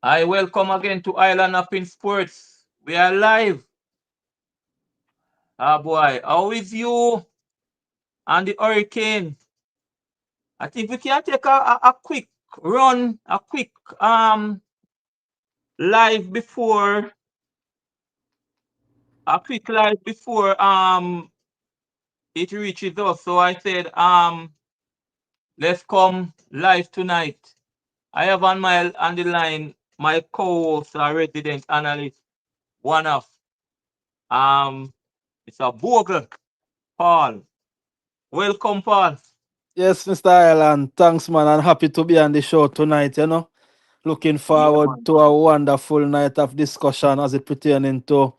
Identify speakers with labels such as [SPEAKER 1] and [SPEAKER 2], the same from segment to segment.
[SPEAKER 1] I welcome again to Island Up in Sports. We are live. Ah boy, how is you and the hurricane? I think we can take a quick run, a quick live before a quick live before it reaches us. So I said let's come live tonight. I have on the line my co-host, resident analyst, one of it's a Bogle, Paul. Welcome, Paul.
[SPEAKER 2] Yes, Mr. Ireland. Thanks, man. I'm happy to be on the show tonight. Looking
[SPEAKER 1] Yeah,
[SPEAKER 2] forward
[SPEAKER 1] man.
[SPEAKER 2] to a wonderful night of discussion as it pertaining to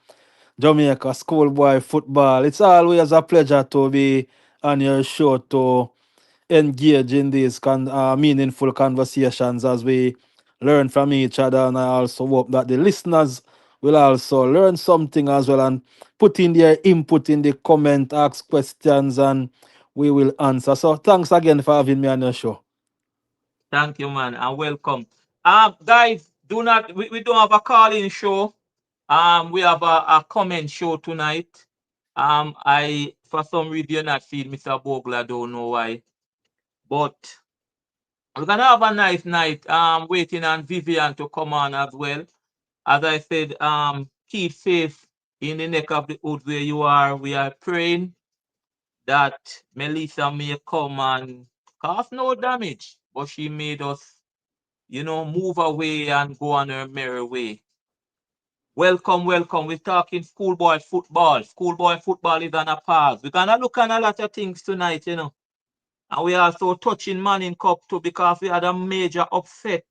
[SPEAKER 2] Jamaica schoolboy football. It's always a pleasure to be on your show to engage in these meaningful conversations as we learn from each other. And I also hope that the listeners will also learn something as well and put in their input in the comment, ask questions, and we will answer. So thanks again for having me on your show.
[SPEAKER 1] Thank you, man, and welcome. Guys, do not we don't have a call-in show. We have a comment show tonight. I for some reason not feel Mr. Bogle, I don't know why. But we're gonna have a nice night. Waiting on Vivian to come on as well. As I said, keep safe in the neck of the wood where you are. We are praying that Melissa may come and cause no damage, but she made us, move away and go on her merry way. Welcome, welcome. We're talking schoolboy football. Schoolboy football is on a pause. We're gonna look at a lot of things tonight. And we also touching Manning Cup too because we had a major upset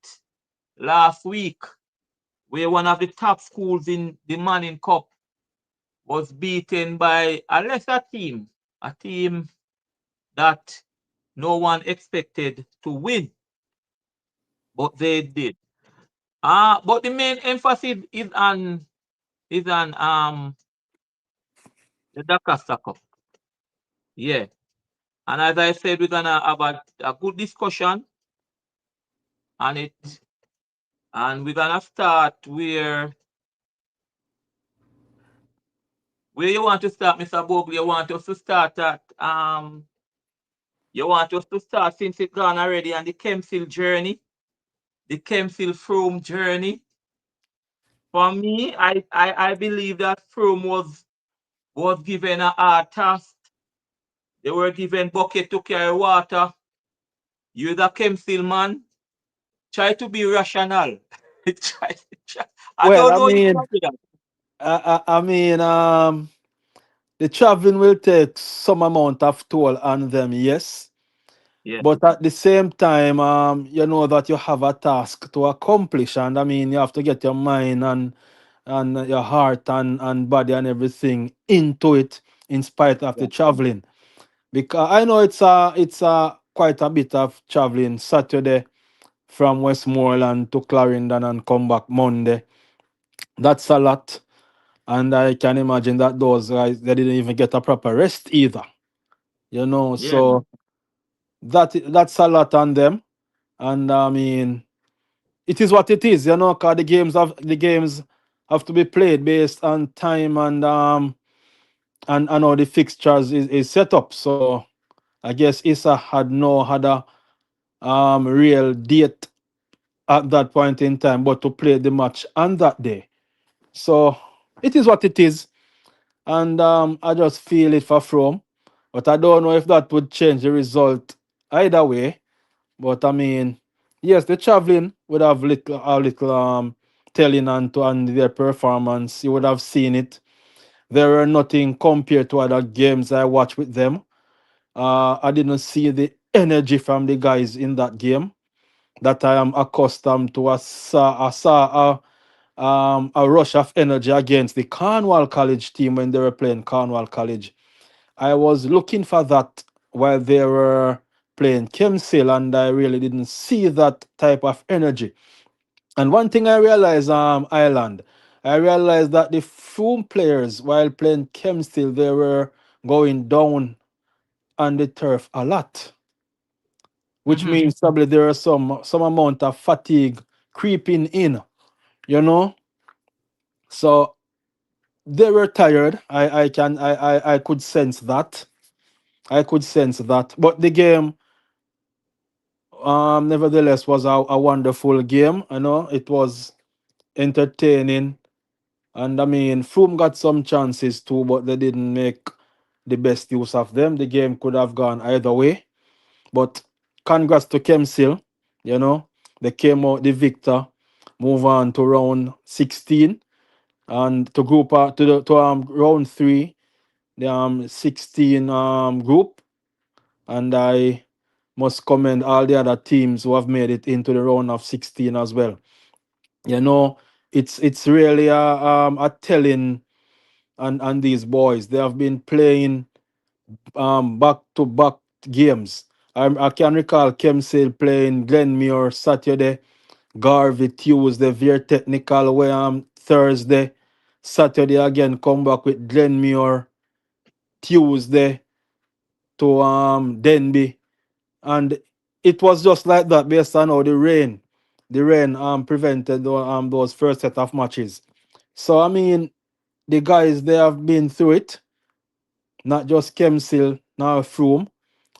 [SPEAKER 1] last week where one of the top schools in the Manning Cup was beaten by a lesser team, a team that no one expected to win, but they did. But the main emphasis is on the Dakar Cup. Yeah. And as I said, we're gonna have a good discussion on it. And we're gonna start where you want to start, Mr. Bogle. You want us to start at you want us to start since it's gone already on the Kempsville journey, the Kempsville Frome journey. For me, I believe that Frome was given a hard task. They were given bucket to carry water. You're the Kempsville man. Try to be rational. try, try. I
[SPEAKER 2] Well,
[SPEAKER 1] don't
[SPEAKER 2] I
[SPEAKER 1] know you
[SPEAKER 2] mean,
[SPEAKER 1] can do that.
[SPEAKER 2] I mean, the traveling will take some amount of toll on them, yes.
[SPEAKER 1] Yeah,
[SPEAKER 2] But at the same time, you know that you have a task to accomplish, and I mean, you have to get your mind and your heart and body and everything into it, in spite of the
[SPEAKER 1] yeah,
[SPEAKER 2] traveling. Because I know it's a quite a bit of traveling Saturday from Westmoreland to Clarendon and come back Monday. That's a lot, and I can imagine that those guys they didn't even get a proper rest either.
[SPEAKER 1] yeah, man.
[SPEAKER 2] So that's a lot on them, and I mean it is what it is. Cause the games have to be played based on time and how the fixtures is set up. So I guess Issa had a real date at that point in time, but to play the match on that day. So it is what it is, and I just feel it for From, but I don't know if that would change the result either way. But I mean, yes, the traveling would have a little telling on their performance. You would have seen it. There were nothing compared to other games I watched with them. I didn't see the energy from the guys in that game that I am accustomed to. I saw a rush of energy against the Cornwall College team when they were playing Cornwall College. I was looking for that while they were playing Kemsil, and I really didn't see that type of energy. And one thing I realized, Ireland, I realized that the Froome players, while playing Kemsil, they were going down on the turf a lot, which
[SPEAKER 1] Mm-hmm.
[SPEAKER 2] means probably there is some amount of fatigue creeping in. you know. So they were tired. I could sense that. I could sense that. But the game, nevertheless, was a wonderful game. You know, it was entertaining. And I mean, Frome got some chances too, but they didn't make the best use of them. The game could have gone either way. But congrats to Kemsil, you know, they came out the victor, move on to round 16 and to round three, the 16 group. And I must commend all the other teams who have made it into the round of 16 as well. You know, it's really a telling on these boys. They have been playing back to back games. I can recall Kemsale playing Glenmuir Saturday, Garvey Tuesday, very technical way Thursday. Saturday again come back with Glenmuir Tuesday to Denby. And it was just like that based on how the rain prevented those first set of matches. So I mean the guys they have been through it, not just Kemsil, now Froome.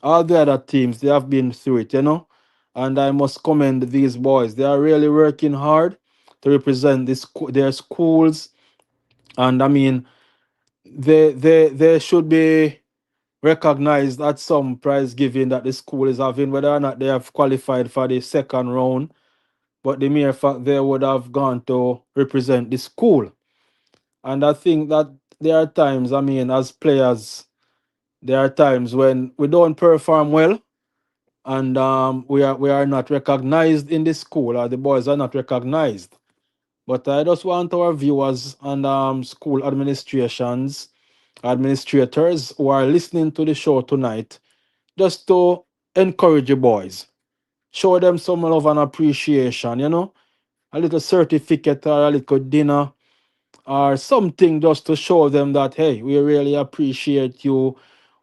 [SPEAKER 2] All the other teams they have been through it, you know. And I must commend these boys. They are really working hard to represent their schools. And I mean they should be recognized at some prize giving that the school is having, whether or not they have qualified for the second round. But the mere fact they would have gone to represent the school. And I think that there are times, I mean, as players, there are times when we don't perform well and we are not recognized in the school, or the boys are not recognized. But I just want our viewers and school administrators who are listening to the show tonight, just to encourage the boys, show them some love and appreciation, you know, a little certificate or a little dinner or something just to show them that hey, we really appreciate you.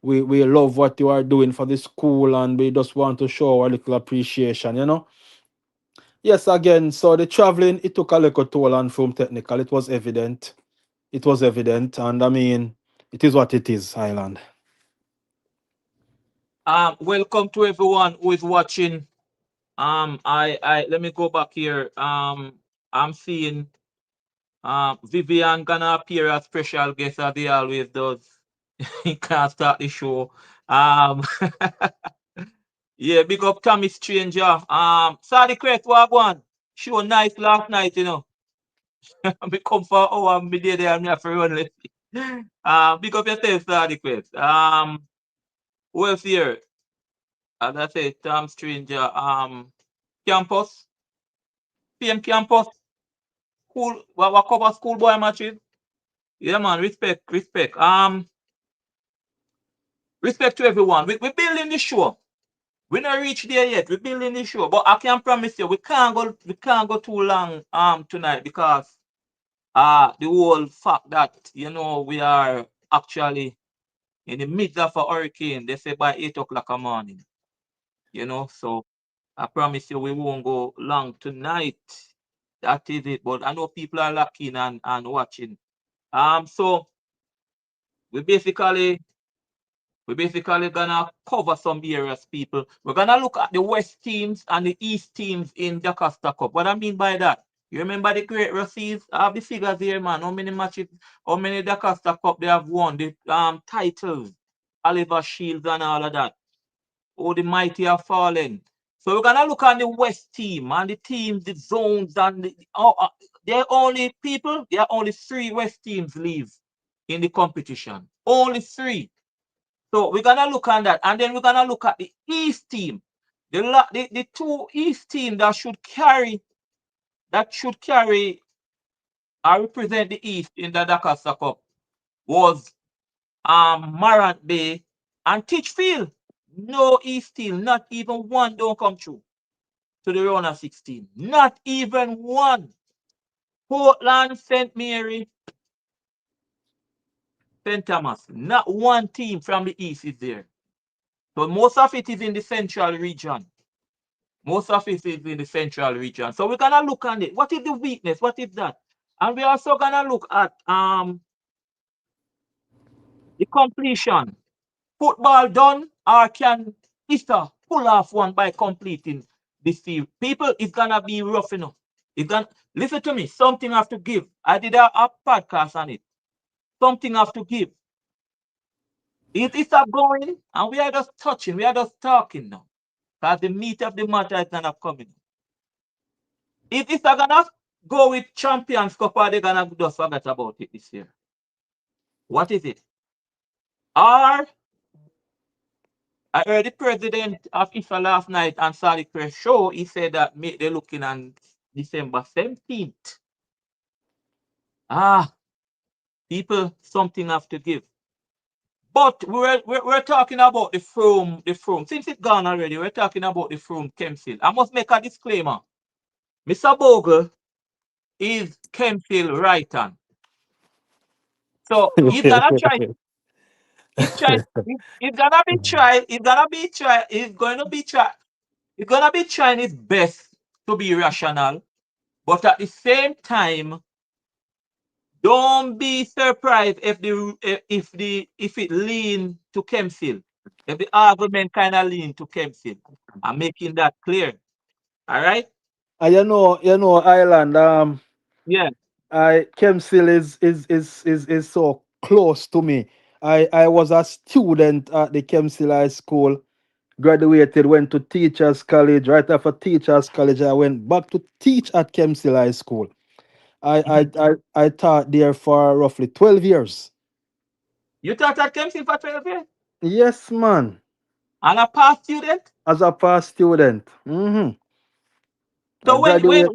[SPEAKER 2] We love what you are doing for the school and we just want to show our little appreciation, you know. Yes, again, so the traveling it took a little toll on from technical. It was evident. It was evident, and I mean, it is what it is, Highland.
[SPEAKER 1] Welcome to everyone who is watching. I let me go back here. I'm seeing Vivian gonna appear as special guest as he always does. He can't start the show. Um, yeah, big up Tommy Stranger. Sadi Crest, what one? Show nice last night, you know. Me come for hour, me there, and me have to run late. Big up yourself, Sadi Crest. Who else here? As I say, Tom Stranger. Campus, PM Campus, school, what cover schoolboy matches. Yeah, man, respect, respect. Respect to everyone. We building the show. We not reach there yet. We building the show, but I can promise you, we can't go too long tonight because the whole fact that we are actually in the midst of a hurricane. They say by 8 o'clock in the morning. So I promise you we won't go long tonight. That is it. But I know people are looking and watching. So we basically we basically gonna cover some areas, people. We're gonna look at the West teams and the East teams in the Costa Cup. What I mean by that, you remember the great Ruseas? I have the figures here, man. How many matches, how many the Costa Cup they have won, the titles, Oliver Shields and all of that. Oh, the mighty have fallen. So we're gonna look at the West team and the teams, the zones, and they're only people. There are only three West teams leave in the competition. Only three. So we're gonna look at that, and then we're gonna look at the East team. The two East team that should carry or represent the East in the Dakar Cup was Marant Bay and Titchfield. No East team, not even one don't come through to the round of 16. Not even one. Portland, St. Mary, St. Thomas. Not one team from the East is there. So most of it is in the central region. Most of it is in the central region. So we're gonna look at it. What is the weakness? What is that? And we're also gonna look at the completion. Football done, or can Issa pull off one by completing this field? People, it's gonna be rough enough. It's gonna listen to me. Something have to give. I did a podcast on it. Something have to give. It is a going, and we are just touching. We are just talking now. Because the meat of the matter is gonna come in. If it's gonna go with Champions Cup, or they're gonna just forget about it this year. What is it? Or I heard the president of IFA last night on Solid Press show. He said that they're looking on December 17th. Ah, people, something have to give. But we're talking about the Frome, the Frome. Since it's gone already, we're talking about the Frome Kempsey. I must make a disclaimer. Mr. Bogle is Kempsey right hand. So he's gonna try. He's trying. He's gonna be try. He's gonna be try. He's going to be try. He's gonna be trying his best to be rational, but at the same time, don't be surprised if it lean to Kempfield. If the argument kind of lean to Kempfield. I'm making that clear. All right?
[SPEAKER 2] And Ireland.
[SPEAKER 1] Yeah.
[SPEAKER 2] I Kemsil is so close to me. I was a student at the Kemsil High School, graduated, went to Teachers College. Right after Teachers College, I went back to teach at Kemsil High School. I, I,
[SPEAKER 1] Mhm.
[SPEAKER 2] I, I taught there for roughly 12 years.
[SPEAKER 1] You taught at Kempfield for 12 years?
[SPEAKER 2] Yes, man.
[SPEAKER 1] And a past student?
[SPEAKER 2] As a past student. I
[SPEAKER 1] So
[SPEAKER 2] graduated.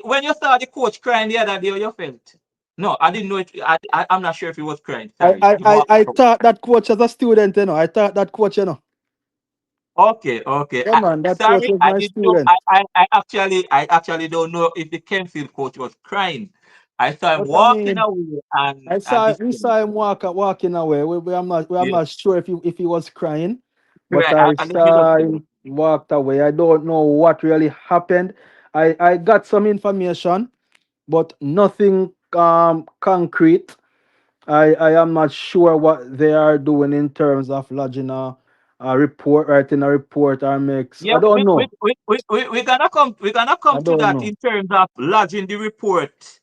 [SPEAKER 1] when you saw the coach crying the other day, how you felt? No, I didn't know it. I'm not sure if he was crying.
[SPEAKER 2] I,
[SPEAKER 1] Sorry.
[SPEAKER 2] I,
[SPEAKER 1] He
[SPEAKER 2] I,
[SPEAKER 1] walked
[SPEAKER 2] I
[SPEAKER 1] out.
[SPEAKER 2] taught that coach as a student, I taught that coach.
[SPEAKER 1] Okay, okay.
[SPEAKER 2] Yeah, man, that coach
[SPEAKER 1] Sorry,
[SPEAKER 2] was
[SPEAKER 1] I
[SPEAKER 2] my
[SPEAKER 1] didn't know.
[SPEAKER 2] student.
[SPEAKER 1] I actually don't know if the Kempfield coach was crying. I saw him
[SPEAKER 2] But I
[SPEAKER 1] walking
[SPEAKER 2] mean,
[SPEAKER 1] away and
[SPEAKER 2] We
[SPEAKER 1] this.
[SPEAKER 2] saw him walking away. I'm
[SPEAKER 1] Yeah,
[SPEAKER 2] not sure if he was crying, but
[SPEAKER 1] right.
[SPEAKER 2] I
[SPEAKER 1] Let me just
[SPEAKER 2] saw him walked away. I don't know what really happened. I got some information, but nothing concrete. I am not sure what they are doing in terms of lodging a report, writing a report or makes.
[SPEAKER 1] yeah.
[SPEAKER 2] I don't know.
[SPEAKER 1] We're gonna come
[SPEAKER 2] I
[SPEAKER 1] to
[SPEAKER 2] don't
[SPEAKER 1] that
[SPEAKER 2] know.
[SPEAKER 1] in terms of lodging the report.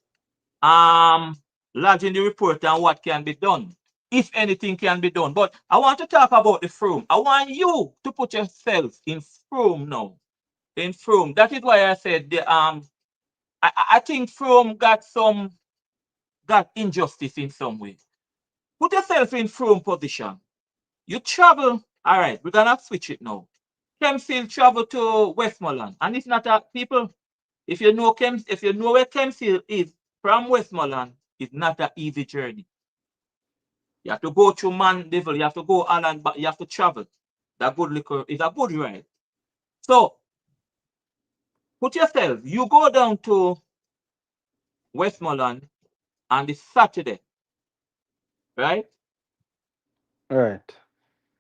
[SPEAKER 1] Um, lodging the report and what can be done, if anything can be done. But I want to talk about the Frome. I want you to put yourself in Frome now. In Frome. That is why I said I think Frome got injustice in some way. Put yourself in Frome position. You travel. All right, we're gonna switch it now. Kempfield travel to Westmoreland, and it's not a people. If you know where Kempfield is from Westmoreland, it's not an easy journey. You have to go through Mandeville, you have to go Allen, but you have to travel. That good liquor is a good ride. So put yourself, you go down to Westmoreland on the Saturday, right?
[SPEAKER 2] All right.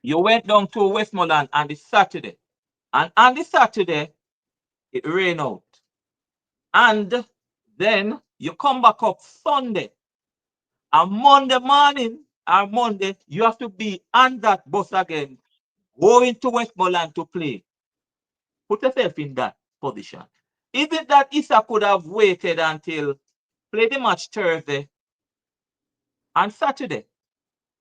[SPEAKER 1] You went down to Westmoreland on the Saturday, and on the Saturday it rained out. And then you come back up Sunday. And Monday morning or Monday, you have to be on that bus again, going to Westmoreland to play. Put yourself in that position. Is it that Issa could have waited until play the match Thursday and Saturday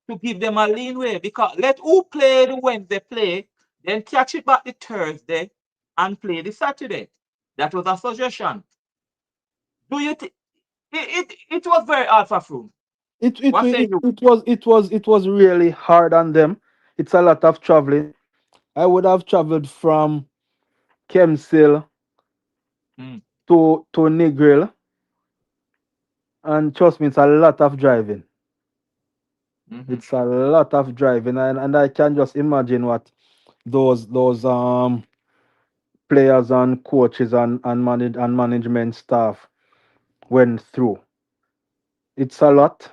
[SPEAKER 1] to give them a lean way? Because let who play the Wednesday play, then catch it back the Thursday and play the Saturday. That was a suggestion. Do you think it was very hard for Froome? What say you?
[SPEAKER 2] It was really hard on them. It's a lot of traveling. I would have traveled from Kemsil
[SPEAKER 1] Mm,
[SPEAKER 2] to Negril, and trust me, it's a lot of driving.
[SPEAKER 1] mhm.
[SPEAKER 2] It's a lot of driving, and I can just imagine what those players and coaches and management staff went through. It's a lot.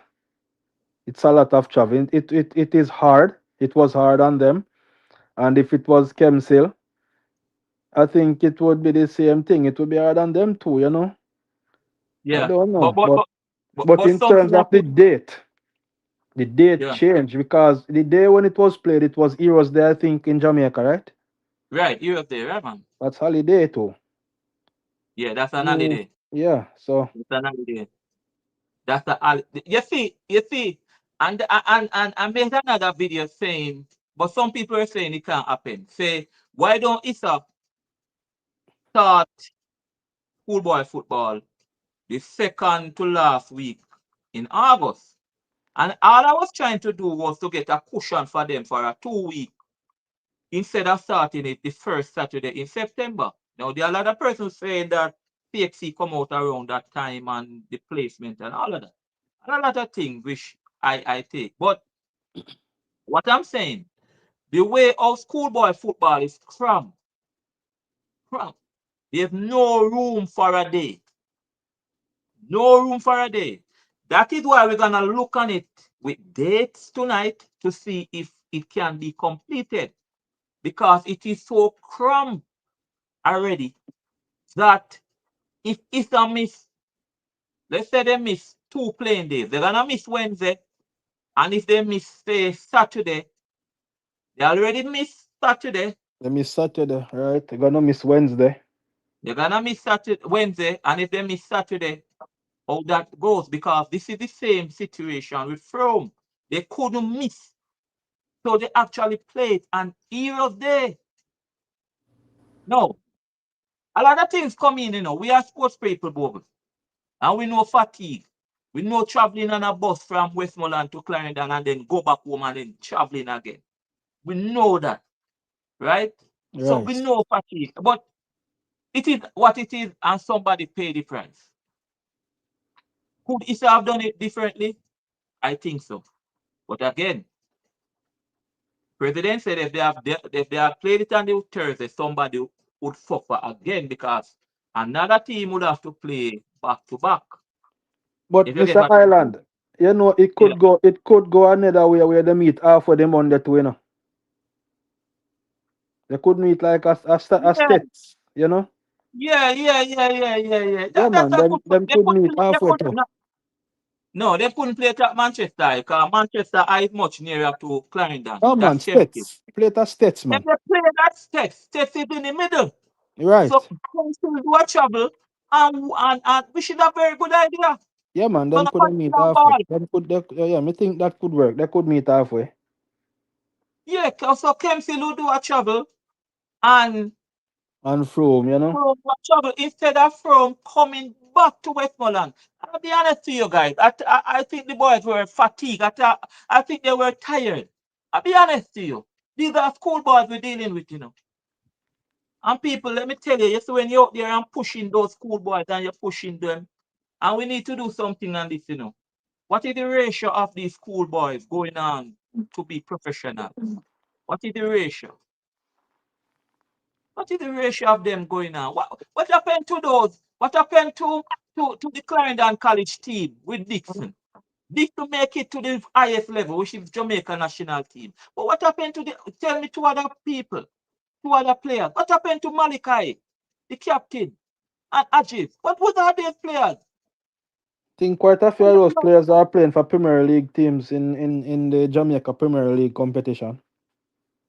[SPEAKER 2] It's a lot of traveling. It is hard. It was hard on them. And if it was Kemsil, I think it would be the same thing. It would be hard on them too, you know. I
[SPEAKER 1] Yeah.
[SPEAKER 2] don't
[SPEAKER 1] But
[SPEAKER 2] know.
[SPEAKER 1] but
[SPEAKER 2] But
[SPEAKER 1] but but,
[SPEAKER 2] but
[SPEAKER 1] but
[SPEAKER 2] in
[SPEAKER 1] something
[SPEAKER 2] terms of
[SPEAKER 1] have to.
[SPEAKER 2] the date
[SPEAKER 1] Yeah.
[SPEAKER 2] changed because the day when it was played, it was Heroes Day, I think, in Jamaica, right?
[SPEAKER 1] Right. You're up there, right, man?
[SPEAKER 2] That's holiday too.
[SPEAKER 1] Yeah, that's an
[SPEAKER 2] Mm,
[SPEAKER 1] holiday.
[SPEAKER 2] yeah, so
[SPEAKER 1] That's an holiday. That's the you see, and I made another video saying, but some people are saying it can't happen. Say, why don't ISA start schoolboy football the second to last week in August? And all I was trying to do was to get a cushion for them for a 2 week instead of starting it the first Saturday in September. Now there are a lot of persons saying that PXC come out around that time and the placement and all of that. And a lot of things which I take. But what I'm saying, the way our schoolboy football is cramped. There's no room for a day. No room for a day. That is why we're gonna look on it with dates tonight to see if it can be completed because it is so cramped already that if it's a miss, let's say they miss 2 playing days, they're gonna miss Wednesday, and if they miss say Saturday, they already miss Saturday.
[SPEAKER 2] they miss Saturday, right? They're gonna miss Wednesday.
[SPEAKER 1] They're gonna miss Saturday, Wednesday, and if they miss Saturday, how that goes? Because this is the same situation with Frome. They couldn't miss, so they actually played an Heroes Day. No, a lot of things come in. We are sports people, Bogle, and we know fatigue. We know traveling on a bus from Westmoreland to Clarendon and then go back home and then traveling again. We know that, right? So we
[SPEAKER 2] Right.
[SPEAKER 1] know fatigue, but it is what it is, and somebody pay the price. Could Issa have done it differently? I think so. But again, President said if they have played it on the Thursday, somebody would suffer again because another team would have to play back to back.
[SPEAKER 2] But
[SPEAKER 1] If you get
[SPEAKER 2] Mr.
[SPEAKER 1] what I'm saying.
[SPEAKER 2] Island, you know,
[SPEAKER 1] Yeah.
[SPEAKER 2] it could go another way where they meet half of them on the two, you know. They could meet like a
[SPEAKER 1] Yeah,
[SPEAKER 2] states, you know.
[SPEAKER 1] yeah.
[SPEAKER 2] Yeah,
[SPEAKER 1] That's
[SPEAKER 2] man,
[SPEAKER 1] a good.
[SPEAKER 2] them
[SPEAKER 1] They
[SPEAKER 2] could
[SPEAKER 1] could
[SPEAKER 2] meet
[SPEAKER 1] play. They
[SPEAKER 2] halfway
[SPEAKER 1] could
[SPEAKER 2] too.
[SPEAKER 1] no. They couldn't play it at Manchester because Manchester is much nearer to Clarendon.
[SPEAKER 2] Oh man,
[SPEAKER 1] That's Kempfield.
[SPEAKER 2] states. Play it as states,
[SPEAKER 1] If
[SPEAKER 2] man.
[SPEAKER 1] they play that State is in the middle. So
[SPEAKER 2] Right.
[SPEAKER 1] Council do a travel, and we should have very good idea.
[SPEAKER 2] Yeah, man, them
[SPEAKER 1] Gonna
[SPEAKER 2] could
[SPEAKER 1] punch
[SPEAKER 2] meet
[SPEAKER 1] that
[SPEAKER 2] halfway.
[SPEAKER 1] ball.
[SPEAKER 2] Yeah, me think that could work. They could meet halfway.
[SPEAKER 1] Yeah, so Kempfield will do a travel and
[SPEAKER 2] And Frome, you know.
[SPEAKER 1] from travel instead of from coming back to Westmoreland. I'll be honest to you guys. I think the boys were fatigued. I think they were tired. I'll be honest to you. These are school boys we're dealing with. And people, let me tell you, see when you're out there and pushing those school boys and you're pushing them, and we need to do something on this. What is the ratio of these school boys going on to be professionals? What is the ratio? What is the ratio of them going on? What happened to those? What happened to the Clarendon College team with Dixon? Dixon make it to the highest level, which is Jamaica national team. But what happened to tell me two other people, two other players? What happened to Malachi, the captain, and Ajib? What was all these players?
[SPEAKER 2] Think quite a few of those players are playing for Premier League teams in the Jamaica Premier League competition.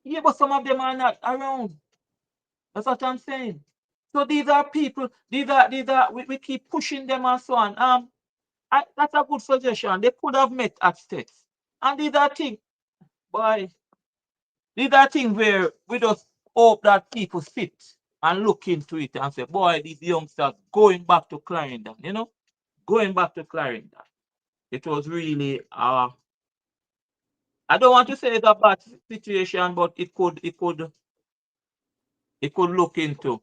[SPEAKER 1] Yeah, but some of them are not around. That's what I'm saying. So these are people, these are we keep pushing them and so on. That's a good suggestion. They could have met at States. And boy, these are things where we just hope that people sit and look into it and say, boy, these youngsters going back to Clarendon. Going back to Clarendon. It was really I don't want to say it's a bad situation, but it could look into.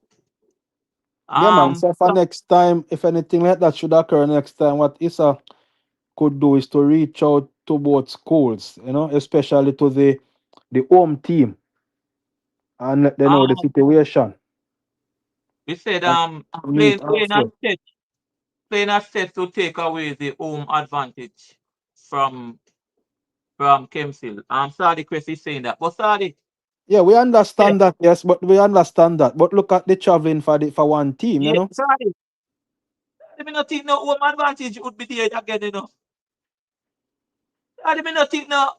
[SPEAKER 2] Yeah, man. So for
[SPEAKER 1] So,
[SPEAKER 2] next time, if anything like that should occur next time, what Issa could do is to reach out to both schools, you know, especially to the home team and let them know the
[SPEAKER 1] um
[SPEAKER 2] situation
[SPEAKER 1] we said
[SPEAKER 2] and meet
[SPEAKER 1] playing a
[SPEAKER 2] halfway.
[SPEAKER 1] set to take away the home advantage from Kempsey. Sadi Crest is saying that. But Sadi,
[SPEAKER 2] Yeah, we
[SPEAKER 1] Yeah,
[SPEAKER 2] understand that, yes, but we understand that. But look at the traveling for one team, you
[SPEAKER 1] yeah,
[SPEAKER 2] know.
[SPEAKER 1] sorry. I mean, not think no home advantage would be there again, you know. I mean, not think no,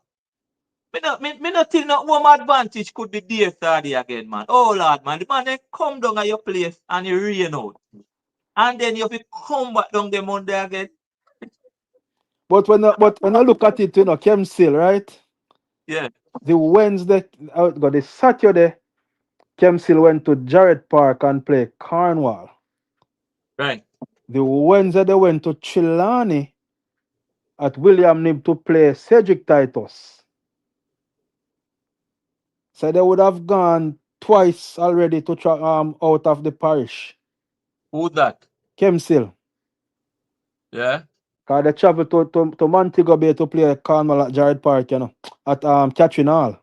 [SPEAKER 1] me not think no home advantage could be there, sorry again, man. Oh Lord, man, the man they come down at your place and you rain out, and then you have to come back down the Monday again.
[SPEAKER 2] But when I look at it, you know, Kemsil, right?
[SPEAKER 1] Yeah,
[SPEAKER 2] The Wednesday, got the Saturday, Kemsil went to Jarrett Park and play Cornwall.
[SPEAKER 1] right.
[SPEAKER 2] The Wednesday they went to Chilani at William Nib to play Cedric Titus. So they would have gone twice already to out of the parish.
[SPEAKER 1] Who that?
[SPEAKER 2] Kemsil.
[SPEAKER 1] Yeah.
[SPEAKER 2] Cause they travel to Montego Bay to play Cornwall at Jarrett Park, you know, at Catherine Hall.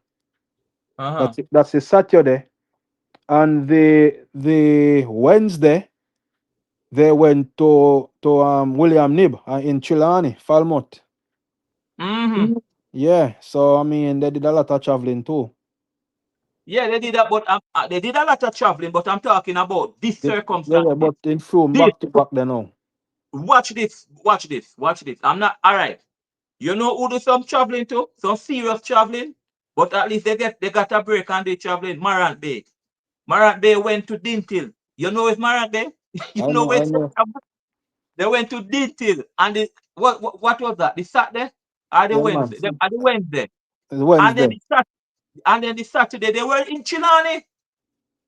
[SPEAKER 1] Uh-huh.
[SPEAKER 2] That's the Saturday. And the Wednesday they went to William Nib in Chilani, Falmouth.
[SPEAKER 1] Mm-hmm.
[SPEAKER 2] Yeah, so I mean they did a lot of traveling too.
[SPEAKER 1] Yeah, they did that, but they did a lot of traveling, but I'm talking about this
[SPEAKER 2] Yeah,
[SPEAKER 1] circumstances.
[SPEAKER 2] but in Frome
[SPEAKER 1] This,
[SPEAKER 2] back to back then now.
[SPEAKER 1] watch this, watch this, watch this. I'm not all right. You know who do some traveling too? Some serious traveling, but at least they got a break and they traveling. Marant Bay. Marant Bay went to Dintil. You know it's Marant Bay? You
[SPEAKER 2] I
[SPEAKER 1] know
[SPEAKER 2] know,
[SPEAKER 1] where
[SPEAKER 2] I know.
[SPEAKER 1] they went to Dintil and what was that? The Saturday or the
[SPEAKER 2] Yeah, man.
[SPEAKER 1] Wednesday? Or the Wednesday.
[SPEAKER 2] It's
[SPEAKER 1] And then
[SPEAKER 2] Wednesday.
[SPEAKER 1] the Sat and then the Saturday they were in Chilani.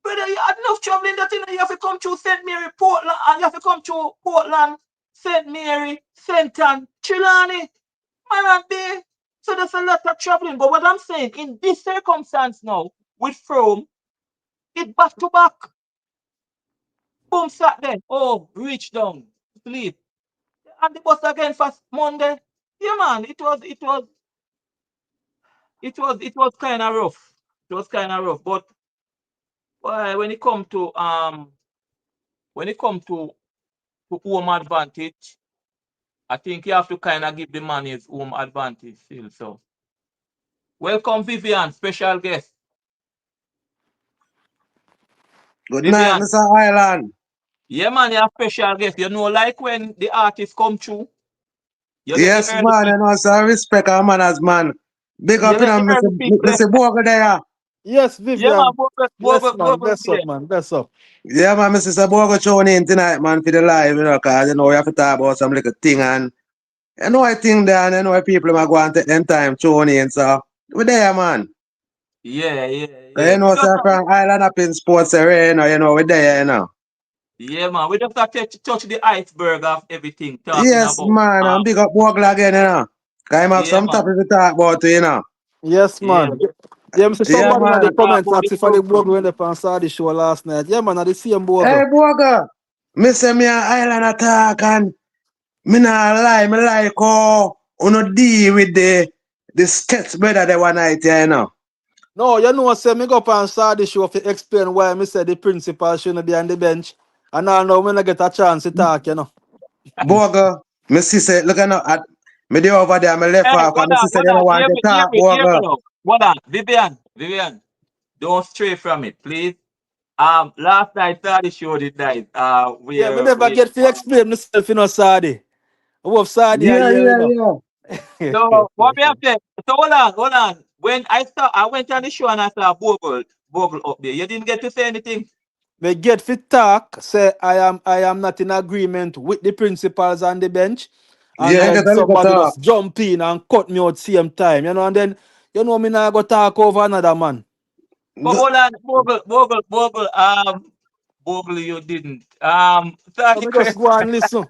[SPEAKER 1] Brother, you had enough traveling that you know you have to come through St. Mary, Portland, and you have to come through Portland, St. Mary, St. Ann, Trelawney, Marant Bay. So there's a lot of traveling. But what I'm saying, in this circumstance now, with Frome, it back to back. Boom, Saturday. Oh, reach down, sleep. And the bus again for Monday. Yeah, man, it was kind of rough. It was kind of rough. But when it come to when it come to home advantage, I think you have to kind of give the man his home advantage still. So, welcome, Vivian, special guest.
[SPEAKER 3] Good night,
[SPEAKER 1] Vivian,
[SPEAKER 3] Mr. Island.
[SPEAKER 1] yeah, man, you're a special guest. You know, like when the artists come through, you let the
[SPEAKER 3] Yes,
[SPEAKER 1] early
[SPEAKER 3] man,
[SPEAKER 1] people,
[SPEAKER 3] and also respect our manners, man. Big
[SPEAKER 1] you
[SPEAKER 3] up in
[SPEAKER 1] let
[SPEAKER 3] a
[SPEAKER 1] the early people.
[SPEAKER 3] Mr. Bogle there.
[SPEAKER 2] Yes,
[SPEAKER 1] Yeah, man,
[SPEAKER 2] Vivian.
[SPEAKER 1] bubble,
[SPEAKER 2] Yes,
[SPEAKER 1] bubble,
[SPEAKER 2] man.
[SPEAKER 1] bubble
[SPEAKER 2] Bless up,
[SPEAKER 1] there.
[SPEAKER 2] man. Bless up.
[SPEAKER 3] Yeah, man, Mr. Bogle tune in tonight, man, for the live, cause, we have to talk about some little thing, and, I think there, and people might go and take them time tune in, so, we there, man.
[SPEAKER 1] Yeah, yeah,
[SPEAKER 3] Cause,
[SPEAKER 1] yeah. We just,
[SPEAKER 3] sir, from Island up in sports area, we there.
[SPEAKER 1] yeah, man, we just got to touch the iceberg of everything talking
[SPEAKER 3] Yes,
[SPEAKER 1] about.
[SPEAKER 3] man, and big up Bogle again. Cause him have
[SPEAKER 1] Yeah,
[SPEAKER 3] some
[SPEAKER 1] man,
[SPEAKER 3] topic to talk about.
[SPEAKER 2] Yes,
[SPEAKER 1] yeah,
[SPEAKER 2] man. Yeah, Mr.
[SPEAKER 3] Yeah,
[SPEAKER 2] Somebody in the
[SPEAKER 3] man.
[SPEAKER 1] talk
[SPEAKER 2] comments
[SPEAKER 1] about the
[SPEAKER 2] asked if I did
[SPEAKER 1] Brooklyn.
[SPEAKER 2] Bogle when they saw the show last night. Yeah, man, I did see him
[SPEAKER 3] Hey,
[SPEAKER 2] Bogle.
[SPEAKER 3] Bogle, me say me a Island attack and me nah lie, me like how uno deal with the sketch brother the one night here.
[SPEAKER 2] No, you know, say me go up and saw the show to explain why me said the principal shouldn't be on the bench. And I know when I get a chance to talk, you know.
[SPEAKER 3] Bogle, me sister, look at me there over there, me left
[SPEAKER 1] Hey,
[SPEAKER 3] off, and me sister
[SPEAKER 1] hold
[SPEAKER 3] they don't
[SPEAKER 1] on,
[SPEAKER 3] want to talk,
[SPEAKER 1] hear me
[SPEAKER 3] Bogle.
[SPEAKER 1] now. Hold on, Vivian, don't stray from it, please. Last night, saw the show the night.
[SPEAKER 2] Yeah, me
[SPEAKER 1] Where
[SPEAKER 2] never get to explain myself, you know, Sadi. I love Sadi a
[SPEAKER 3] Yeah,
[SPEAKER 2] year, you
[SPEAKER 3] yeah,
[SPEAKER 2] know.
[SPEAKER 3] yeah.
[SPEAKER 1] so what me have said. So hold on. When I went on the show and I saw Bogle up there. You didn't get to say anything.
[SPEAKER 2] Me get fit talk, say I am not in agreement with the principals on the bench. And
[SPEAKER 3] Yeah, and
[SPEAKER 2] then
[SPEAKER 3] get a little
[SPEAKER 2] somebody
[SPEAKER 3] talk.
[SPEAKER 2] just jump in and cut me out same time, you know, and then you know me now go talk over another man.
[SPEAKER 1] But hold on, Bogle. Bogle, you didn't.
[SPEAKER 2] So
[SPEAKER 1] Sorry,
[SPEAKER 2] me just
[SPEAKER 1] Chris.
[SPEAKER 2] go and listen.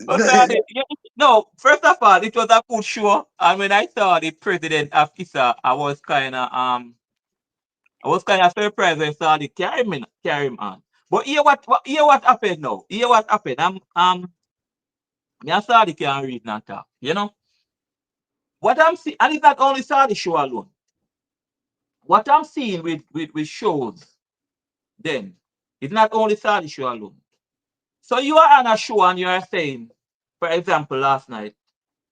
[SPEAKER 1] Oh, sorry. No, first of all, it was a good show, and when I saw the president of ISA, I was kind of surprised when I saw the carry him on. But hear what happened now. Hear what happened. Me and Sadi can read and talk. You know what I'm seeing, and it's not only Sadi show alone. What I'm seeing with shows, then it's not only Sadi show alone. So you are on a show and you are saying, for example, last night,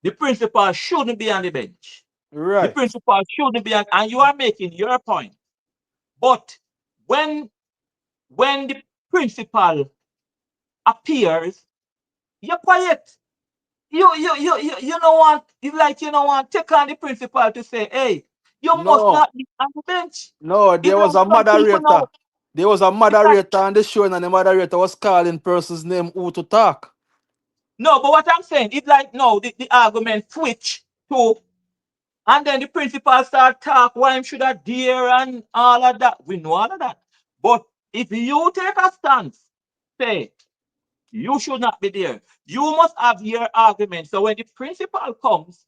[SPEAKER 1] the principal shouldn't be on the bench. The
[SPEAKER 2] Right.
[SPEAKER 1] principal shouldn't be, and you are making your point. But when the principal appears, you're quiet. You know what? It's like you know what? Take on the principal to say, hey, you must
[SPEAKER 2] No,
[SPEAKER 1] not be on the bench.
[SPEAKER 2] no,
[SPEAKER 1] You
[SPEAKER 2] there
[SPEAKER 1] know,
[SPEAKER 2] was a
[SPEAKER 1] some people
[SPEAKER 2] moderator.
[SPEAKER 1] know.
[SPEAKER 2] There was a
[SPEAKER 1] It's like,
[SPEAKER 2] moderator on the show, and the moderator was calling person's name who to talk.
[SPEAKER 1] no, but what I'm saying, it's like no, the argument switch to, and then the principal start talk why him should have dare and all of that. We know all of that. But if you take a stance, say you should not be there, you must have your argument. So when the principal comes,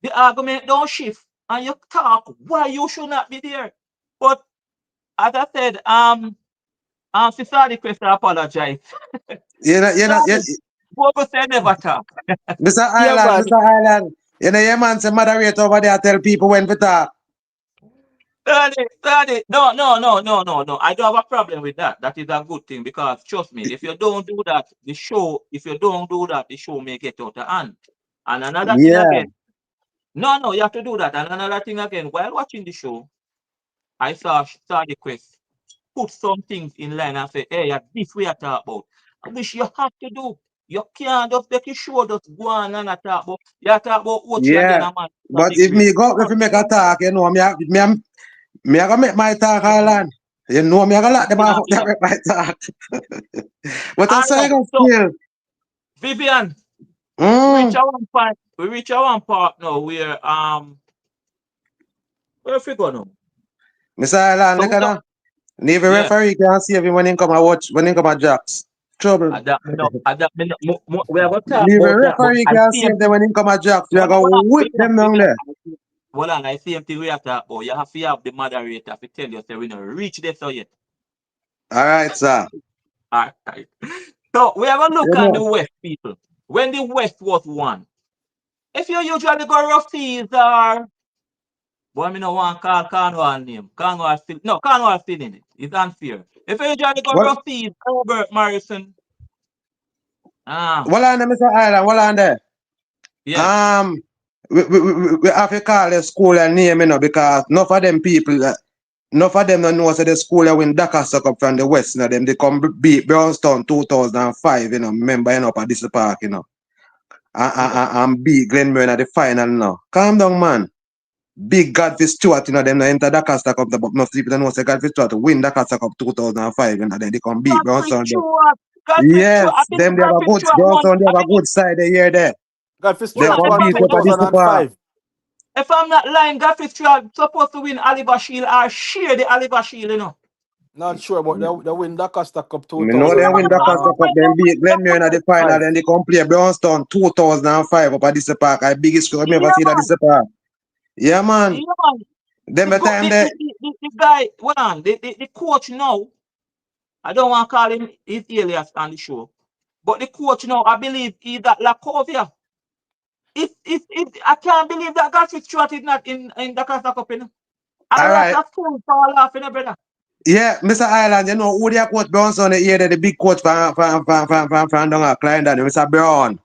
[SPEAKER 1] the argument don't shift and you talk why you should not be there. But as I said, Sister the question apologize.
[SPEAKER 3] You know,
[SPEAKER 1] Sorry, Bogle said never talk.
[SPEAKER 2] Yeah, man.
[SPEAKER 3] Mr. Island. You know, your man say moderate over there tell people when to talk.
[SPEAKER 1] Study. No. I don't have a problem with that. That is a good thing because trust me, if you don't do that, the show may get out of hand. And another thing
[SPEAKER 3] Yeah,
[SPEAKER 1] again, no, you have to do that. And another thing again, while watching the show, I saw the quest put some things in line and say, hey, this we are talking about. I wish you have to do. You can't just take your show, just go on and talk about. You talk about Ochi and then
[SPEAKER 3] yeah.
[SPEAKER 1] a man
[SPEAKER 3] But
[SPEAKER 1] the
[SPEAKER 3] if
[SPEAKER 1] grade.
[SPEAKER 3] me go, if you make a talk, you know, me I gonna make my talk, Island. You know, me I gonna let them
[SPEAKER 1] Yeah,
[SPEAKER 3] out
[SPEAKER 1] yeah.
[SPEAKER 3] there make my talk. But I
[SPEAKER 1] All
[SPEAKER 3] say I
[SPEAKER 1] right.
[SPEAKER 3] got
[SPEAKER 1] So,
[SPEAKER 3] skill.
[SPEAKER 1] Vivian,
[SPEAKER 3] Mm.
[SPEAKER 1] we reach our one part now where where we go now?
[SPEAKER 3] Mr. Island,
[SPEAKER 1] So
[SPEAKER 3] look
[SPEAKER 1] we
[SPEAKER 3] at
[SPEAKER 1] don't,
[SPEAKER 3] that. Navy
[SPEAKER 1] yeah.
[SPEAKER 3] referee can save him when he come and watch, when he come and jacks. Trouble.
[SPEAKER 1] Adapt me no, we are gonna talk
[SPEAKER 3] Navy
[SPEAKER 1] about that, but
[SPEAKER 3] referee
[SPEAKER 1] I
[SPEAKER 3] can
[SPEAKER 1] see him.
[SPEAKER 3] save them when he come and jacks. We are
[SPEAKER 1] Hold
[SPEAKER 3] gonna
[SPEAKER 1] on,
[SPEAKER 3] whip them down
[SPEAKER 1] Vivian.
[SPEAKER 3] there.
[SPEAKER 1] Hold on, I see him thing we are talking about. You have to have the moderator to tell you say we don't reach there so yet.
[SPEAKER 3] All right, sir.
[SPEAKER 1] All right. So we have a look
[SPEAKER 3] You
[SPEAKER 1] at the
[SPEAKER 3] know.
[SPEAKER 1] West people. When the West was won, if you usually go Ruseas or boy, me no want call Cornwall name. Cornwall still in it. It's unfair. If you usually go
[SPEAKER 3] What?
[SPEAKER 1] Ruseas, Albert Morrison,
[SPEAKER 3] What on there, Mr. Island? What on there?
[SPEAKER 1] yeah.
[SPEAKER 3] Um, we have to call the school a name, you know, because enough of them people, enough of them don't know so the school that win Dakar suck up from the West, you know, them they come beat Brownstown 2005, you know, remember, you know, up at this park, you know, and beat Glenmurray at the final now. Calm down, man. Big Godfrey Stewart, you know, them no enter Dakar Cup, but most people don't know say Godfrey Stewart win Dakar Cup 2005, you know, then they come beat
[SPEAKER 1] Godfrey
[SPEAKER 3] Brownstown.
[SPEAKER 1] Stewart. Godfrey Stewart. I
[SPEAKER 3] Yes,
[SPEAKER 1] think
[SPEAKER 3] them they have a
[SPEAKER 1] Godfrey
[SPEAKER 3] good
[SPEAKER 1] Stewart won.
[SPEAKER 3] Brownstown, they
[SPEAKER 1] I
[SPEAKER 3] have a
[SPEAKER 1] believe.
[SPEAKER 3] good side the year there.
[SPEAKER 2] Godfrey
[SPEAKER 3] They
[SPEAKER 1] Hold
[SPEAKER 2] Stewart
[SPEAKER 1] on.
[SPEAKER 3] come
[SPEAKER 2] won
[SPEAKER 3] beat up at this park.
[SPEAKER 2] 2005.
[SPEAKER 1] If I'm not lying, Godfrey Stewart supposed to win Oliver Shield or share the Oliver Shield, you know.
[SPEAKER 2] Not sure, but they win the Costa Cup
[SPEAKER 3] Me know they win the Costa Cup, then beat Glenmurray in the final,
[SPEAKER 2] 2005.
[SPEAKER 3] then they come play Brownstown 2005 up at this park. I biggest score me
[SPEAKER 1] Yeah,
[SPEAKER 3] ever see that
[SPEAKER 1] man.
[SPEAKER 3] this park. Yeah, man.
[SPEAKER 1] Yeah, man.
[SPEAKER 3] Them
[SPEAKER 1] The,
[SPEAKER 3] the
[SPEAKER 1] go,
[SPEAKER 3] time they
[SPEAKER 1] the guy, hold on, the coach now, I don't want to call him his alias on the show, but the coach now, I believe he's at Lacovia. I can't believe that Godfrey Stewart is not in the Casa Cup, you know. A
[SPEAKER 3] all
[SPEAKER 1] lot
[SPEAKER 3] right.
[SPEAKER 1] of schools fall off, you know, brother.
[SPEAKER 3] Yeah, Mr. Island, you know who their coach Brownstown the year the big coach from down at Clarendon, Mr. Brown.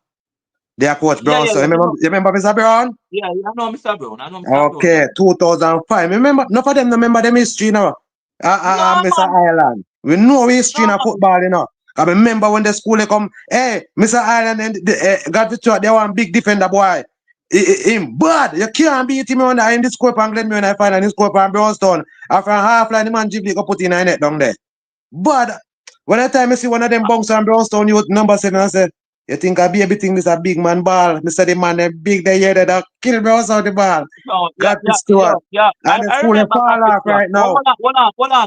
[SPEAKER 3] Their coach
[SPEAKER 1] Yeah,
[SPEAKER 3] Brownstown.
[SPEAKER 1] you know,
[SPEAKER 3] You remember Mr. Brown?
[SPEAKER 1] yeah, I know Mr. Brown. I know Mr. Brown,
[SPEAKER 3] Okay,
[SPEAKER 1] yeah.
[SPEAKER 3] 2005. Remember, none of them remember them history now.
[SPEAKER 1] No,
[SPEAKER 3] Mr.
[SPEAKER 1] man.
[SPEAKER 3] Ireland. We know history
[SPEAKER 1] No,
[SPEAKER 3] in
[SPEAKER 1] man.
[SPEAKER 3] football, you know. I remember when the school they come, hey, Mr. Ireland and got to they one big defender boy. Him bad. You can't beat him on the in the score and Glenmurray and I find in the score and Brownstone. After half line, the man Ghibli go put in a net down there. But when I time I see one of them bunks on Brownstone, you number 7, I say, you think I be everything this a big man ball? Mr. The man they big they hear that kill Brownstone the ball.
[SPEAKER 1] No, yeah,
[SPEAKER 3] Got to
[SPEAKER 1] yeah, yeah,
[SPEAKER 3] Stewart.
[SPEAKER 1] yeah.
[SPEAKER 3] And the
[SPEAKER 1] I
[SPEAKER 3] school they
[SPEAKER 1] remember
[SPEAKER 3] fall
[SPEAKER 1] Godfrey
[SPEAKER 3] off
[SPEAKER 1] Stewart.
[SPEAKER 3] right now.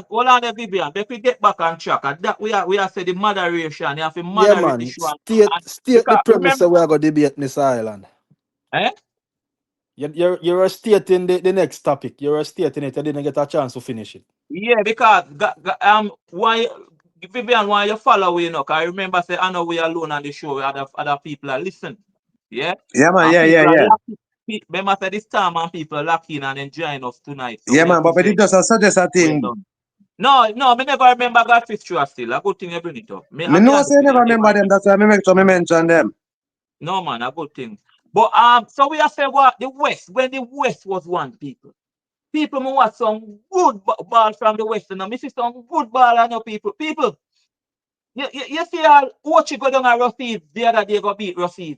[SPEAKER 1] Hold on, there, Vivian. If we get back on track, and that we are say the moderation, you have to
[SPEAKER 2] Yeah,
[SPEAKER 1] moderate the
[SPEAKER 2] man.
[SPEAKER 1] show.
[SPEAKER 2] State the
[SPEAKER 1] Because
[SPEAKER 2] premise
[SPEAKER 1] remember,
[SPEAKER 2] that we are going to debate, Mr. Island.
[SPEAKER 1] eh?
[SPEAKER 2] You're stating the next topic. You're stating it. I didn't get a chance to finish it.
[SPEAKER 1] Yeah, because why Vivian, why you follow we, you know? 'Cause I remember say I know we alone on the show. Other people are listen. Yeah,
[SPEAKER 3] Yeah, man.
[SPEAKER 1] and
[SPEAKER 3] Yeah.
[SPEAKER 1] people are lucky. Remember say this time and people are lucky and enjoying us tonight. So
[SPEAKER 3] Yeah,
[SPEAKER 1] we have
[SPEAKER 3] man.
[SPEAKER 1] to
[SPEAKER 3] But we
[SPEAKER 1] say
[SPEAKER 3] did just suggest a
[SPEAKER 1] well
[SPEAKER 3] thing.
[SPEAKER 1] done. No, me never remember Godfrey Stewart still. A good thing you bring it up.
[SPEAKER 3] Me
[SPEAKER 1] Me
[SPEAKER 3] know
[SPEAKER 1] and
[SPEAKER 3] say
[SPEAKER 1] the
[SPEAKER 3] never
[SPEAKER 1] never.
[SPEAKER 3] remember them. That's why I make sure me mention them.
[SPEAKER 1] No man, a good thing. But so we have said what the West, when the West was one people. People me watch some good ball from the West. And I see some good ball I know people. People, you see all Ochi go down and Ruseas the other day go beat Ruseas.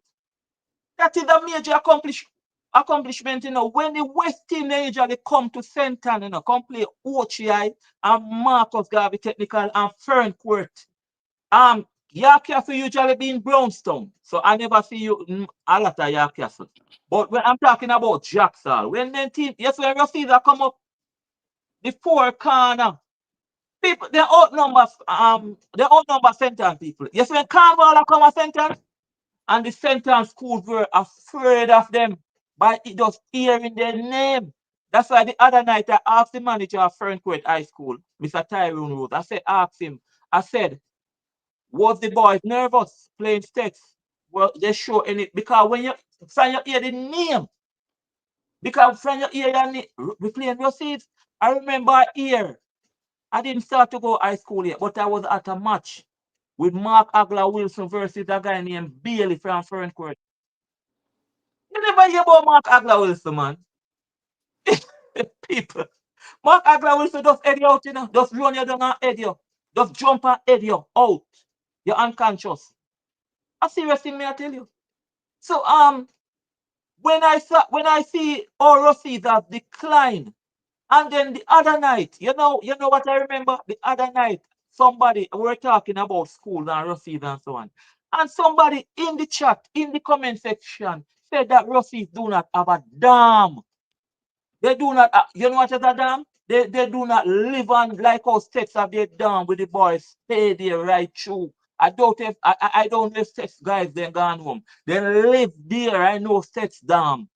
[SPEAKER 1] That is a major accomplishment, when the West team they usually come to Central, come play Ochi and Marcus Garvey Technical and Fern Court. York Castle usually be in Brownstown, so I never see you a lot of York Castle. But when I'm talking about Jacksal, when them team, yes, when Ruseas come up the four corner, people they outnumber Central people. Yes, when Cornwall come a Central, and the Central schools were afraid of them by just hearing their name. That's why the other night I asked the manager of Ferncourt High School, Mr. Tyrone Rose. Asked him, I said, was the boys nervous playing stakes? Well, they show any because when you from you hear the name, because from you hear your name, we playing your seeds. I remember here, I didn't start to go high school yet, but I was at a match with Mark Agla Wilson versus a guy named Bailey from Ferncourt. You never hear about Mark Agla Wilson, man. People. Mark Agla Wilson just head you out, Just run you down and head you. Just jump and head you out. You're unconscious. A serious thing, may I tell you. So when I see all Ruseas have declined, and then the other night, you know what I remember? The other night, somebody we were talking about schools and Ruseas and so on. And somebody in the chat, in the comment section, said that Ruseas do not have a dam. They do not, you know what is a dam? They do not live on like how steps have they done with the boys. Stay there right through. I don't know steps guys then gone home. They live there. I know steps dam.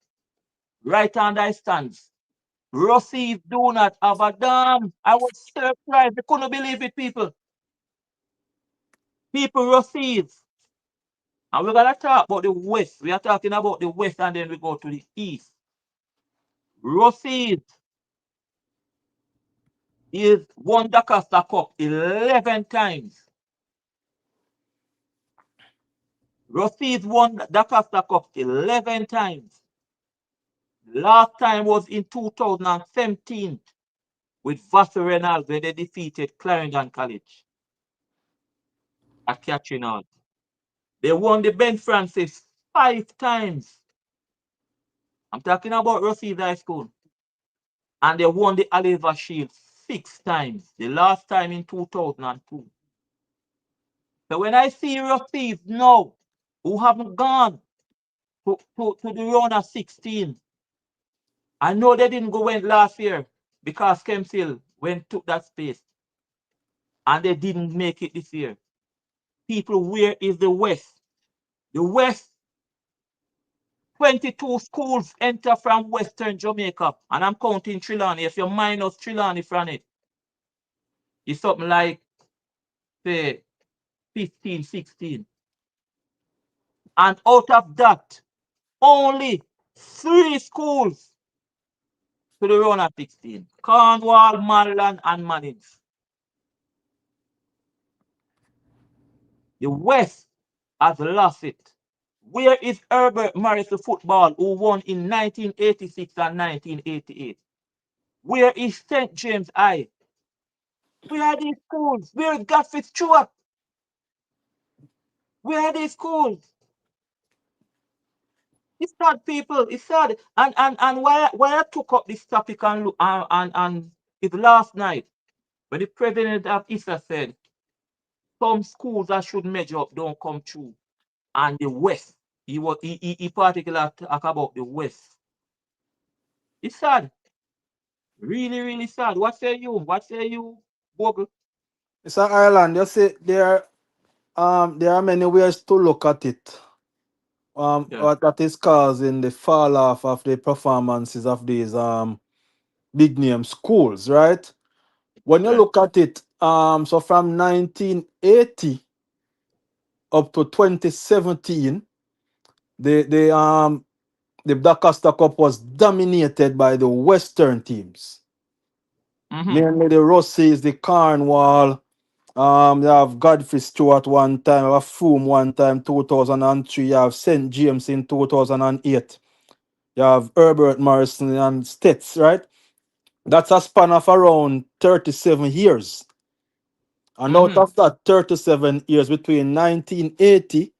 [SPEAKER 1] Right on thy stands. Ruseas do not have a dam. I was surprised. I couldn't believe it, people. People Ruseas. And we're gonna talk about the west. We are talking about the west and then we go to the east. Ruseas is won the Costa Cup 11 times. Ruseas won the Costa Cup 11 times. Last time was in 2017 with Vassar Reynolds when they defeated Clarendon College at Catching On. They won the Ben Francis 5 times. I'm talking about Ruseas High School. And they won the Oliver Shield 6 times. The last time in 2002. So when I see Ruseas now, who haven't gone to the round of 16, I know they didn't go went last year because Kempshill took that space. And they didn't make it this year. People, where is the West? The West, 22 schools enter from Western Jamaica. And I'm counting Trelawney. If you minus Trelawney from it, it's something like, say, 15, 16. And out of that, only 3 schools to the round of 16. Cornwall, Maryland, and Mannings. The West has lost it. Where is Herbert Morris football who won in 1986 and 1988? Where is St. James High? Where are these schools? Where is Godfrey Stewart? Where are these schools? It's sad, people. It's sad. And why I took up this topic and it last night when the president of ISA said some schools that should measure up don't come through. And the West, he particularly talk about the West. It's sad. Really, really sad. What say you? What say you, Bogle?
[SPEAKER 2] It's an island. You see, there are many ways to look at it.
[SPEAKER 1] Yeah,
[SPEAKER 2] What that is causing the fall off of the performances of these big name schools, right? When you
[SPEAKER 1] right.
[SPEAKER 2] look at it, so from 1980 up to 2017, the Black Costa Cup was dominated by the Western teams,
[SPEAKER 1] Mm-hmm.
[SPEAKER 2] mainly the Ruseas, the Cornwall, You have Godfrey Stewart one time, you have Frome one time, 2003. You have St. James in 2008. You have Herbert Morrison and Stets, right? That's a span of around 37 years. And out
[SPEAKER 1] Mm-hmm.
[SPEAKER 2] of that 37 years, between 1980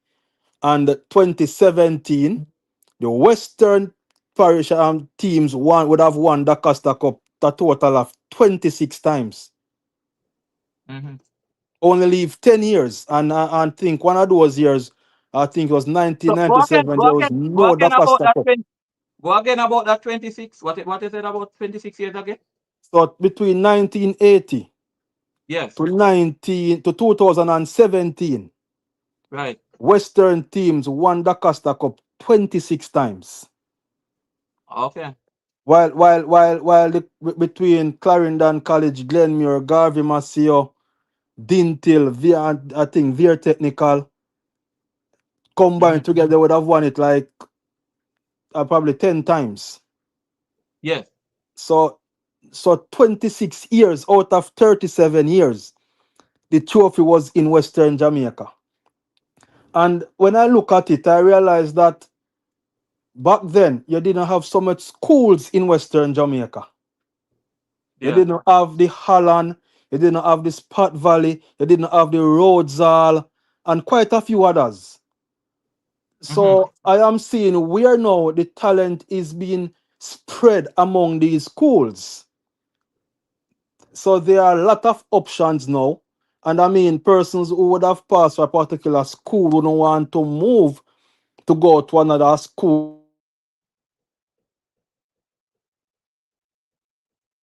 [SPEAKER 2] and 2017, the Western Parish teams would have won the Costa Cup a total of 26 times.
[SPEAKER 1] Mm-hmm.
[SPEAKER 2] Only leave 10 years. And I think one of those years, I think it was
[SPEAKER 1] So go again,
[SPEAKER 2] 1997,
[SPEAKER 1] go
[SPEAKER 2] there was
[SPEAKER 1] again, go
[SPEAKER 2] no Da
[SPEAKER 1] again about
[SPEAKER 2] Costa
[SPEAKER 1] that
[SPEAKER 2] Cup.
[SPEAKER 1] 20. Go again about that 26. What is it about 26 years again?
[SPEAKER 2] So between 1980
[SPEAKER 1] Yes,
[SPEAKER 2] to 19 to 2017,
[SPEAKER 1] right.
[SPEAKER 2] Western teams won the Costa Cup 26 times.
[SPEAKER 1] Okay.
[SPEAKER 2] Between Clarendon College, Glenmuir, Garvey Maceo, Dintil, I think Veer Technical
[SPEAKER 1] Mm-hmm.
[SPEAKER 2] combined together would have won it like probably 10 times.
[SPEAKER 1] Yes.
[SPEAKER 2] So 26 years out of 37 years, the trophy was in Western Jamaica. And when I look at it, I realize that back then you didn't have so much schools in Western Jamaica. You
[SPEAKER 1] Yeah.
[SPEAKER 2] didn't have the Holland, you didn't have the Spot Valley, you didn't have the Rhodes Hall, and quite a few others.
[SPEAKER 1] Mm-hmm.
[SPEAKER 2] So I am seeing where now the talent is being spread among these schools. So there are a lot of options now. And I mean, persons who would have passed for a particular school who don't want to move to go to another school because they feel like the school is too competitive.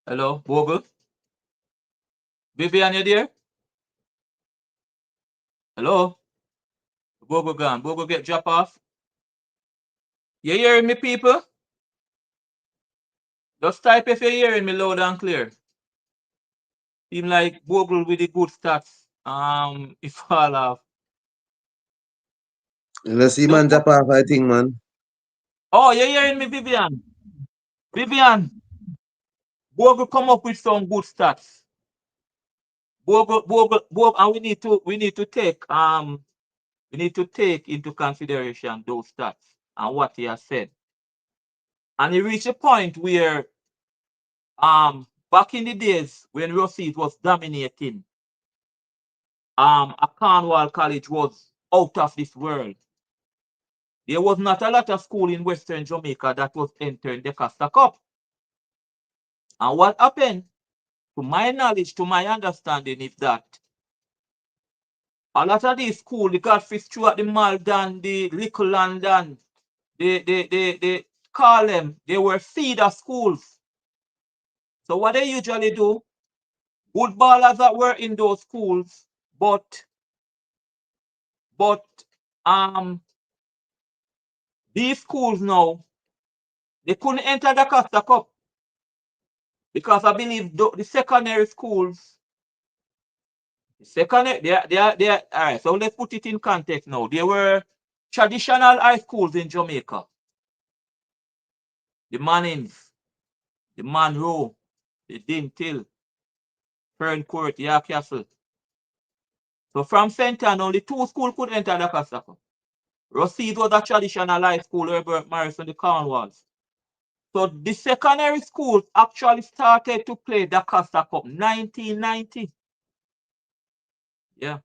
[SPEAKER 1] Hello, Bogle. Vivian, you there? Hello? Bogle gone. Bogle get drop off. You hearing me, people? Just type if you're hearing me loud and clear. Seem like Bogle with the good stats. If fall off.
[SPEAKER 3] Let's see
[SPEAKER 1] Just
[SPEAKER 3] man
[SPEAKER 1] put.
[SPEAKER 3] drop off, I think, man.
[SPEAKER 1] Oh, you're hearing me, Vivian. Vivian, Bogle come up with some good stats. Bogle, and we need to take into consideration those stats and what he has said. And he reached a point where back in the days when Ruseas was dominating, a Cornwall College was out of this world. There was not a lot of school in Western Jamaica that was entering the Costa Cup. And what happened, to my knowledge, to my understanding, is that a lot of these schools, the Godfrey Stewart, the Malden, the Little London, they call them, they were feeder schools. So what they usually do, good ballers that were in those schools, but um these schools now, they couldn't enter the Costa Cup because I believe the secondary schools, secondary, they are, all right, so let's put it in context now. They were traditional high schools in Jamaica. The Mannings, the Monroe, the Dintil, Ferncourt, York Castle. So from St. Ann, only two schools could enter the Costa Cup. Ruseas was a traditional high school, Herbert Morrison, the Cornwalls. So the secondary schools actually started to play the Costa Cup 1990. Yeah,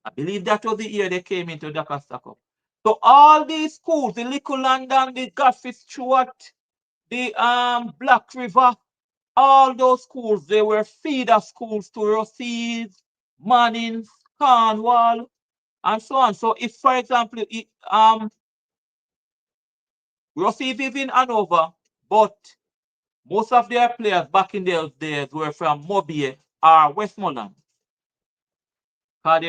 [SPEAKER 1] I believe that was the year they came into the Costa Cup. So all these schools, the Little London, the Godfrey Stewart, the Black River, all those schools, they were feeder schools to Ruseas, Mannings, Cornwall, and so on. So if, for example, Ruseas is in Hanover, but most of their players back in those days were from Mobile or Westmoreland, because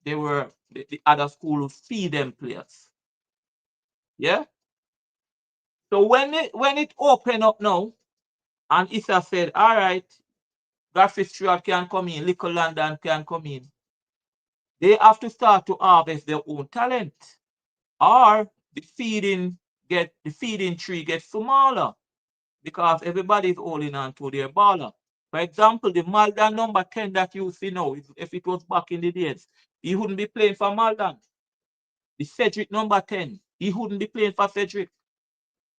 [SPEAKER 1] they were the other school who feed them players. Yeah. So when it opened up now, and Issa said, all right, Godfrey Stewart can come in, Little London can come in, they have to start to harvest their own talent, or the feeding tree gets smaller because everybody's holding on to their baller. For example, the Maldan number 10 that you see now, if it was back in the days, he wouldn't be playing for Maldan. The Cedric number 10, he wouldn't be playing for Cedric.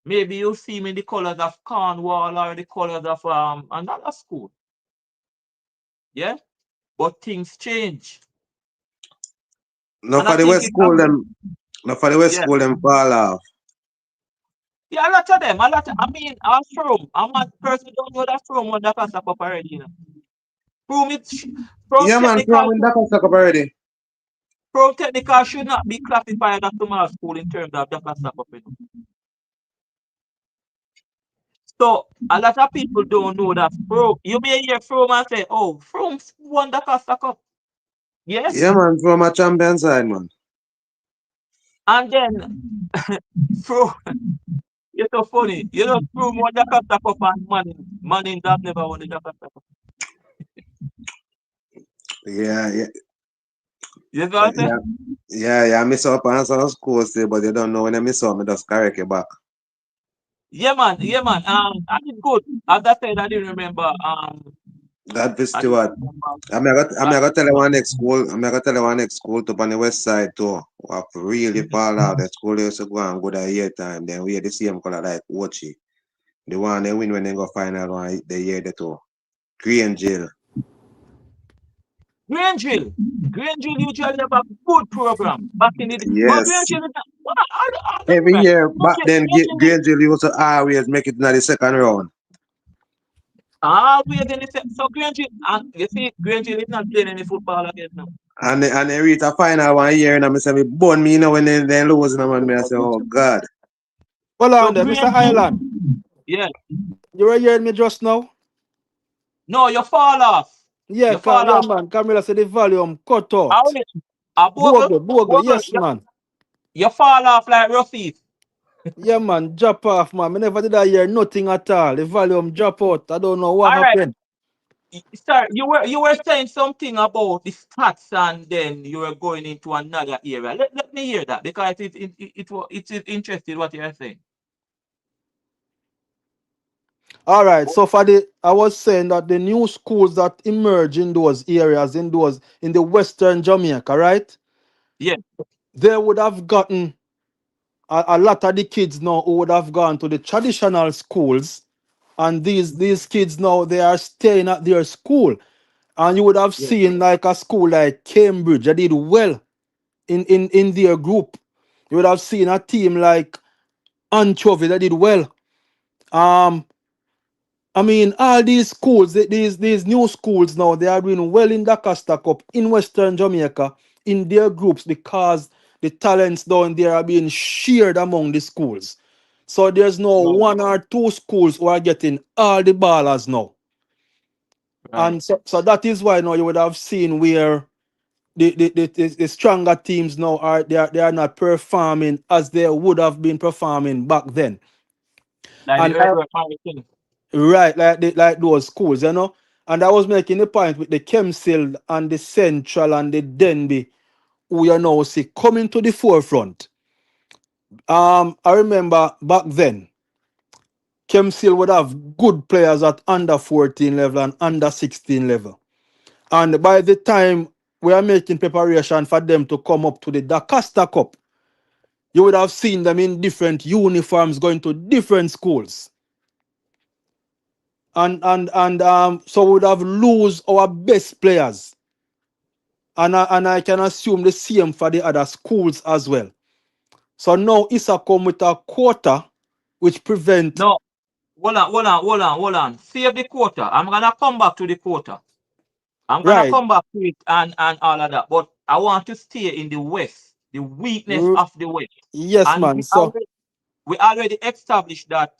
[SPEAKER 1] Maybe you'll see him in the colors of Cornwall or the colors of another school. Yeah? But things change.
[SPEAKER 3] No
[SPEAKER 1] And I
[SPEAKER 3] for the
[SPEAKER 1] think
[SPEAKER 3] West
[SPEAKER 1] it
[SPEAKER 3] school them. No for the West
[SPEAKER 1] yeah.
[SPEAKER 3] school them fall off.
[SPEAKER 1] Yeah, a lot of them. I mean, Frome. I'm a person who don't know that Frome won the Casa Cup already, you know. Frome, Frome
[SPEAKER 3] Yeah, man,
[SPEAKER 1] technical,
[SPEAKER 3] from in Dakar stuck up already.
[SPEAKER 1] Frome technical should not be classified as small school in terms of the Casa Cup, you know. So a lot of people don't know that Frome. You may hear Frome and say, "Oh, Frome won the Casa Cup."
[SPEAKER 3] Yeah,
[SPEAKER 1] Yes,
[SPEAKER 3] man, from a champion side, man.
[SPEAKER 1] and then Frome. You're so funny. You know, Frome won the Casa Cup and Manning that never won the Casa Cup.
[SPEAKER 3] Yeah, yeah,
[SPEAKER 1] You know what I'm saying?
[SPEAKER 3] yeah, yeah. I miss up on some schools still, but you don't know when I miss up, me just correct it back.
[SPEAKER 1] Yeah, man. Yeah, man. I did good. As I said, I didn't remember.
[SPEAKER 3] God be
[SPEAKER 1] I didn't
[SPEAKER 3] Stewart.
[SPEAKER 1] remember.
[SPEAKER 3] I'm
[SPEAKER 1] I,
[SPEAKER 3] gonna tell you one next school. I'm gonna tell you one next school to on the west side too. What really fall out. The school used to go and go that year time. Then we had the same color like Ochi. The one they win when they go final one the year the two. Green Jail.
[SPEAKER 1] Grangeville. Grangeville usually have a good program back in the day. But
[SPEAKER 3] Yes.
[SPEAKER 1] Grangeville is not. What are they
[SPEAKER 3] Every
[SPEAKER 1] right?
[SPEAKER 3] year back then
[SPEAKER 1] Grangeville.
[SPEAKER 3] Green Jail used to always make it in the second round.
[SPEAKER 1] We are going to say. So Grangeville. You see, Grangeville is not playing any football again now.
[SPEAKER 3] And they reach a final one year and I say me burn me, when they lose and man, me I say, oh God.
[SPEAKER 2] Hold
[SPEAKER 1] So
[SPEAKER 2] on there, Mr.
[SPEAKER 1] Grangeville.
[SPEAKER 2] Island.
[SPEAKER 1] Yeah.
[SPEAKER 2] You were hearing me just now?
[SPEAKER 1] No, you fall off.
[SPEAKER 2] Yeah,
[SPEAKER 1] You fall
[SPEAKER 2] yeah,
[SPEAKER 1] off.
[SPEAKER 2] man. Camila said the volume cut
[SPEAKER 1] How
[SPEAKER 2] out.
[SPEAKER 1] is a Bogle?
[SPEAKER 2] Bogle, Bogle,
[SPEAKER 1] Bogle,
[SPEAKER 2] yes, man.
[SPEAKER 1] you fall off like Ruseas.
[SPEAKER 2] Yeah, man, drop off, man. I never did I hear nothing at all. The volume drop out. I don't know what
[SPEAKER 1] All right.
[SPEAKER 2] happened.
[SPEAKER 1] Sir, you were saying something about the stats and then you were going into another area. Let me hear that because it is interesting what you are saying.
[SPEAKER 2] All right. So I was saying that the new schools that emerge in those areas, in the Western Jamaica, right?
[SPEAKER 1] Yeah,
[SPEAKER 2] They would have gotten a lot of the kids now who would have gone to the traditional schools, and these kids now they are staying at their school, and you would have
[SPEAKER 1] yeah.
[SPEAKER 2] seen like a school like Cambridge, they did well in their group. You would have seen a team like Anchovy that did well. Um, I mean, all these schools, these new schools now, they are doing well in the Costa Cup in Western Jamaica in their groups because the talents down there are being shared among the schools. So there's no
[SPEAKER 1] Right,
[SPEAKER 2] one or two schools who are getting all the ballers now.
[SPEAKER 1] right.
[SPEAKER 2] And so that is why now you would have seen where the stronger teams now they are not performing as they would have been performing back then.
[SPEAKER 1] Like the
[SPEAKER 2] And
[SPEAKER 1] earthwork thing.
[SPEAKER 2] right, like those schools, you know. And I was making the point with the Kemsil and the Central and the Denby, who you now see coming to the forefront. I remember back then, Kemsil would have good players at under 14 level and under 16 level. And by the time we are making preparation for them to come up to the Dacosta Cup, you would have seen them in different uniforms going to different schools. And so we would have lose our best players. And I can assume the same for the other schools as well. So now Issa come with a quota which prevent
[SPEAKER 1] No, hold on. Save the quota. I'm gonna come back to the quota. I'm gonna
[SPEAKER 2] right.
[SPEAKER 1] come back to it and all of that. But I want to stay in the West, the weakness
[SPEAKER 2] R-
[SPEAKER 1] of the West.
[SPEAKER 2] Yes,
[SPEAKER 1] And
[SPEAKER 2] man. So
[SPEAKER 1] we already established that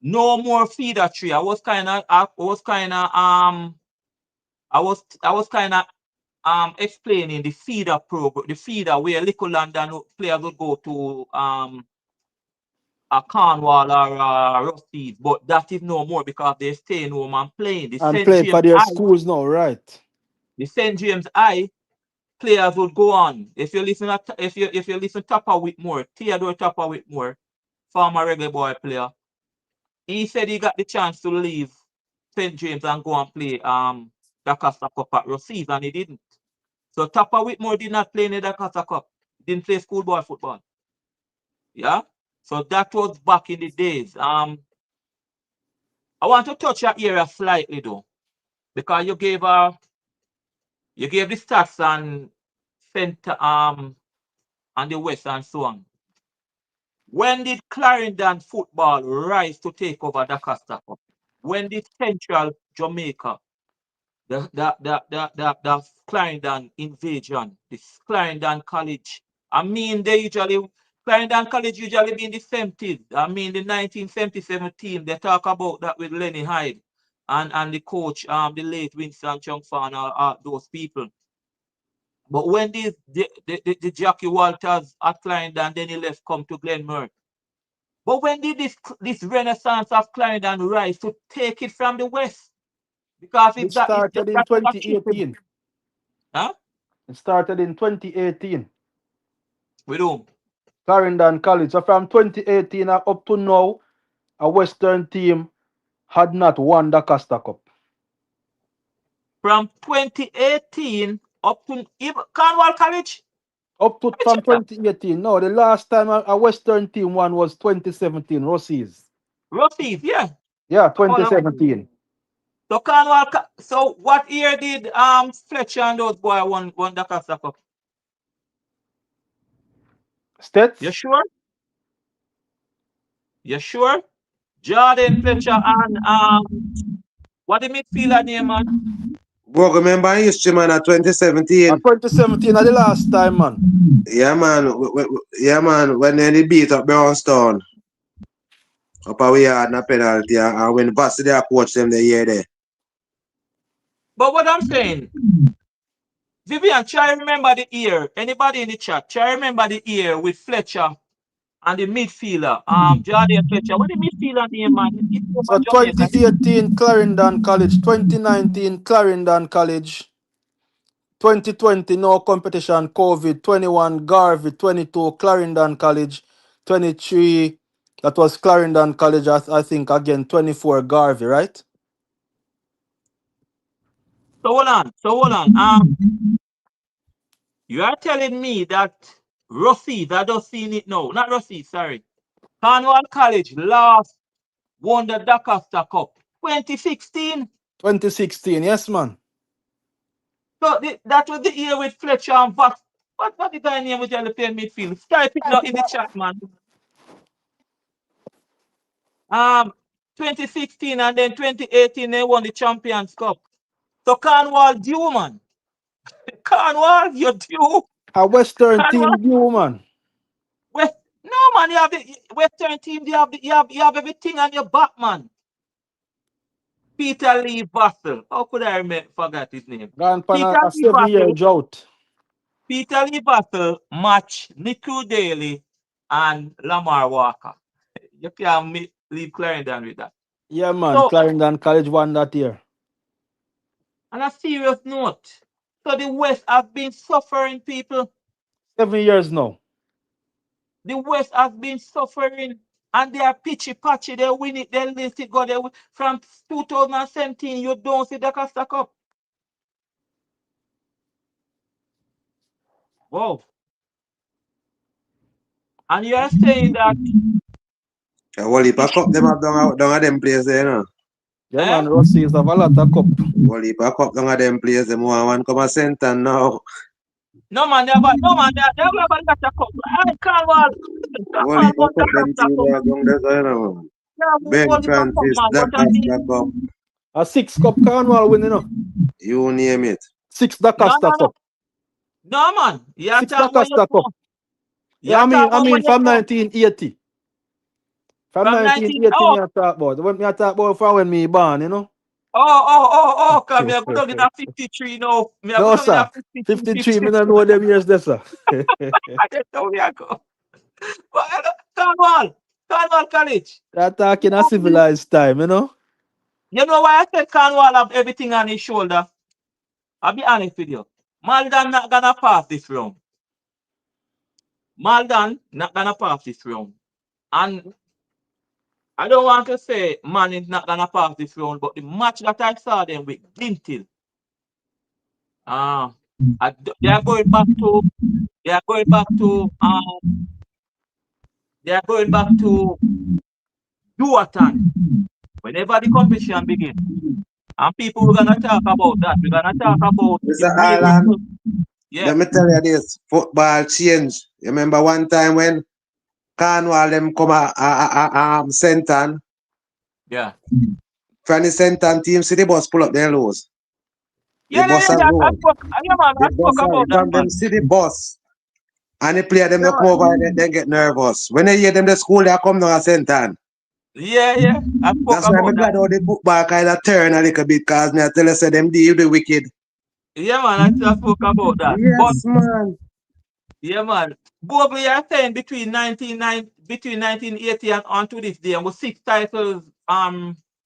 [SPEAKER 1] no more feeder tree. I was kind of explaining the feeder program, the feeder where little London players would go to a Cornwall or Ruseas, but that is no more because they're staying home and playing.
[SPEAKER 2] and play for their schools now, right?
[SPEAKER 1] The St. James I players would go on. If you listen Topper Whitmore, Theodore Topper Whitmore, former reggae boy player, he said he got the chance to leave St. James and go and play the Costa Cup at Ruseas, and he didn't. So Tapa Whitmore did not play in the Costa Cup. He didn't play schoolboy football. Yeah. So that was back in the days. I want to touch that area slightly though, because you gave the stats on center and the West and so on. When did Clarendon football rise to take over the Costa Cup? When did Central Jamaica, the Clarendon invasion, this Clarendon College? I mean, Clarendon College usually be in the 70s. I mean, the 1977 team, they talk about that with Lenny Hyde and the coach, the late Winston Chung Fan, those people. But when the Jackie Walters at Clarendon, then he left, come to Glenmore. But when did this renaissance of Clarendon rise to take it from the West? Because
[SPEAKER 2] It
[SPEAKER 1] it's
[SPEAKER 2] started in
[SPEAKER 1] that was achievable.
[SPEAKER 2] 2018.
[SPEAKER 1] Huh?
[SPEAKER 2] It started in 2018.
[SPEAKER 1] With whom?
[SPEAKER 2] Clarendon College. So from 2018 up to now, a Western team had not won the Costa Cup.
[SPEAKER 1] From 2018 up to Cornwall College?
[SPEAKER 2] Up to from 2018. No, the last time a Western team won was 2017, Ruseas.
[SPEAKER 1] Ruseas, yeah.
[SPEAKER 2] Yeah, 2017.
[SPEAKER 1] So Cornwall, so what year did Fletcher and those boys won the Costa Cup?
[SPEAKER 2] States?
[SPEAKER 1] You sure? You sure? Jordan Fletcher and what the midfielder name, man?
[SPEAKER 3] Bogle, remember history, man, at 2017.
[SPEAKER 2] 2017 are the last time, man.
[SPEAKER 3] Yeah, man. Yeah, man. When they beat up Brownstone. Up a way hard in a penalty. And when Vassy there coach them the year there.
[SPEAKER 1] But what I'm saying, Vivian, try remember the year. Anybody in the chat, try remember the year with Fletcher and the midfielder, Jordan Fletcher. What the midfielder name, man? It's
[SPEAKER 2] So
[SPEAKER 1] over Jamaica.
[SPEAKER 2] 2018 Clarendon College, 2019 Clarendon College, 2020 no competition, COVID, 21 Garvey, 22 Clarendon College, 23 that was Clarendon College, I think again 24 Garvey, right?
[SPEAKER 1] So hold on. You are telling me that Ruseas, I just seen it now. Not Ruseas, sorry. Cornwall College last won the Costa Cup 2016.
[SPEAKER 2] 2016, yes, man.
[SPEAKER 1] So that was the year with Fletcher and Vax. What the guy name was the playing midfield? Type it now in the chat, man. 2016 and then 2018 they won the Champions Cup. So Cornwall due, man. Cornwall, you're due.
[SPEAKER 2] A Western
[SPEAKER 1] Cornwall,
[SPEAKER 2] team due, man.
[SPEAKER 1] no man, you have the Western team. You have everything on your back, man. Peter Lee Vassell. How could I forget his name?
[SPEAKER 2] Gone for
[SPEAKER 1] Peter
[SPEAKER 2] a
[SPEAKER 1] Lee
[SPEAKER 2] 7-year
[SPEAKER 1] Vassell.
[SPEAKER 2] drought.
[SPEAKER 1] Peter Lee Vassell match Niku Daly and Lamar Walker. You can't leave Clarendon with that.
[SPEAKER 2] Yeah, man.
[SPEAKER 1] So,
[SPEAKER 2] Clarendon College won that year.
[SPEAKER 1] on a serious note, so the West have been suffering, people.
[SPEAKER 2] 7 years now.
[SPEAKER 1] The West has been suffering, and they are pitchy patchy. They win it, they lose it, go there. From 2017, you don't see the Costa Cup. Wow. And you are saying that.
[SPEAKER 3] A whole heap of cup them have down at them place there, you know.
[SPEAKER 2] Yeah, man. Ruseas have a lot of cup.
[SPEAKER 3] Whole heap of cup down at them place. Them one come a center now.
[SPEAKER 1] No man, they have a lot of cup. I can't wall.
[SPEAKER 3] Whole heap of cup them team are down there, you know. Ben Francis, that Costa Cup.
[SPEAKER 2] A 6 cup Cornwall win, you know.
[SPEAKER 3] You name it.
[SPEAKER 2] 6 Da Costa Cup.
[SPEAKER 1] No man, you
[SPEAKER 2] 6 Da Costa Cup.
[SPEAKER 1] Yeah,
[SPEAKER 2] I mean from 1980. From 1980
[SPEAKER 1] oh.
[SPEAKER 2] me talk about. When me talk about from when me born, you know.
[SPEAKER 1] Come here, go down in a 53 now.
[SPEAKER 2] No, sir. 53, me don't know them years there, sir.
[SPEAKER 1] That's how we are go. Cornwall College.
[SPEAKER 2] You're talking a civilized time, you know.
[SPEAKER 1] You know why I said Cornwall have everything on his shoulder? I'll be honest with you. Maldan not gonna pass this round. Maldan not gonna pass this round. And I don't want to say man is not gonna pass this round, but the match that I saw them with Gintil, uh, they are going back to they are going back to they are going back to Duatan whenever the competition begins. And people we're gonna talk about that. We're gonna talk about the
[SPEAKER 3] Mr.
[SPEAKER 1] way we
[SPEAKER 3] Ireland,
[SPEAKER 1] yeah,
[SPEAKER 3] let me tell you this, football change. You remember one time when Cornwall them come Senton,
[SPEAKER 1] yeah.
[SPEAKER 3] from the Senton team, see the bus pull up their lows. The
[SPEAKER 1] Yeah,
[SPEAKER 3] bus
[SPEAKER 1] yeah,
[SPEAKER 3] and
[SPEAKER 1] yeah.
[SPEAKER 3] road.
[SPEAKER 1] Yeah, man,
[SPEAKER 3] The
[SPEAKER 1] I spoke
[SPEAKER 3] bus
[SPEAKER 1] about that,
[SPEAKER 3] from them
[SPEAKER 1] man.
[SPEAKER 3] city bus. And the player them
[SPEAKER 1] Yeah,
[SPEAKER 3] they come over and they get nervous. When they hear them the school, they come down at Senton.
[SPEAKER 1] yeah. I spoke
[SPEAKER 3] That's why I'm
[SPEAKER 1] about that.
[SPEAKER 3] glad how the football kind of turn a little bit because me I tell you say them deal the wicked.
[SPEAKER 1] Yeah, man, I spoke about that. But
[SPEAKER 3] Yes, man.
[SPEAKER 1] yeah, man. Bogle, you're saying between 1980 and on to this day, and with 6 titles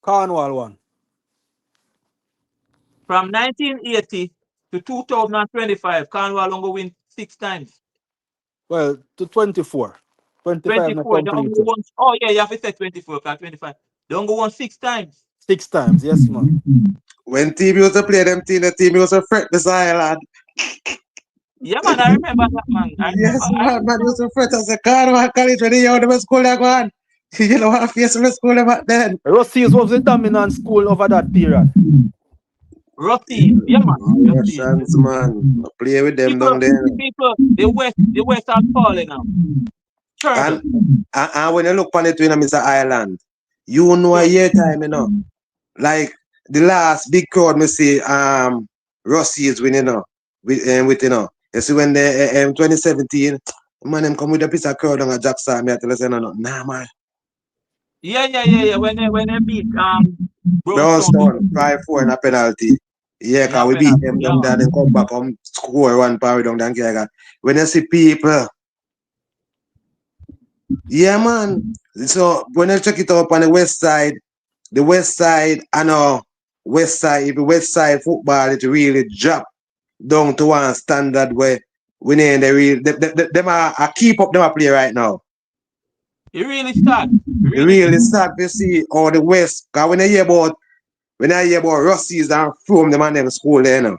[SPEAKER 2] Cornwall one.
[SPEAKER 1] from 1980 to 2025, Cornwall only win 6 times.
[SPEAKER 2] Well, to 24. 25 not
[SPEAKER 1] 24, they only
[SPEAKER 2] completed.
[SPEAKER 1] won. Oh yeah, you have to say 24, because 25. They only won 6 times.
[SPEAKER 2] 6 times, yes, man.
[SPEAKER 3] When team used to play them team, the team used to fret this island.
[SPEAKER 1] Yeah, man, I remember that, man. I remember.
[SPEAKER 3] Yes,
[SPEAKER 1] I
[SPEAKER 3] man
[SPEAKER 1] remember.
[SPEAKER 3] used to fret. I said, Cornwall College, when they hear them school they go on. You know what face of the school them back then.
[SPEAKER 2] Ruseas was the dominant school over that period.
[SPEAKER 1] Ruseas, yeah, man. Ruseas.
[SPEAKER 3] Russians, man. I play with them
[SPEAKER 1] People,
[SPEAKER 3] down there.
[SPEAKER 1] people, the West are falling now.
[SPEAKER 3] And,
[SPEAKER 1] Terrible,
[SPEAKER 3] and when you look on it, you know, Mr. Ireland, you know a
[SPEAKER 1] terrible.
[SPEAKER 3] year time, you know. Like the last big crowd, me see Rossi is winning, you know, with you know. You see when the 2017, man, them come with a piece of crowd on a Jackson, me I tell you, say, no, nah, man.
[SPEAKER 1] Yeah. When they beat Brownstone
[SPEAKER 3] Brownstone, 5-4 in a penalty. Yeah,
[SPEAKER 1] in a
[SPEAKER 3] because we beat
[SPEAKER 1] penalty,
[SPEAKER 3] them
[SPEAKER 1] yeah,
[SPEAKER 3] down there, then come back, score one power down there. When you see people, yeah, man. So when you check it up on the west side, I know west side, if the west side football, it really drop down to one standard where we need the real them are I keep up them a play right now.
[SPEAKER 1] it really sad. It
[SPEAKER 3] It
[SPEAKER 1] really do.
[SPEAKER 3] really start to see all the west. Cause when I hear about Ruseas and Frome them and them school there, you know,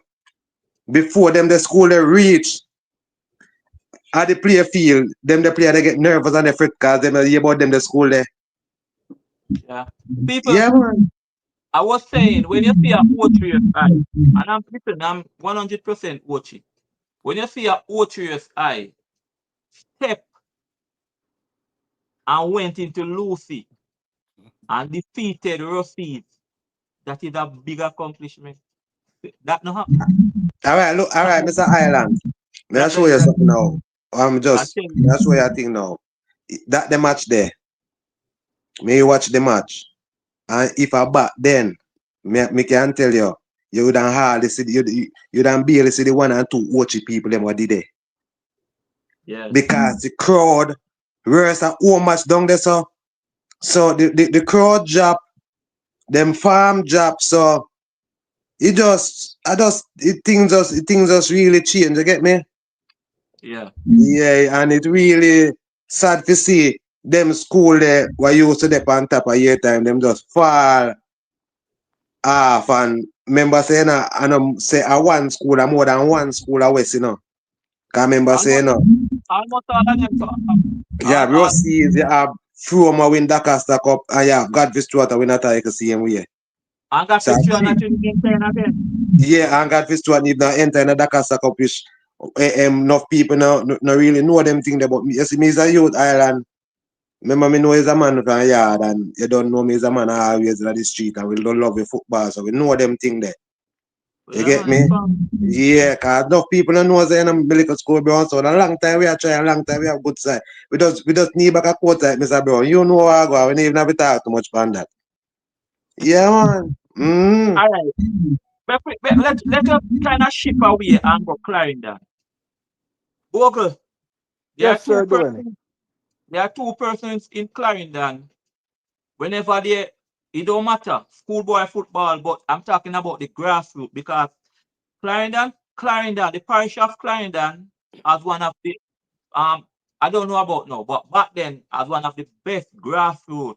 [SPEAKER 3] before them the school they reach at the play field, them the player they get nervous and they fret cause them hear about them the school there.
[SPEAKER 1] Yeah, people.
[SPEAKER 3] Yeah, man.
[SPEAKER 1] I was saying when you see a Otrius eye, and I'm 100% watching. When you see a Otrius eye step and went into Lucy and defeated Ruseas, that is a big accomplishment. That no happen.
[SPEAKER 3] Alright, look,
[SPEAKER 1] That
[SPEAKER 3] alright,
[SPEAKER 1] no,
[SPEAKER 3] Mr. Ireland. May I
[SPEAKER 1] that,
[SPEAKER 3] show
[SPEAKER 1] that,
[SPEAKER 3] you
[SPEAKER 1] that,
[SPEAKER 3] something now?
[SPEAKER 1] I tell you.
[SPEAKER 3] May I show you a thing now. That the match there. May you watch the match. And if I back then, me can tell you, you would hardly see you don't barely see the 1 and 2 watchy people them what did there.
[SPEAKER 1] Yeah.
[SPEAKER 3] Because the crowd whereas a home match down there so the crowd drop, them farm drop, so things just really change, you get me?
[SPEAKER 1] Yeah.
[SPEAKER 3] Yeah, and it really sad to see them school there were used to them on top of year time, them just fall off and remember saying I know say a one school more than one school a west, you know. Cause remember saying
[SPEAKER 1] Almost, almost all of them. So,
[SPEAKER 3] yeah, Ruseas, you have Frome win Dakasta Cup and you have Godfrey Stewart win a title same way.
[SPEAKER 1] and got
[SPEAKER 3] So
[SPEAKER 1] picture not to begin playing again.
[SPEAKER 3] yeah, and Godfrey Stewart need to enter in the Dakasta Cup which enough people no really know them thing there, but me, you see me is a youth island. Remember me know he's a man from yard and you don't know me as a man always in the street and we don't love the football so we know them thing there. You
[SPEAKER 1] Yeah,
[SPEAKER 3] get
[SPEAKER 1] man, it's
[SPEAKER 3] me?
[SPEAKER 1] fun.
[SPEAKER 3] Yeah, cause enough people don't know saying I'm Billy School Brown. So a long time we are trying, a long time we have good side. We just need back a quote like Mr. Brown. You know how I go, we don't even have to talk too much about that. Yeah, man.
[SPEAKER 1] All right. Let us kind of ship away and go Clarendon. Bogle, there are
[SPEAKER 2] Yes,
[SPEAKER 1] two
[SPEAKER 2] sir, doing.
[SPEAKER 1] persons. There are two persons in Clarendon. Whenever it don't matter, schoolboy football, but I'm talking about the grassroots because Clarendon, the parish of Clarendon, as one of the I don't know about now, but back then as one of the best grassroots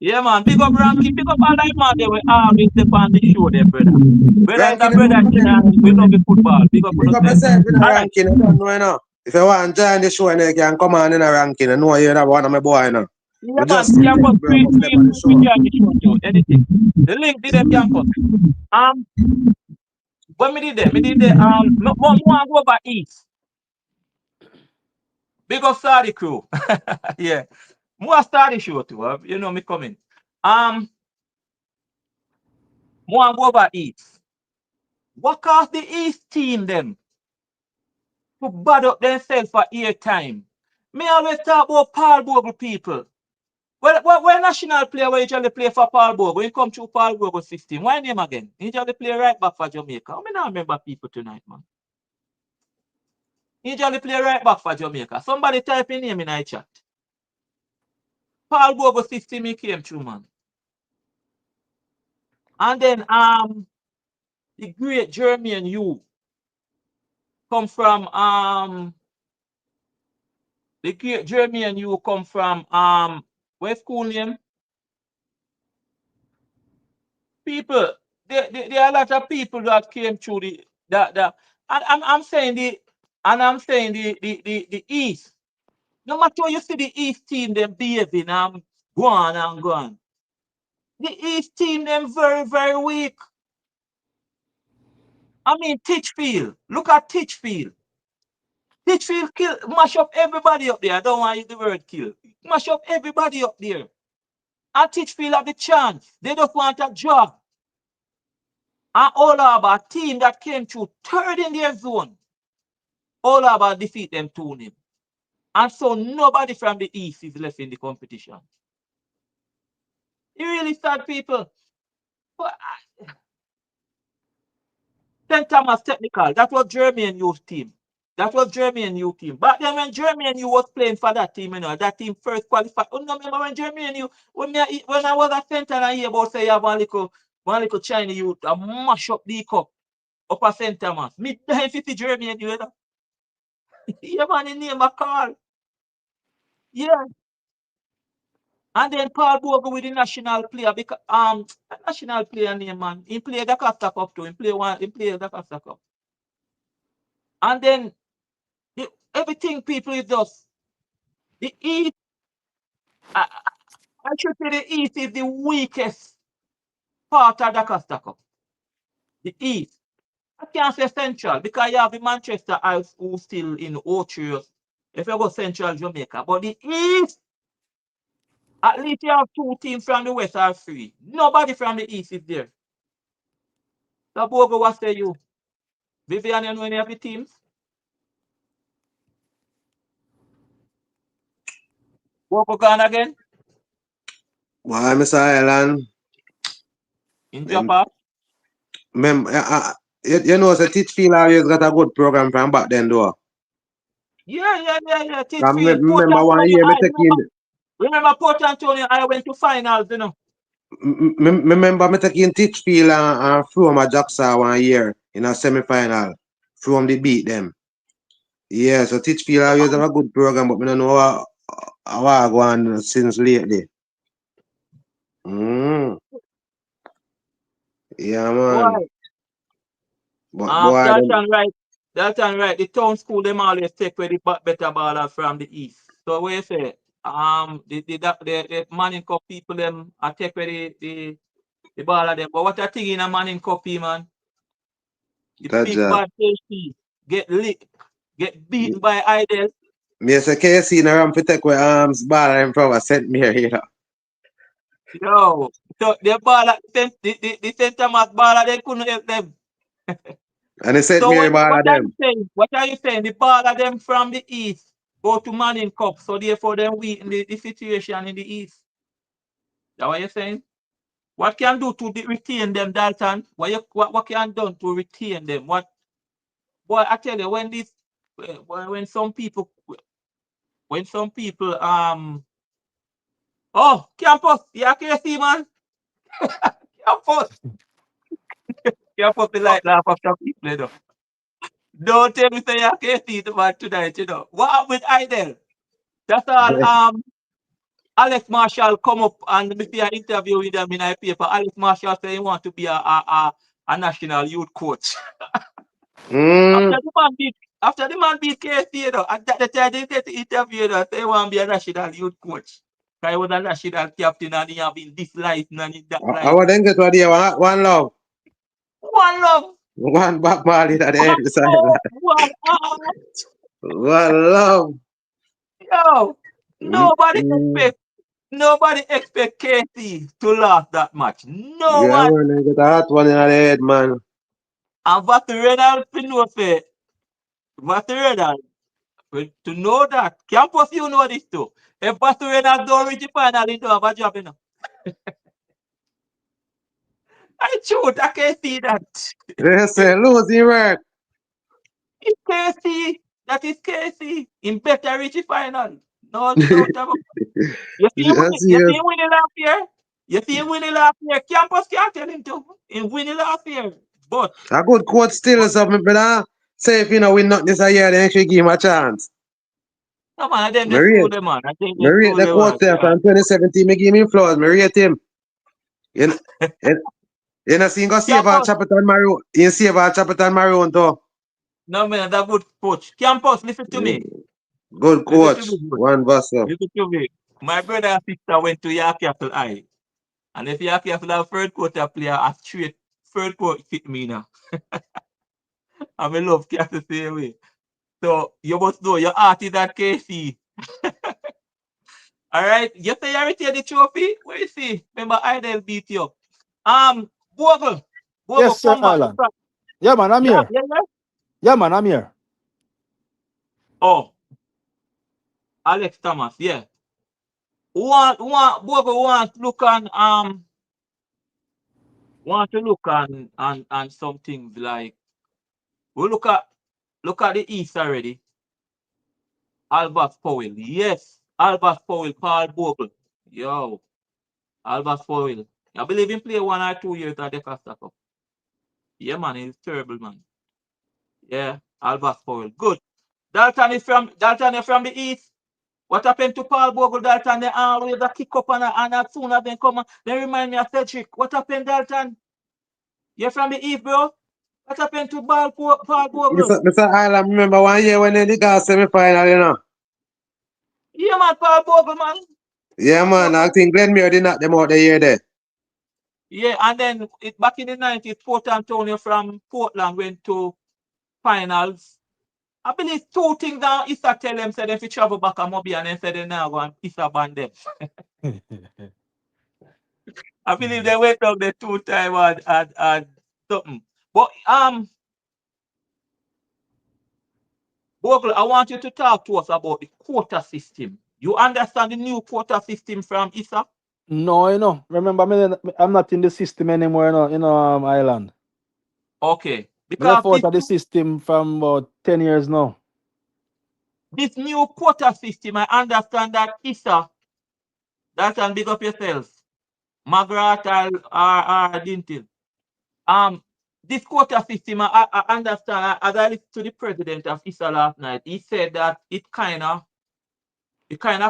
[SPEAKER 1] Yeah, man. Big up Ranking. Big up all that man they will always step on the show there, brother. Whether it's a
[SPEAKER 3] Ranking,
[SPEAKER 1] brother thing and we love the football. Big up on
[SPEAKER 3] pick up
[SPEAKER 1] yourself.
[SPEAKER 3] yourself in a
[SPEAKER 1] All right.
[SPEAKER 3] ranking. I don't know, you know. If you want to join the show, you can come on in a ranking. I know you're one of my boy, you know.
[SPEAKER 1] Yeah,
[SPEAKER 3] We
[SPEAKER 1] man.
[SPEAKER 3] just think,
[SPEAKER 1] Campus
[SPEAKER 3] bro, come step on the
[SPEAKER 1] free
[SPEAKER 3] show.
[SPEAKER 1] join the show too. Anything. The link did them campus. Um, when me did the more go over east. Big up Saudi crew. Yeah. More start the show too. You know me coming. Um, more go over east. What caused the East team them to bad up themselves for air time? Me always talk about Paul Bogle people. When national player where usually play for Paul Bogle, when you come through Paul Bogle system, why name again? He usually play right back for Jamaica. I don't remember people tonight, man. He usually play right back for Jamaica. Somebody type in name in the chat. Paul Bogle system he came through, man. And then the great German you come from the great German you come from where school name? People, there are a lot of people that came through the and I'm saying the East. No matter what you see the East team them behaving go on and go on. The East team them very, very weak. I mean Titchfield. Look at Titchfield. Titchfield kill mash up everybody up there. I don't want to use the word kill. Mash up everybody up there. And Titchfield have the chance. They just want a job. And all about a team that came through third in their zone. All about defeat them 2-0. And so nobody from the East is left in the competition. You really sad people. But St. Thomas Technical, that was German youth team. That was German youth team. But then when German you was playing for that team, that team first qualified. Oh, no, remember when German you when I was at center and I hear about say you have one little Chinese youth a mash up the cup up at St. Thomas. Me dying 50 German you know. Yeah, man, the name a call. Yeah. And then Paul Bogle with the national player because national player name man. He play the Costa Cup too. He play the Costa Cup. And then everything people is just the East. I, I should say the East is the weakest part of the Costa Cup. The East. I can't say Central because you have the Manchester Isles who still in Ochre. If you go Central Jamaica. But the East, at least you have two teams from the West are free. Nobody from the East is there. So Bogle, what say you? Vivian, you know any of the teams? Bogle gone again
[SPEAKER 3] Why, Mr. Ireland?
[SPEAKER 1] in
[SPEAKER 3] Um,
[SPEAKER 1] Japan.
[SPEAKER 3] you know, so Teachfield always got a good program from back then, though.
[SPEAKER 1] Yeah.
[SPEAKER 3] I
[SPEAKER 1] Teachfield, Port
[SPEAKER 3] remember one
[SPEAKER 1] Antonio.
[SPEAKER 3] year me
[SPEAKER 1] I
[SPEAKER 3] taking,
[SPEAKER 1] remember Port Antonio. I went to finals.
[SPEAKER 3] remember me taking Teachfield and Frome a Jackson one year in a semi-final. Frome they beat them. Yeah, so Teachfield always have a good program, but I don't know how I go on since lately. Mm. Yeah, man.
[SPEAKER 1] Boy,
[SPEAKER 3] But boy,
[SPEAKER 1] that
[SPEAKER 3] them,
[SPEAKER 1] and right. That and right. The town school them always take where the better ballers from the east. So what you say? The Manning Cup people them I take where the baller them. But what I think in a Manning Cup, man, the
[SPEAKER 3] that
[SPEAKER 1] big
[SPEAKER 3] job.
[SPEAKER 1] bad KC get licked, get beaten by Idol.
[SPEAKER 3] Me say KC in a ramp to take where arms ball and from a St. Mary, you know.
[SPEAKER 1] Yo, so the baller, the center mass baller, they couldn't help them.
[SPEAKER 3] And the St.
[SPEAKER 1] So
[SPEAKER 3] Mary ball
[SPEAKER 1] what
[SPEAKER 3] of
[SPEAKER 1] are you
[SPEAKER 3] them.
[SPEAKER 1] saying? What are you saying? The baller them from the east go to Manning Cup, so therefore them weak in the situation in the east. That what you're saying? What can do to retain them, Dalton? What can done to retain them? What boy? I tell you, when some people oh campus, yeah, KC man, campus, campus the light laugh after people, you know. Don't tell me say you KC the man tonight, you know. What happened with Idol? That's all Alex Marshall come up and me see an interview with him in a paper. Alex Marshall say he want to be a national youth coach.
[SPEAKER 3] Mm.
[SPEAKER 1] After the man beat KC, you know, at that time they get the interview, you know, say he want to be a national youth coach. Because he was a national captain and he have in this life and in that
[SPEAKER 3] I
[SPEAKER 1] life.
[SPEAKER 3] want them get what they want. One love.
[SPEAKER 1] One love.
[SPEAKER 3] One back ball in the
[SPEAKER 1] One
[SPEAKER 3] head side.
[SPEAKER 1] love. One heart.
[SPEAKER 3] One love.
[SPEAKER 1] Yo,
[SPEAKER 3] Mm,
[SPEAKER 1] nobody
[SPEAKER 3] mm.
[SPEAKER 1] expect nobody expect KC to lose that match. No
[SPEAKER 3] Yeah,
[SPEAKER 1] one.
[SPEAKER 3] man, they get a hot one in the head, man.
[SPEAKER 1] And what Renal know say, what Renal, to know that, campus you know this too. If what Renal don't reach the final, he don't have a job, you know. I shoot, I can see that.
[SPEAKER 3] They say losing work.
[SPEAKER 1] It's KC. That is KC. In better reach the final. No doubt about it. You see him
[SPEAKER 3] That's
[SPEAKER 1] winning, you see
[SPEAKER 3] serious.
[SPEAKER 1] him winning last year? You see him winning last year. Campus can't tell him to. He winning last year. But,
[SPEAKER 3] A good coach still is something, brother. Say if you know win nothing this year, then actually give him a chance.
[SPEAKER 1] no man, I them
[SPEAKER 3] Me
[SPEAKER 1] the school
[SPEAKER 3] rate,
[SPEAKER 1] them man. I think
[SPEAKER 3] me
[SPEAKER 1] the
[SPEAKER 3] rate
[SPEAKER 1] school
[SPEAKER 3] the
[SPEAKER 1] them
[SPEAKER 3] coach
[SPEAKER 1] man.
[SPEAKER 3] there
[SPEAKER 1] Yeah.
[SPEAKER 3] from 2017. Me give him flaws. Me rate him. You know, you know, see him go save all
[SPEAKER 1] Campus.
[SPEAKER 3] Chapel Maroon. He save all Chapel Maroon too.
[SPEAKER 1] No man, that good coach. Campus, listen to me.
[SPEAKER 3] Mm. Good
[SPEAKER 1] Listen to
[SPEAKER 3] coach.
[SPEAKER 1] me, good.
[SPEAKER 3] One Buster.
[SPEAKER 1] Listen to me. My brother and sister went to York Apple High. And if York Apple have third quarter player, a straight third quarter fit me now. I mean, love Castle the same way. So you must know your heart is at KC. All right. You say you retain the trophy? Where you see? Remember, Idol beat you. Bogle. Bogle,
[SPEAKER 2] Yes, sir,
[SPEAKER 1] come back.
[SPEAKER 2] Alan. Yeah, man, I'm
[SPEAKER 1] Yeah,
[SPEAKER 2] here.
[SPEAKER 1] yeah, yeah.
[SPEAKER 2] Yeah, man, I'm here.
[SPEAKER 1] Oh, Alex Thomas, yeah. Bogle want to look on on some things like we look at the East already. Albert Powell, yes. Albert Powell, Paul Bogle. Yo, Albert Powell. I believe him play 1 or 2 years at the Costa Cup. Yeah, man, he's terrible, man. Yeah, Albert Powell. Good. Dalton is from the East. What happened to Paul Bogle, Dalton? They always a kick up and as soon as they come, they remind me of Cedric. What happened, Dalton? You're from the East, bro. What happened to Paul Bogle?
[SPEAKER 3] Mr. Island, remember 1 year when they got semi-final, you know?
[SPEAKER 1] Yeah, man, Paul Bogle, man.
[SPEAKER 3] Yeah,
[SPEAKER 1] Paul
[SPEAKER 3] man. I
[SPEAKER 1] Bogle.
[SPEAKER 3] think Glenmere did knock them out the year there.
[SPEAKER 1] Yeah, and then back in the 90s, Port Antonio from Portland went to finals. I believe two things that Issa tell them said if you travel back a Mobi and then said they now go and Issa ban them. I believe they went up the 2 time and something. But Bogle, I want you to talk to us about the quota system. You understand the new quota system from Issa?
[SPEAKER 2] No, you know. Remember, I'm not in the system anymore, Ireland.
[SPEAKER 1] Okay.
[SPEAKER 2] I left
[SPEAKER 1] Because
[SPEAKER 2] out of the system from about 10 years now.
[SPEAKER 1] this new quota system, I understand that Issa, that can big up yourself. Margaret or Dintil. Um, this quota system, I understand, as I listened to the president of ISA last night, he said that it kind of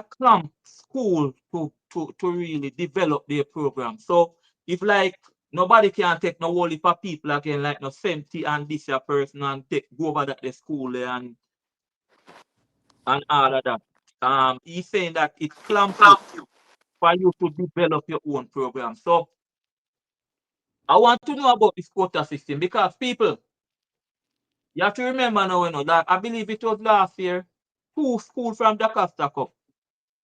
[SPEAKER 1] clamp school to really develop their program. So if like nobody can take no whole heap of people again, like no 70 and this a person and take go over that the school there and all of that. He's saying that it clamp you for you to develop your own program. So I want to know about this quota system because people, you have to remember now, that I believe it was last year, 2 schools from the Costa Cup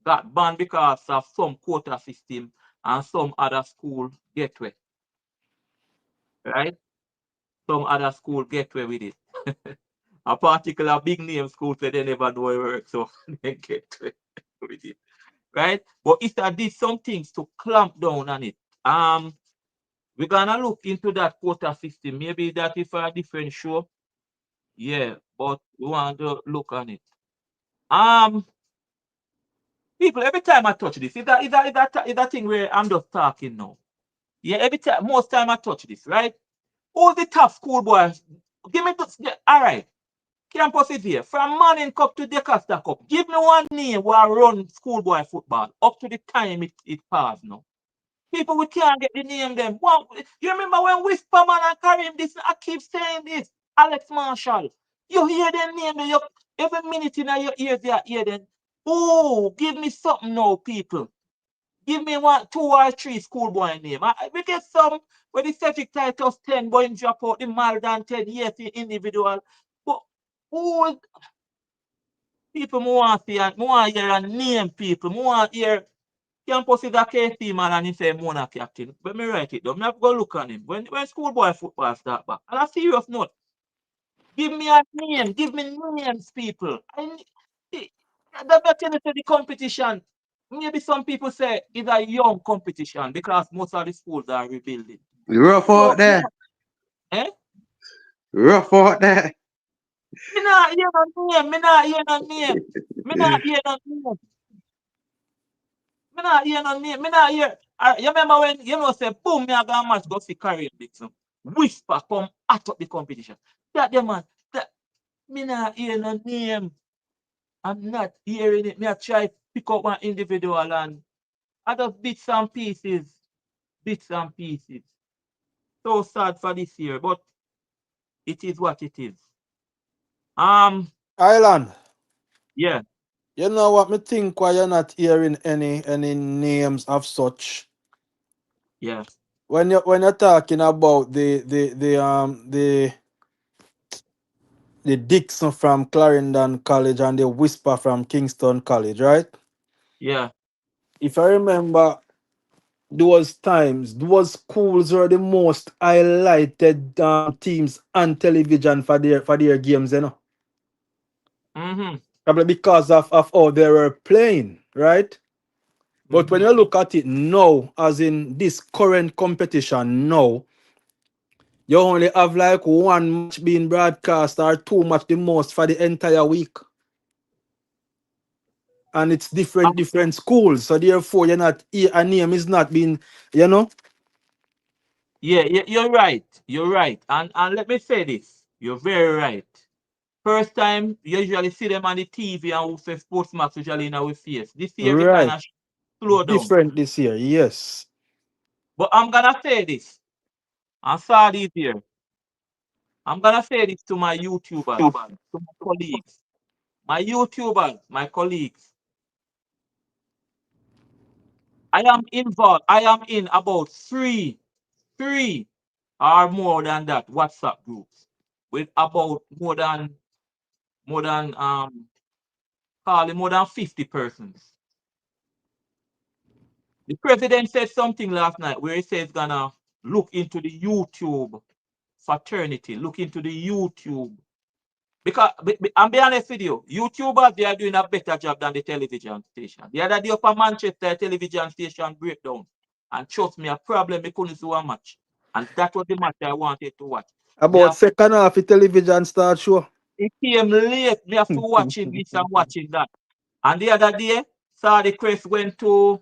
[SPEAKER 1] got banned because of some quota system and some other school get away, right? Some other school get away with it. A particular big name school said they never know it works, so they get away with it, right? But if I did some things to clamp down on it, we're gonna look into that quota system. Maybe that is for a different show. Yeah, but we want to look on it. Um, People, every time I touch this, is that thing where I'm just talking now. Yeah, every time, most time I touch this, right? All the tough schoolboys, give me this. Yeah, all right. Campus is here. From Manning Cup to DeCosta Cup. Give me one name where run schoolboy football up to the time it passed now. People we can't get the name them. One, you remember when Whisperman and Karim this I keep saying this. Alex Marshall. You hear them name you, every minute in your ears you hear them. Oh, give me something now, people. Give me one, two or three schoolboy name. We get some where the Celtic titles 10, but him drop out the Maldan 10 years individual. But who people more want hear and name people, more hear Campus is a KC man and he say Mona captain. But me write it down. Me have to go look on him. When schoolboy football start back. On a serious note, give me a name. Give me names, people. The better to the competition. Maybe some people say it's a young competition because most of the schools are rebuilding.
[SPEAKER 3] Rough
[SPEAKER 1] So,
[SPEAKER 3] out there.
[SPEAKER 1] eh?
[SPEAKER 3] Rough out there.
[SPEAKER 1] Me not hear no name. Me not hear no name. Me not hear no name. Me not hear no name. Me not hear. You remember when you know say boom, me a go match go see Carrier Dixon. Whisper come at up the competition. That the man. That me not hear no name. I'm not hearing it. Me a try pick up one individual and I just bits and pieces. Bits and pieces. So sad for this year, but it is what it is.
[SPEAKER 2] Island.
[SPEAKER 1] Yeah,
[SPEAKER 2] You know what me think why you're not hearing any names of such?
[SPEAKER 1] yeah,
[SPEAKER 2] When you're talking about the Dixon from Clarendon College and the Whisper from Kingston College, right?
[SPEAKER 1] yeah,
[SPEAKER 2] If I remember those times, those schools were the most highlighted teams on television for their games, you know.
[SPEAKER 1] mm-hmm,
[SPEAKER 2] Probably because of how they were playing, right? But when
[SPEAKER 1] mm-hmm.
[SPEAKER 2] you look at it now, as in this current competition now, you only have like one match being broadcast or two match the most for the entire week. And it's different schools. So therefore you're not a name is not being, you know.
[SPEAKER 1] Yeah, you're right. You're right. And let me say this. You're very right. First time you usually see them on the TV and who say sports max usually in our face. This year they kind
[SPEAKER 2] Right.
[SPEAKER 1] of slow down.
[SPEAKER 2] Different this year, yes.
[SPEAKER 1] But I'm gonna say this. I saw this here. I'm gonna say this to my YouTubers, to my colleagues. My YouTubers, my colleagues. I am involved. I am in about three or more than that WhatsApp groups with about more than probably more than 50 persons. The president said something last night where he says gonna look into the YouTube fraternity, look into the YouTube. Because I'm be honest with you, YouTubers they are doing a better job than the television station. The other day up at Manchester television station breakdown. And trust me, a problem we couldn't do a match. And that was the match I wanted to watch. Me
[SPEAKER 2] About
[SPEAKER 1] have,
[SPEAKER 2] second half the television start show.
[SPEAKER 1] it came late. Me have to watching this and watching that. And the other day, saw the Chris went to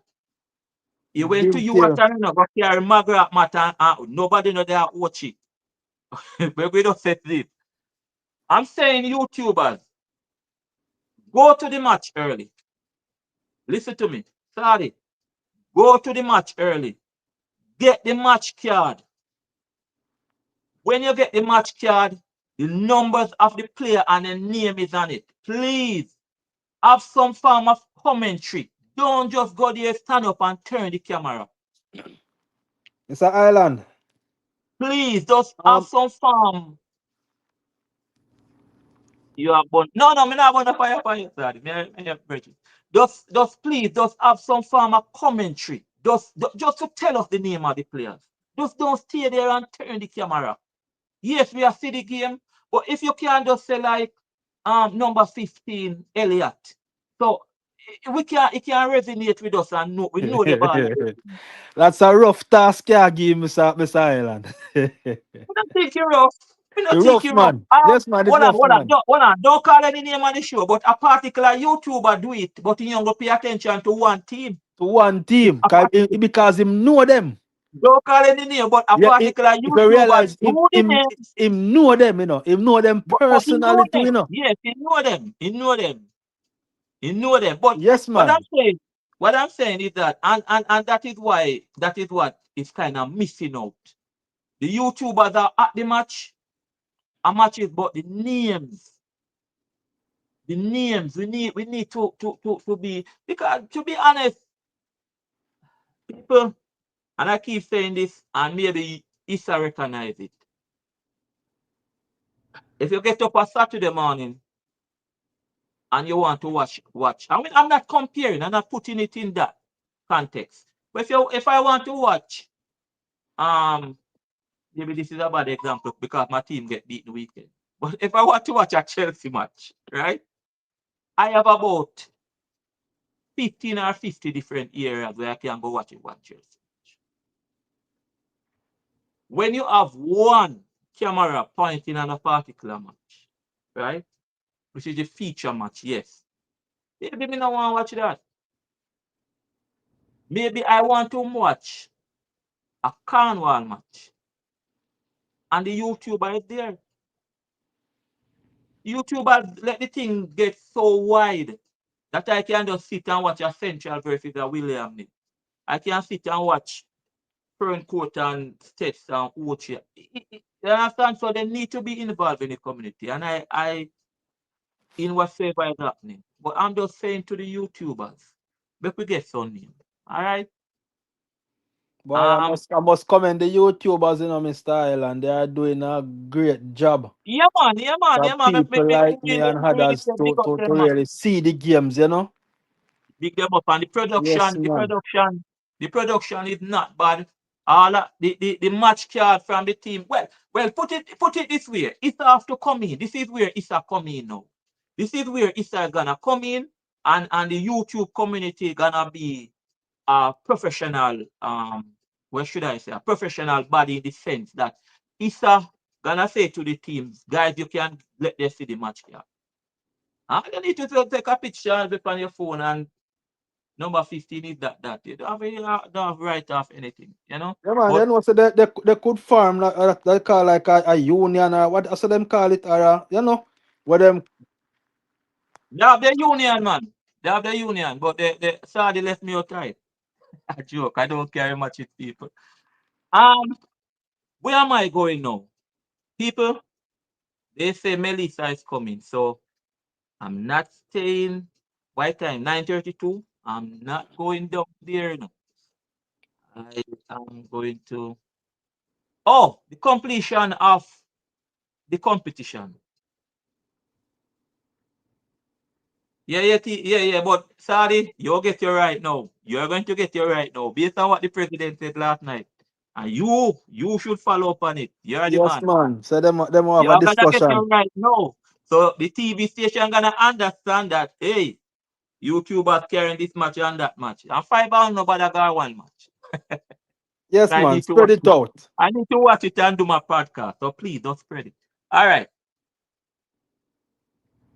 [SPEAKER 2] Give
[SPEAKER 1] you
[SPEAKER 2] care.
[SPEAKER 1] and go carry Margaret matter and nobody know they are watching. But we don't say this. I'm saying YouTubers, go to the match early. Listen to me. Sorry. Go to the match early. Get the match card. When you get the match card, the numbers of the player and the name is on it. Please have some form of commentary. Don't just go there, stand up and turn the camera.
[SPEAKER 2] It's an island.
[SPEAKER 1] Please just have
[SPEAKER 2] Um
[SPEAKER 1] some form. You are born. No, no, me not born a fire, sorry. Me have bridges. Just please, just have some form of commentary. Just to tell us the name of the players. Just don't stay there and turn the camera. Yes, we are see the game, but if you can just say like number 15, Elliot. So we can it can resonate with us and know we know the ball.
[SPEAKER 2] that's a rough task you give Mr. Island.
[SPEAKER 1] We don't think you're rough. We don't think
[SPEAKER 2] Rough
[SPEAKER 1] you're rough.
[SPEAKER 2] man. Yes man, it's
[SPEAKER 1] Hold on,
[SPEAKER 2] rough
[SPEAKER 1] hold on,
[SPEAKER 2] man.
[SPEAKER 1] hold on. Don't call any name on the show, but a particular YouTuber do it, but you don't go pay attention to one team.
[SPEAKER 2] To one team.
[SPEAKER 1] A
[SPEAKER 2] Because him know them.
[SPEAKER 1] Don't call any name, but a
[SPEAKER 2] Yeah,
[SPEAKER 1] particular
[SPEAKER 2] if you
[SPEAKER 1] YouTuber
[SPEAKER 2] realize
[SPEAKER 1] do the names,
[SPEAKER 2] him know them, you know, him know them
[SPEAKER 1] but he know
[SPEAKER 2] personally too,
[SPEAKER 1] them.
[SPEAKER 2] you know.
[SPEAKER 1] Yes, he know them. He know them. He know them. But
[SPEAKER 2] Yes,
[SPEAKER 1] what I'm
[SPEAKER 2] man.
[SPEAKER 1] saying, what I'm saying is that, and that is why that is what is kind of missing out. The YouTubers are at the match, a matches, but the names we need to be, because to be honest, people, and I keep saying this, and maybe Issa recognize it. If you get up on Saturday morning and you want to watch. I mean, I'm not comparing, I'm not putting it in that context. But if I want to watch, um, maybe this is a bad example because my team get beat the weekend. But if I want to watch a Chelsea match, right? I have about 15 or 50 different areas where I can go watch it one Chelsea. When you have one camera pointing on a particular match, right? Which is the feature match, yes. Maybe me not want to watch that. Maybe I want to watch a Cornwall match. And the YouTuber is there. YouTuber let the thing get so wide that I can just sit and watch a Central versus a William. I can sit and watch Ferncourt and Stets and Uche. You understand? So they need to be involved in the community. And I in whatsoever is happening. But I'm just saying to the YouTubers, make we get some name. All right.
[SPEAKER 2] Boy,
[SPEAKER 1] Um.
[SPEAKER 2] I must commend the YouTubers, you know, my style, and they are doing a great job
[SPEAKER 1] Yeah, man. Yeah, man.
[SPEAKER 2] for
[SPEAKER 1] Yeah, man.
[SPEAKER 2] people like me and
[SPEAKER 1] Really
[SPEAKER 2] others
[SPEAKER 1] say big up
[SPEAKER 2] to
[SPEAKER 1] them, man.
[SPEAKER 2] really see the games, you know.
[SPEAKER 1] Big them up. And
[SPEAKER 2] Yes, man.
[SPEAKER 1] the production is not bad. All the match card from the team. Well, put it this way. Issa have to come in. This is where Issa come in now. This is where Issa gonna come in, and the YouTube community gonna be a professional, what should I say, a professional body in the sense that Issa gonna say to the teams, guys, you can let them see the match card. You need to take a picture of it on your phone, and number 15 is that. You don't have right off anything, you know?
[SPEAKER 2] Yeah, man,
[SPEAKER 1] But
[SPEAKER 2] you know, so they could farm like they call like a union or what so them call it or you know, where them
[SPEAKER 1] they have the union, man. They have the union, but they sorry, they left me outside. A joke. I don't care much with people. Um, where am I going now? People, they say Melissa is coming, so I'm not staying. What time? 9:32. I'm not going down there. No. I am going to. Oh, the completion of the competition. Yeah. But sorry, you'll get your right now. You're going to get your right now, based on what the president said last night. And you should follow up on it. You're the
[SPEAKER 2] yes
[SPEAKER 1] man.
[SPEAKER 2] man. So them will have a
[SPEAKER 1] You're gonna get
[SPEAKER 2] discussion.
[SPEAKER 1] your right now. So the TV station gonna understand that, hey, YouTubers carrying this match and that match. And 5 hours nobody got one match.
[SPEAKER 2] Yes
[SPEAKER 1] I
[SPEAKER 2] man,
[SPEAKER 1] need to
[SPEAKER 2] spread
[SPEAKER 1] watch
[SPEAKER 2] it
[SPEAKER 1] it.
[SPEAKER 2] out.
[SPEAKER 1] I need to watch it and do my podcast. So please don't spread it. All right.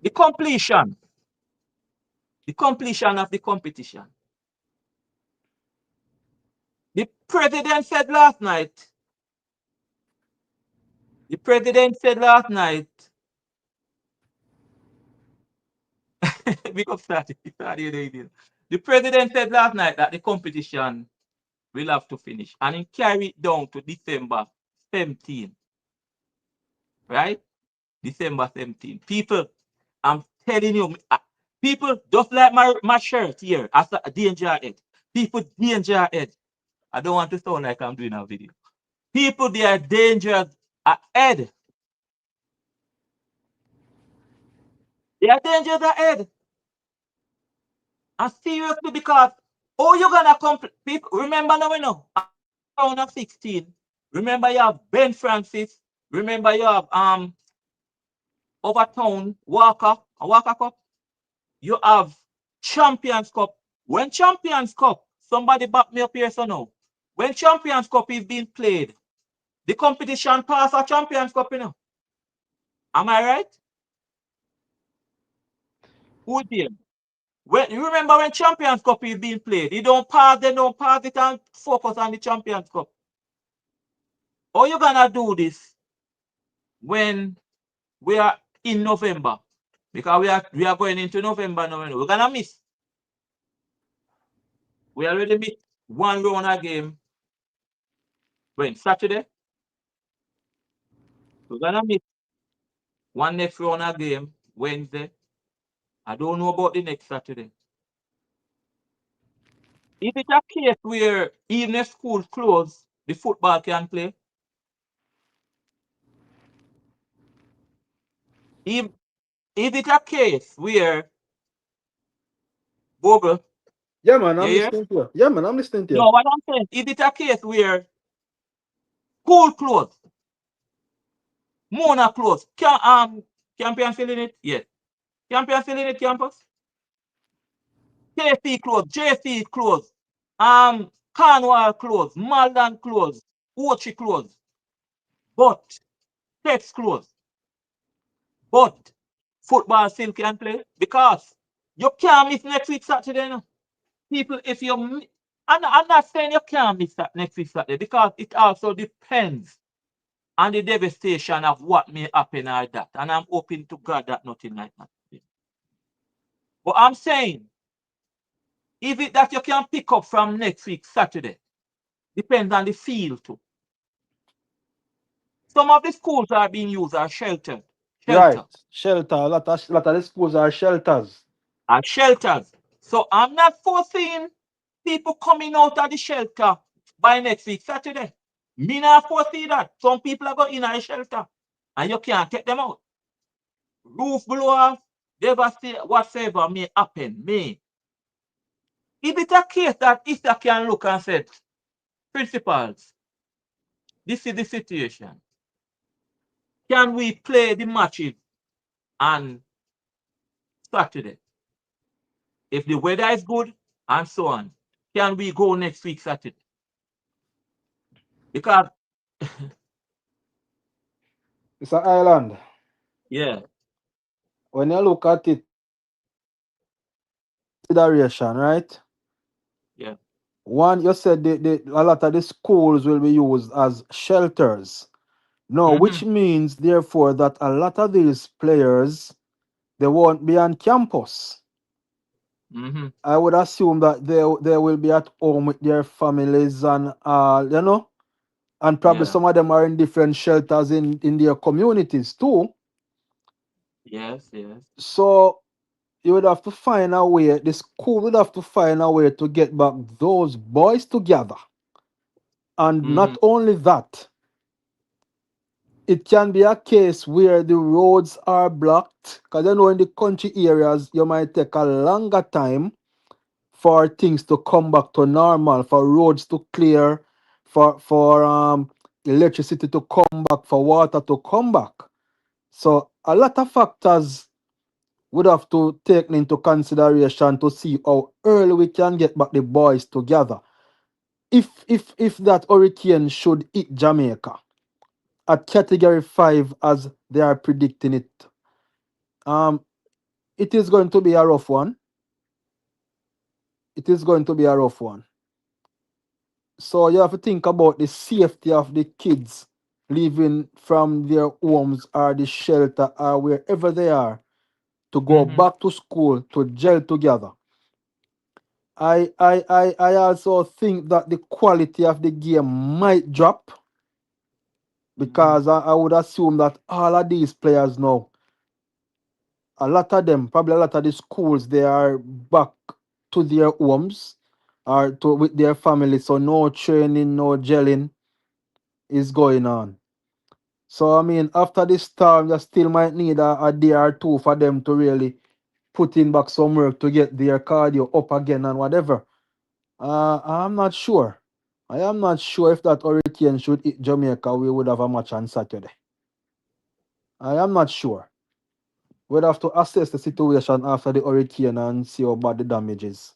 [SPEAKER 1] The completion. The completion of the competition. The president said last night. The president said last night. Because the president said last night that the competition will have to finish. And he carried it down to December 17th. Right? December 17th. People, I'm telling you, people just like my shirt here, as a danger head. People danger head. I don't want to sound like I'm doing a video. People, they are dangerous ahead. They are dangerous ahead. And seriously, because oh, you're gonna complete. People, remember now, you know, round of 16. Remember you have Ben Francis. Remember you have Overtown Walker Cup. You have Champions Cup. When Champions Cup, somebody back me up here so now. When Champions Cup is being played, the competition pass a Champions Cup, you know. Am I right? Who did? When you remember when Champions Cup is being played, they don't pass it and focus on the Champions Cup. How you gonna do this when we are in November? Because we are going into November now. We're gonna miss. We already missed one round a game when Saturday. We're gonna miss one next round a game Wednesday. I don't know about the next Saturday. Is it a case where even if school closed, the football can play? If, is it a case where Bogle,
[SPEAKER 2] Yeah, man,
[SPEAKER 1] yeah,
[SPEAKER 2] I'm
[SPEAKER 1] yeah?
[SPEAKER 2] listening to you. Yeah, man, I'm listening to you.
[SPEAKER 1] No, what I'm saying, is it a case where school closed, Mona closed, Champion still in it? Yes. Champion still in it, campus? KC closed, JC closed, Cornwall closed, Malden closed, Ochi closed, but Tex closed, but football still can play because you can't miss next week Saturday. No. People, if you, I'm not saying you can't miss that next week Saturday because it also depends on the devastation of what may happen or that. And I'm hoping to God that nothing like that. But I'm saying, is it that you can pick up from next week Saturday? Depends on the field too. Some of the schools are being used as shelter,
[SPEAKER 2] Right.
[SPEAKER 1] shelter,
[SPEAKER 2] Shelter. A lot of the schools are shelters.
[SPEAKER 1] as shelters. So I'm not foreseeing people coming out of the shelter by next week Saturday. Me not foresee that. Some people are going in a shelter and you can't take them out. Roof blowers, devastate, whatsoever may happen, may. If it's a case that ISA can look and say, principals, this is the situation. Can we play the matches on Saturday? If the weather is good and so on, can we go next week Saturday? Because
[SPEAKER 2] It's an island.
[SPEAKER 1] yeah,
[SPEAKER 2] When you look at it, consideration, right?
[SPEAKER 1] yeah.
[SPEAKER 2] One, you said a lot of the schools will be used as shelters. No,
[SPEAKER 1] Mm-hmm.
[SPEAKER 2] which means therefore that a lot of these players they won't be on campus.
[SPEAKER 1] Mm-hmm.
[SPEAKER 2] I would assume that they will be at home with their families and and probably
[SPEAKER 1] Yeah.
[SPEAKER 2] some of them are in different shelters in their communities too.
[SPEAKER 1] Yes, yes.
[SPEAKER 2] So you would have to find a way, the school would have to find a way to get back those boys together. And
[SPEAKER 1] Mm-hmm.
[SPEAKER 2] not only that, it can be a case where the roads are blocked. Because you know in the country areas, you might take a longer time for things to come back to normal, for roads to clear, for electricity to come back, for water to come back. So a lot of factors would have to take into consideration to see how early we can get back the boys together. If that hurricane should hit Jamaica at category 5 as they are predicting it, um it is going to be a rough one. It is going to be a rough one. So you have to think about the safety of the kids leaving from their homes or the shelter or wherever they are to go
[SPEAKER 1] Mm-hmm.
[SPEAKER 2] back to school to gel together. I also think that the quality of the game might drop
[SPEAKER 1] Mm-hmm.
[SPEAKER 2] because I would assume that all of these players now, a lot of them, probably a lot of the schools, they are back to their homes or to with their families. So no training, no gelling is going on. So I mean, after this storm, you still might need a day or two for them to really put in back some work to get their cardio up again and whatever. I'm not sure. I am not sure if that hurricane should hit Jamaica, we would have a match on Saturday. I am not sure. We'd have to assess the situation after the hurricane and see how bad the damage is.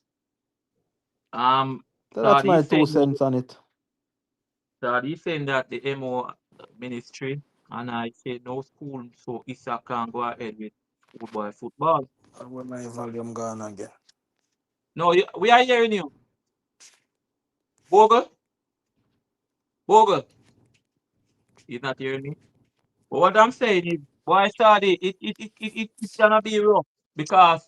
[SPEAKER 2] So that's
[SPEAKER 1] Todd,
[SPEAKER 2] my
[SPEAKER 1] he's
[SPEAKER 2] two
[SPEAKER 1] saying that
[SPEAKER 2] cents on it.
[SPEAKER 1] the MO ministry, and I say no school, so Issa can go ahead with schoolboy football.
[SPEAKER 2] Where my volume gone again?
[SPEAKER 1] No, we are hearing you. Bogle, Bogle. He's not hearing me. But what I'm saying is, boy, study, it's gonna be rough because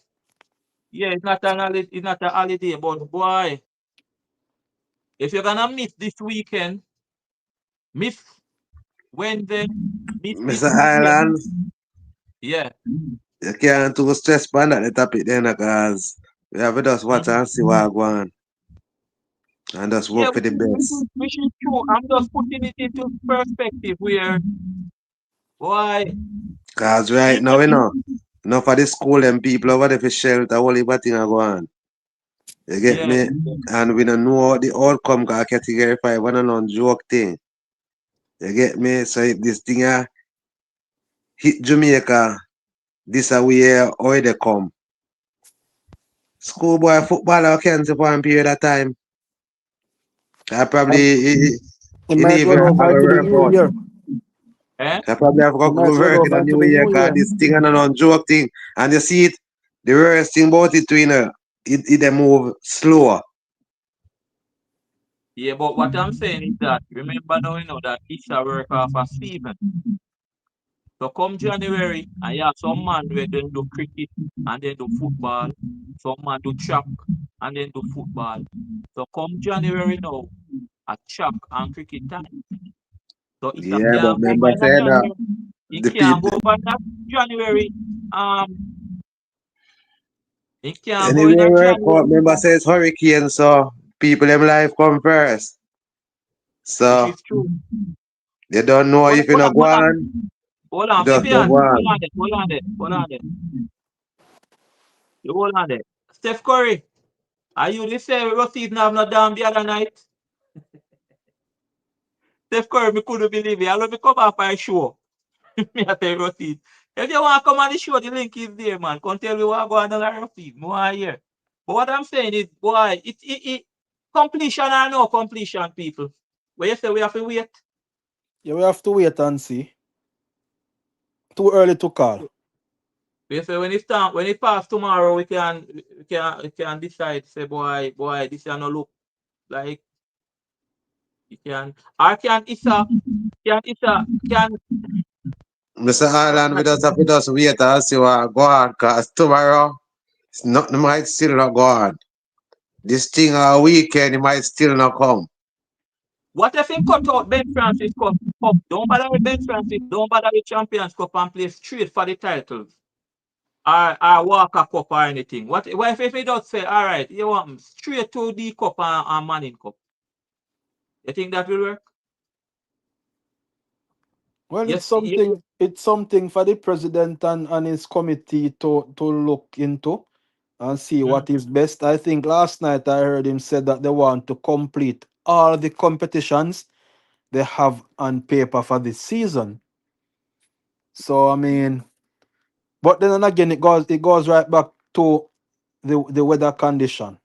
[SPEAKER 1] yeah, it's not a holiday, but boy, if you're gonna miss this weekend, miss Wednesday, miss this
[SPEAKER 3] Mr.
[SPEAKER 1] weekend,
[SPEAKER 3] Island,
[SPEAKER 1] yeah.
[SPEAKER 3] you can't too stress on that the topic then because we have to just watch
[SPEAKER 1] Mhm.
[SPEAKER 3] and see what go on and just
[SPEAKER 1] Yeah,
[SPEAKER 3] work for the best.
[SPEAKER 1] which is true. I'm just putting it into perspective where why
[SPEAKER 3] Cause right now,
[SPEAKER 1] even
[SPEAKER 3] you know, enough of the school and people over there for shelter, all the thing are go on. You get
[SPEAKER 1] yeah,
[SPEAKER 3] me? And we don't know the outcome cause category 5 one and on joke thing. You get me? So if this thing hit Jamaica, this a way how they come. Schoolboy footballer can see for one period of time. I probably
[SPEAKER 2] And it
[SPEAKER 3] he
[SPEAKER 2] might
[SPEAKER 3] even
[SPEAKER 2] roll
[SPEAKER 3] have
[SPEAKER 2] over
[SPEAKER 3] a
[SPEAKER 2] into the
[SPEAKER 3] work
[SPEAKER 2] new
[SPEAKER 3] out.
[SPEAKER 2] year.
[SPEAKER 1] eh?
[SPEAKER 3] I probably have
[SPEAKER 2] It
[SPEAKER 3] to go
[SPEAKER 2] might roll
[SPEAKER 3] work in
[SPEAKER 2] over
[SPEAKER 3] the
[SPEAKER 2] into
[SPEAKER 3] new
[SPEAKER 2] the
[SPEAKER 3] year
[SPEAKER 2] new
[SPEAKER 3] because
[SPEAKER 2] year.
[SPEAKER 3] this thing and on joke thing. And you see it, the worst thing about it, you know, it they move slower.
[SPEAKER 1] Yeah, but what I'm saying is that remember now you know that it's a work of a season. So come January, and yeah, some man where then do cricket and then do football. Some man do track and then do football. So come January now, a track and cricket time. So it's a
[SPEAKER 3] Yeah, but
[SPEAKER 1] can't go over
[SPEAKER 3] remember
[SPEAKER 1] in a
[SPEAKER 3] saying
[SPEAKER 1] January. It
[SPEAKER 3] the
[SPEAKER 1] can't
[SPEAKER 3] people
[SPEAKER 1] go over in a January. Um, it can't go in a
[SPEAKER 3] anyway work out,
[SPEAKER 1] January,
[SPEAKER 3] remember says hurricane, so people them life come first.
[SPEAKER 1] which
[SPEAKER 3] So
[SPEAKER 1] is true.
[SPEAKER 3] they don't know
[SPEAKER 1] Hold on,
[SPEAKER 3] if you not go on,
[SPEAKER 1] hold
[SPEAKER 3] you
[SPEAKER 1] on,
[SPEAKER 3] just don't
[SPEAKER 1] Vivian,
[SPEAKER 3] go
[SPEAKER 1] hold on
[SPEAKER 3] on.
[SPEAKER 1] there, hold on there, hold on there. You hold on there. Steph Curry, are you the same Ruseas have no damn the other night? Steph Curry, me couldn't believe it. I love me come off my show. Me I tell Ruseas. If you want to come on the show, the link is there, man. Come tell me what going on at Ruseas. Me want to hear. But what I'm saying is, boy, completion or no completion, people. Where you say we have to wait?
[SPEAKER 2] Yeah, we have to wait and see. Too early to call.
[SPEAKER 1] We say when it's time, when it pass tomorrow, we can decide. Say, boy, this is no look like you can. Or can
[SPEAKER 3] Mr.
[SPEAKER 1] what
[SPEAKER 3] Island, we
[SPEAKER 1] not?
[SPEAKER 3] just have to just wait and see what go on, cause tomorrow nothing might still not go on. This thing a weekend it might still not come.
[SPEAKER 1] What if he cut out Ben Francis Cup? Don't bother with Ben Francis. Don't bother with Champions Cup and play straight for the titles. Or Walker Cup or anything. What if he does say, all right, you want straight to the cup and Manning Cup? You think that will work?
[SPEAKER 2] Well,
[SPEAKER 1] Yes, yes,
[SPEAKER 2] it's something for the president and his committee to look into and see
[SPEAKER 1] mm,
[SPEAKER 2] what is best. I think last night I heard him said that they want to complete all the competitions they have on paper for this season. So I mean, but then again, it goes right back to the weather condition.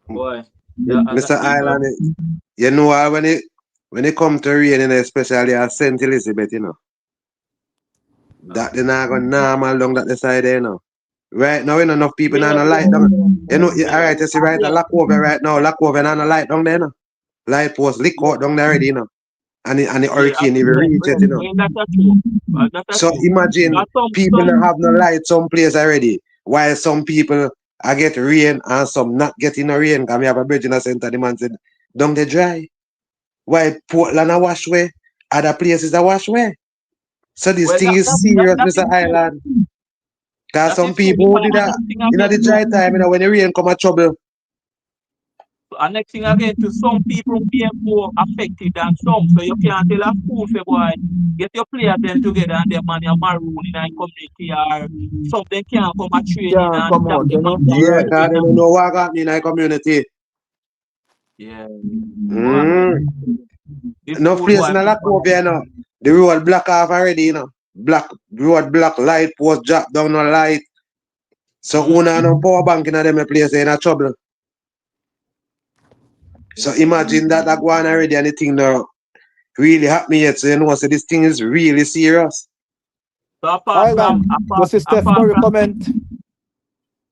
[SPEAKER 1] boy. Yeah, I
[SPEAKER 3] Mr.
[SPEAKER 1] got people.
[SPEAKER 3] Island, you know when it come to rain, you know, especially at St. Elizabeth, you know,
[SPEAKER 1] Uh,
[SPEAKER 3] that they not go normal down that the side there, you know. Right now, you know, enough people not
[SPEAKER 1] yeah,
[SPEAKER 3] no light
[SPEAKER 1] yeah,
[SPEAKER 3] down.
[SPEAKER 1] yeah,
[SPEAKER 3] You know,
[SPEAKER 1] yeah.
[SPEAKER 3] alright, you see
[SPEAKER 1] And
[SPEAKER 3] right at
[SPEAKER 1] yeah,
[SPEAKER 3] Lackover right now, Lackover not no light down there, you know. Light post lick
[SPEAKER 1] yeah,
[SPEAKER 3] out down there already, you know. And the
[SPEAKER 1] yeah,
[SPEAKER 3] hurricane even
[SPEAKER 1] yeah,
[SPEAKER 3] reach it, you know.
[SPEAKER 1] yeah, that's a true. That's a
[SPEAKER 3] So
[SPEAKER 1] true.
[SPEAKER 3] imagine
[SPEAKER 1] Got some,
[SPEAKER 3] people
[SPEAKER 1] some.
[SPEAKER 3] that have no light some place already, while some people are get rain and some not getting no rain. Cause we have a bridge in the center, the man said, don't they dry? Why Portland a wash way, other places a wash way. So this
[SPEAKER 1] Well,
[SPEAKER 3] thing is serious,
[SPEAKER 1] that is
[SPEAKER 3] Mr.
[SPEAKER 1] true.
[SPEAKER 3] Island. Cause
[SPEAKER 1] That
[SPEAKER 3] some
[SPEAKER 1] is true
[SPEAKER 3] people who
[SPEAKER 1] because
[SPEAKER 3] did
[SPEAKER 1] and
[SPEAKER 3] that
[SPEAKER 1] next thing
[SPEAKER 3] in
[SPEAKER 1] again
[SPEAKER 3] the
[SPEAKER 1] too.
[SPEAKER 3] dry time, you know, when the rain come a trouble.
[SPEAKER 1] And next thing again too, some people be more affected than some. So you can't tell a school say, boy, get your players them together and them man your maroon in a community or something can't come a training
[SPEAKER 2] Can't
[SPEAKER 1] and
[SPEAKER 2] come
[SPEAKER 1] stop
[SPEAKER 2] out,
[SPEAKER 1] them
[SPEAKER 2] you
[SPEAKER 1] and
[SPEAKER 2] know.
[SPEAKER 1] go and
[SPEAKER 3] Yeah,
[SPEAKER 2] Right.
[SPEAKER 1] play
[SPEAKER 3] cause
[SPEAKER 1] in
[SPEAKER 3] they
[SPEAKER 1] a
[SPEAKER 3] don't know what happening in the community.
[SPEAKER 1] yeah. Boy,
[SPEAKER 3] Mm.
[SPEAKER 1] this
[SPEAKER 3] No place
[SPEAKER 1] schoolboy
[SPEAKER 3] in the
[SPEAKER 1] people.
[SPEAKER 3] Lackover, you know. The road block off already, you know. Black road block light post drop down no light. So
[SPEAKER 1] Mm,
[SPEAKER 3] una no power bank in a them place they in a trouble. So imagine that go on already and the thing now really happen yet. So you know so this thing is really serious.
[SPEAKER 1] so
[SPEAKER 2] Island. You see Steph
[SPEAKER 1] apart
[SPEAKER 2] Curry
[SPEAKER 1] from
[SPEAKER 2] comment.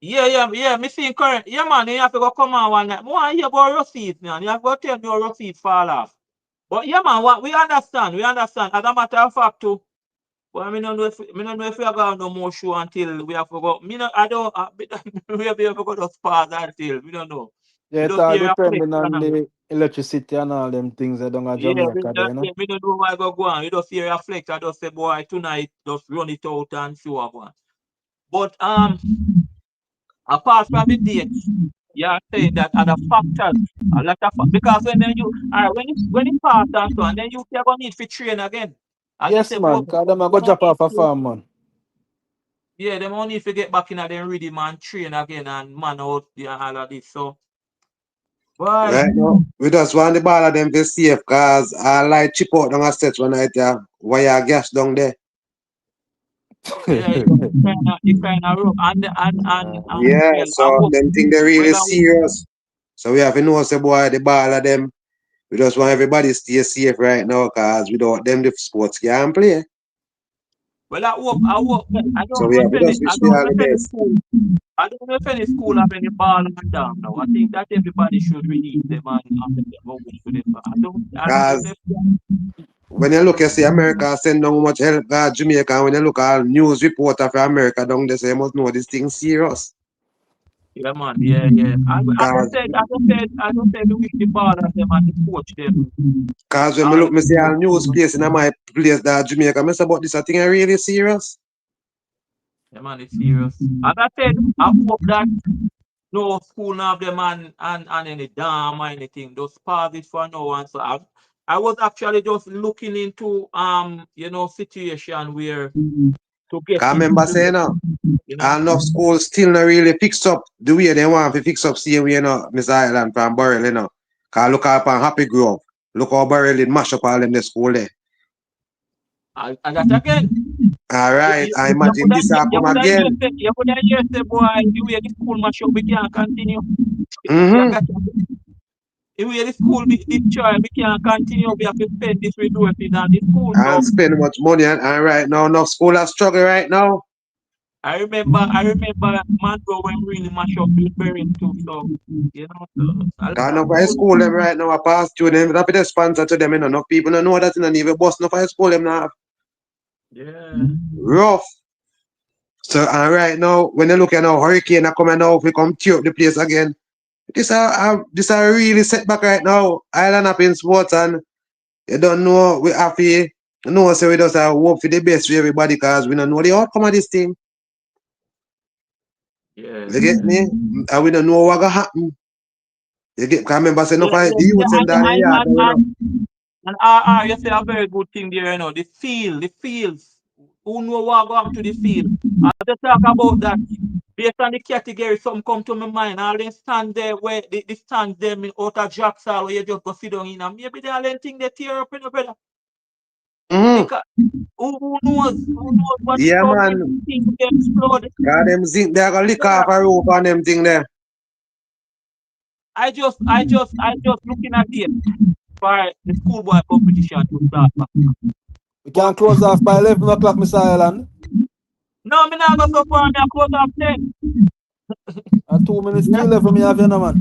[SPEAKER 1] Yeah. Me seeing current. Yeah, man, you have to go come on one night. More I hear about Ruseas, man. You have to go tell me how Ruseas fall off. But yeah, man, what we understand. We understand. As a matter of fact, too. But I don't know if we are going no more show until we have to go. Me no, I don't. We have to go to spas until we don't know.
[SPEAKER 2] Yeah,
[SPEAKER 1] We
[SPEAKER 2] it
[SPEAKER 1] don't
[SPEAKER 2] all
[SPEAKER 1] see a flex.
[SPEAKER 2] depending on the electricity and all them things that don't have
[SPEAKER 1] Yeah,
[SPEAKER 2] Jamaica there, you know.
[SPEAKER 1] we don't know why go on. We don't see a flex. I just say, boy, tonight just run it out and show up one. But apart from the dates, you are saying that other factors, a lot of because when then you when it pass and so and then you are gonna need to train again. As you
[SPEAKER 2] Yes,
[SPEAKER 1] say, boy,
[SPEAKER 2] man, because them a go
[SPEAKER 1] gonna
[SPEAKER 2] drop
[SPEAKER 1] need
[SPEAKER 2] off a
[SPEAKER 1] to,
[SPEAKER 2] farm, man.
[SPEAKER 1] yeah, them only need to get back in and then rhythm and train again and man out yeah, all of this. So boy,
[SPEAKER 3] Right now, we just want the ball of them to safe because I like chip out down a set one night there. Wire gas down there.
[SPEAKER 1] yeah, it kinda rough. And
[SPEAKER 3] Yeah,
[SPEAKER 1] well, I
[SPEAKER 3] so
[SPEAKER 1] hope
[SPEAKER 3] them think they really
[SPEAKER 1] whether
[SPEAKER 3] serious. So we have to know say boy the ball of them. We just want everybody to stay safe right now because without them the sports can't play.
[SPEAKER 1] well I hope well,
[SPEAKER 3] So we have to just
[SPEAKER 1] I
[SPEAKER 3] wish they
[SPEAKER 1] don't
[SPEAKER 3] all
[SPEAKER 1] know
[SPEAKER 3] the
[SPEAKER 1] if any
[SPEAKER 3] best.
[SPEAKER 1] school I don't know if any school have any ball and down now. I think that everybody should release them and let them go with them. I don't know
[SPEAKER 3] Because
[SPEAKER 1] if
[SPEAKER 3] when you look, you see America send down much help Jamaica. And when you look at news reporter for America down there, say you must know this thing serious.
[SPEAKER 1] yeah man, yeah.
[SPEAKER 3] Because
[SPEAKER 1] I don't said we wish the ball and them and the coach them
[SPEAKER 3] when me
[SPEAKER 1] all
[SPEAKER 3] look,
[SPEAKER 1] the
[SPEAKER 3] me see
[SPEAKER 1] people.
[SPEAKER 3] all news place in my place that Jamaica, I say, but this a thing are really serious.
[SPEAKER 1] Yeah man, it's serious. As I said, I hope that no school now have them and any dam or anything. Just pause it for now and so I was actually just looking into situation where to get
[SPEAKER 3] Because I
[SPEAKER 1] into
[SPEAKER 3] remember
[SPEAKER 1] the
[SPEAKER 3] saying,
[SPEAKER 1] you know.
[SPEAKER 3] enough schools still not really fix up the way they want to fix up same way, Miss Island from Burrell, Because look up on Happy Grove. Look how Burrell did mash up all them the school there.
[SPEAKER 1] And that again,
[SPEAKER 3] All right, I imagine this will
[SPEAKER 1] you
[SPEAKER 3] come
[SPEAKER 1] could have
[SPEAKER 3] again.
[SPEAKER 1] you could have hear say boy the way the school mash up we can't continue. You
[SPEAKER 3] Mm-hmm.
[SPEAKER 1] got the way the school destroy we can't continue. We have to spend this resources on the school.
[SPEAKER 3] And
[SPEAKER 1] So
[SPEAKER 3] spend much money and right now, enough school are struggling right now.
[SPEAKER 1] I remember Mango when we really mash up the bearing too. So so a lot
[SPEAKER 3] Because
[SPEAKER 1] of
[SPEAKER 3] enough high
[SPEAKER 1] school.
[SPEAKER 3] school them right now are past through them. That be the sponsor to them, Enough people don't know that in even bus enough high school them now.
[SPEAKER 1] Yeah.
[SPEAKER 3] Rough. So and right now, when you look at now hurricane are coming now, if we come tear up the place again. This are really setback right now. Island up in sports and you don't know we have to know so we just hope for the best for everybody because we don't know the outcome of this thing.
[SPEAKER 1] Yeah.
[SPEAKER 3] You get me? And we don't know what gonna happen. You get because I remember saying no
[SPEAKER 1] Yeah,
[SPEAKER 3] fight
[SPEAKER 1] yeah,
[SPEAKER 3] the
[SPEAKER 1] yeah,
[SPEAKER 3] youth them down in the yard now,
[SPEAKER 1] you say a very good thing there, the fields. Who know what go happen to the field? I just talk about that. Based on the category, some come to my mind. All them stand there where the stand them in outer jacks or where you just go sit down in and maybe they all them thing they tear up in the brother. Because who knows what
[SPEAKER 3] Yeah
[SPEAKER 1] how many
[SPEAKER 3] man.
[SPEAKER 1] things they explode.
[SPEAKER 3] God them zinc they are gonna lick off
[SPEAKER 1] Brother,
[SPEAKER 3] a rope on them thing there.
[SPEAKER 1] I just looking at it for the schoolboy competition to start back.
[SPEAKER 2] We
[SPEAKER 1] But
[SPEAKER 2] can close off by 11 o'clock, Mr. Island.
[SPEAKER 1] no, me not go so far. Me a close off 10.
[SPEAKER 2] 2 minutes to
[SPEAKER 1] Yeah.
[SPEAKER 2] 11, me have you, no, man.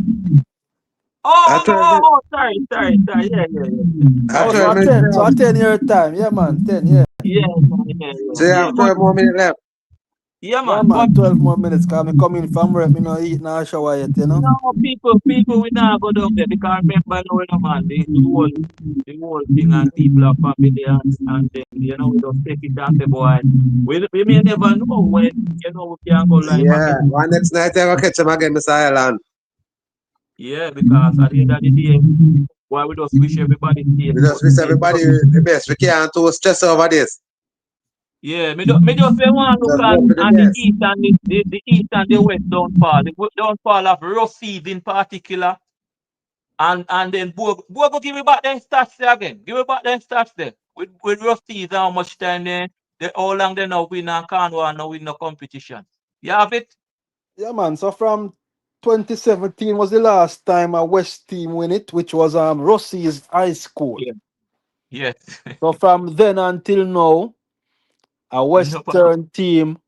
[SPEAKER 3] I tell me
[SPEAKER 1] Sorry.
[SPEAKER 3] I
[SPEAKER 2] Oh,
[SPEAKER 1] Yeah,
[SPEAKER 2] so
[SPEAKER 3] tell
[SPEAKER 2] at
[SPEAKER 3] me
[SPEAKER 2] 10. So at 10 your time. Yeah, man. 10, yeah.
[SPEAKER 1] yeah,
[SPEAKER 3] so you have
[SPEAKER 1] But
[SPEAKER 3] 12 more minutes left.
[SPEAKER 1] yeah,
[SPEAKER 2] Yeah,
[SPEAKER 1] man. But
[SPEAKER 2] man. 12 more minutes. Because me come in from work, me no eat, no shower yet, you know.
[SPEAKER 1] no, people, we not go down there because remember now, man, the whole thing and people are family and then we just take it and say, boy, we may never know when we can go live
[SPEAKER 3] Yeah.
[SPEAKER 1] again.
[SPEAKER 3] One next night I will catch him again, Mr. Island.
[SPEAKER 1] Yeah, because at the end of the day, boy, we just wish everybody safe.
[SPEAKER 3] We just wish everybody the best. We can't too stress over this.
[SPEAKER 1] Yeah, me just say one look
[SPEAKER 3] Just hope for the
[SPEAKER 1] on the
[SPEAKER 3] best.
[SPEAKER 1] east and the east and the west downfall. The downfall of Ruseas in particular. And then Bogo give me back them stats there again. Give me back them stats there. With Ruseas how much time they how long they now win and can't now win no competition. You have it?
[SPEAKER 2] Yeah, man. So from 2017 was the last time a West team win it, which was Ruseas High School.
[SPEAKER 1] Yeah. Yes.
[SPEAKER 2] So from then until now, a
[SPEAKER 1] Nobody.
[SPEAKER 2] Western team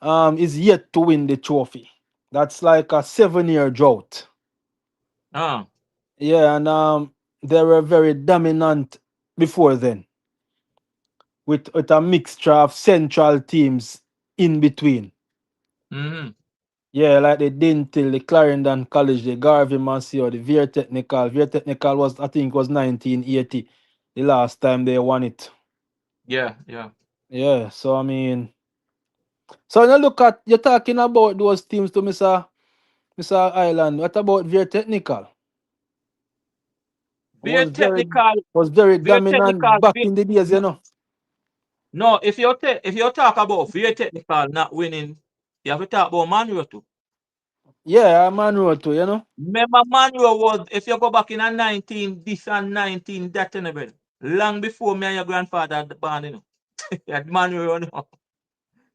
[SPEAKER 2] is yet to win the trophy. That's like a 7 year drought.
[SPEAKER 1] Ah.
[SPEAKER 2] Yeah, and they were very dominant before then, with a mixture of central teams in between.
[SPEAKER 1] Mm-hmm.
[SPEAKER 2] Yeah, like the Dintil, the Clarendon College, the Garvey Massey, the Veer Technical. Veer Technical was, I think, was 1980, the last time they won it.
[SPEAKER 1] Yeah, yeah.
[SPEAKER 2] Yeah, so I mean, so when you look at, you're talking about those teams to Mr. Island. What about Veer Technical?
[SPEAKER 1] Very
[SPEAKER 2] Was very
[SPEAKER 1] technical,
[SPEAKER 2] was very
[SPEAKER 1] very technical.
[SPEAKER 2] dominant back in the days, you
[SPEAKER 1] No,
[SPEAKER 2] know.
[SPEAKER 1] no, if you talk about very technical not winning, you have to talk about Manuel too.
[SPEAKER 2] Yeah, I'm on too, you know.
[SPEAKER 1] Remember, Manuel was, if you go back in a 19, this and 19, that and everything. Long before me and your grandfather had born, you know. Yeah, Manuel, you know.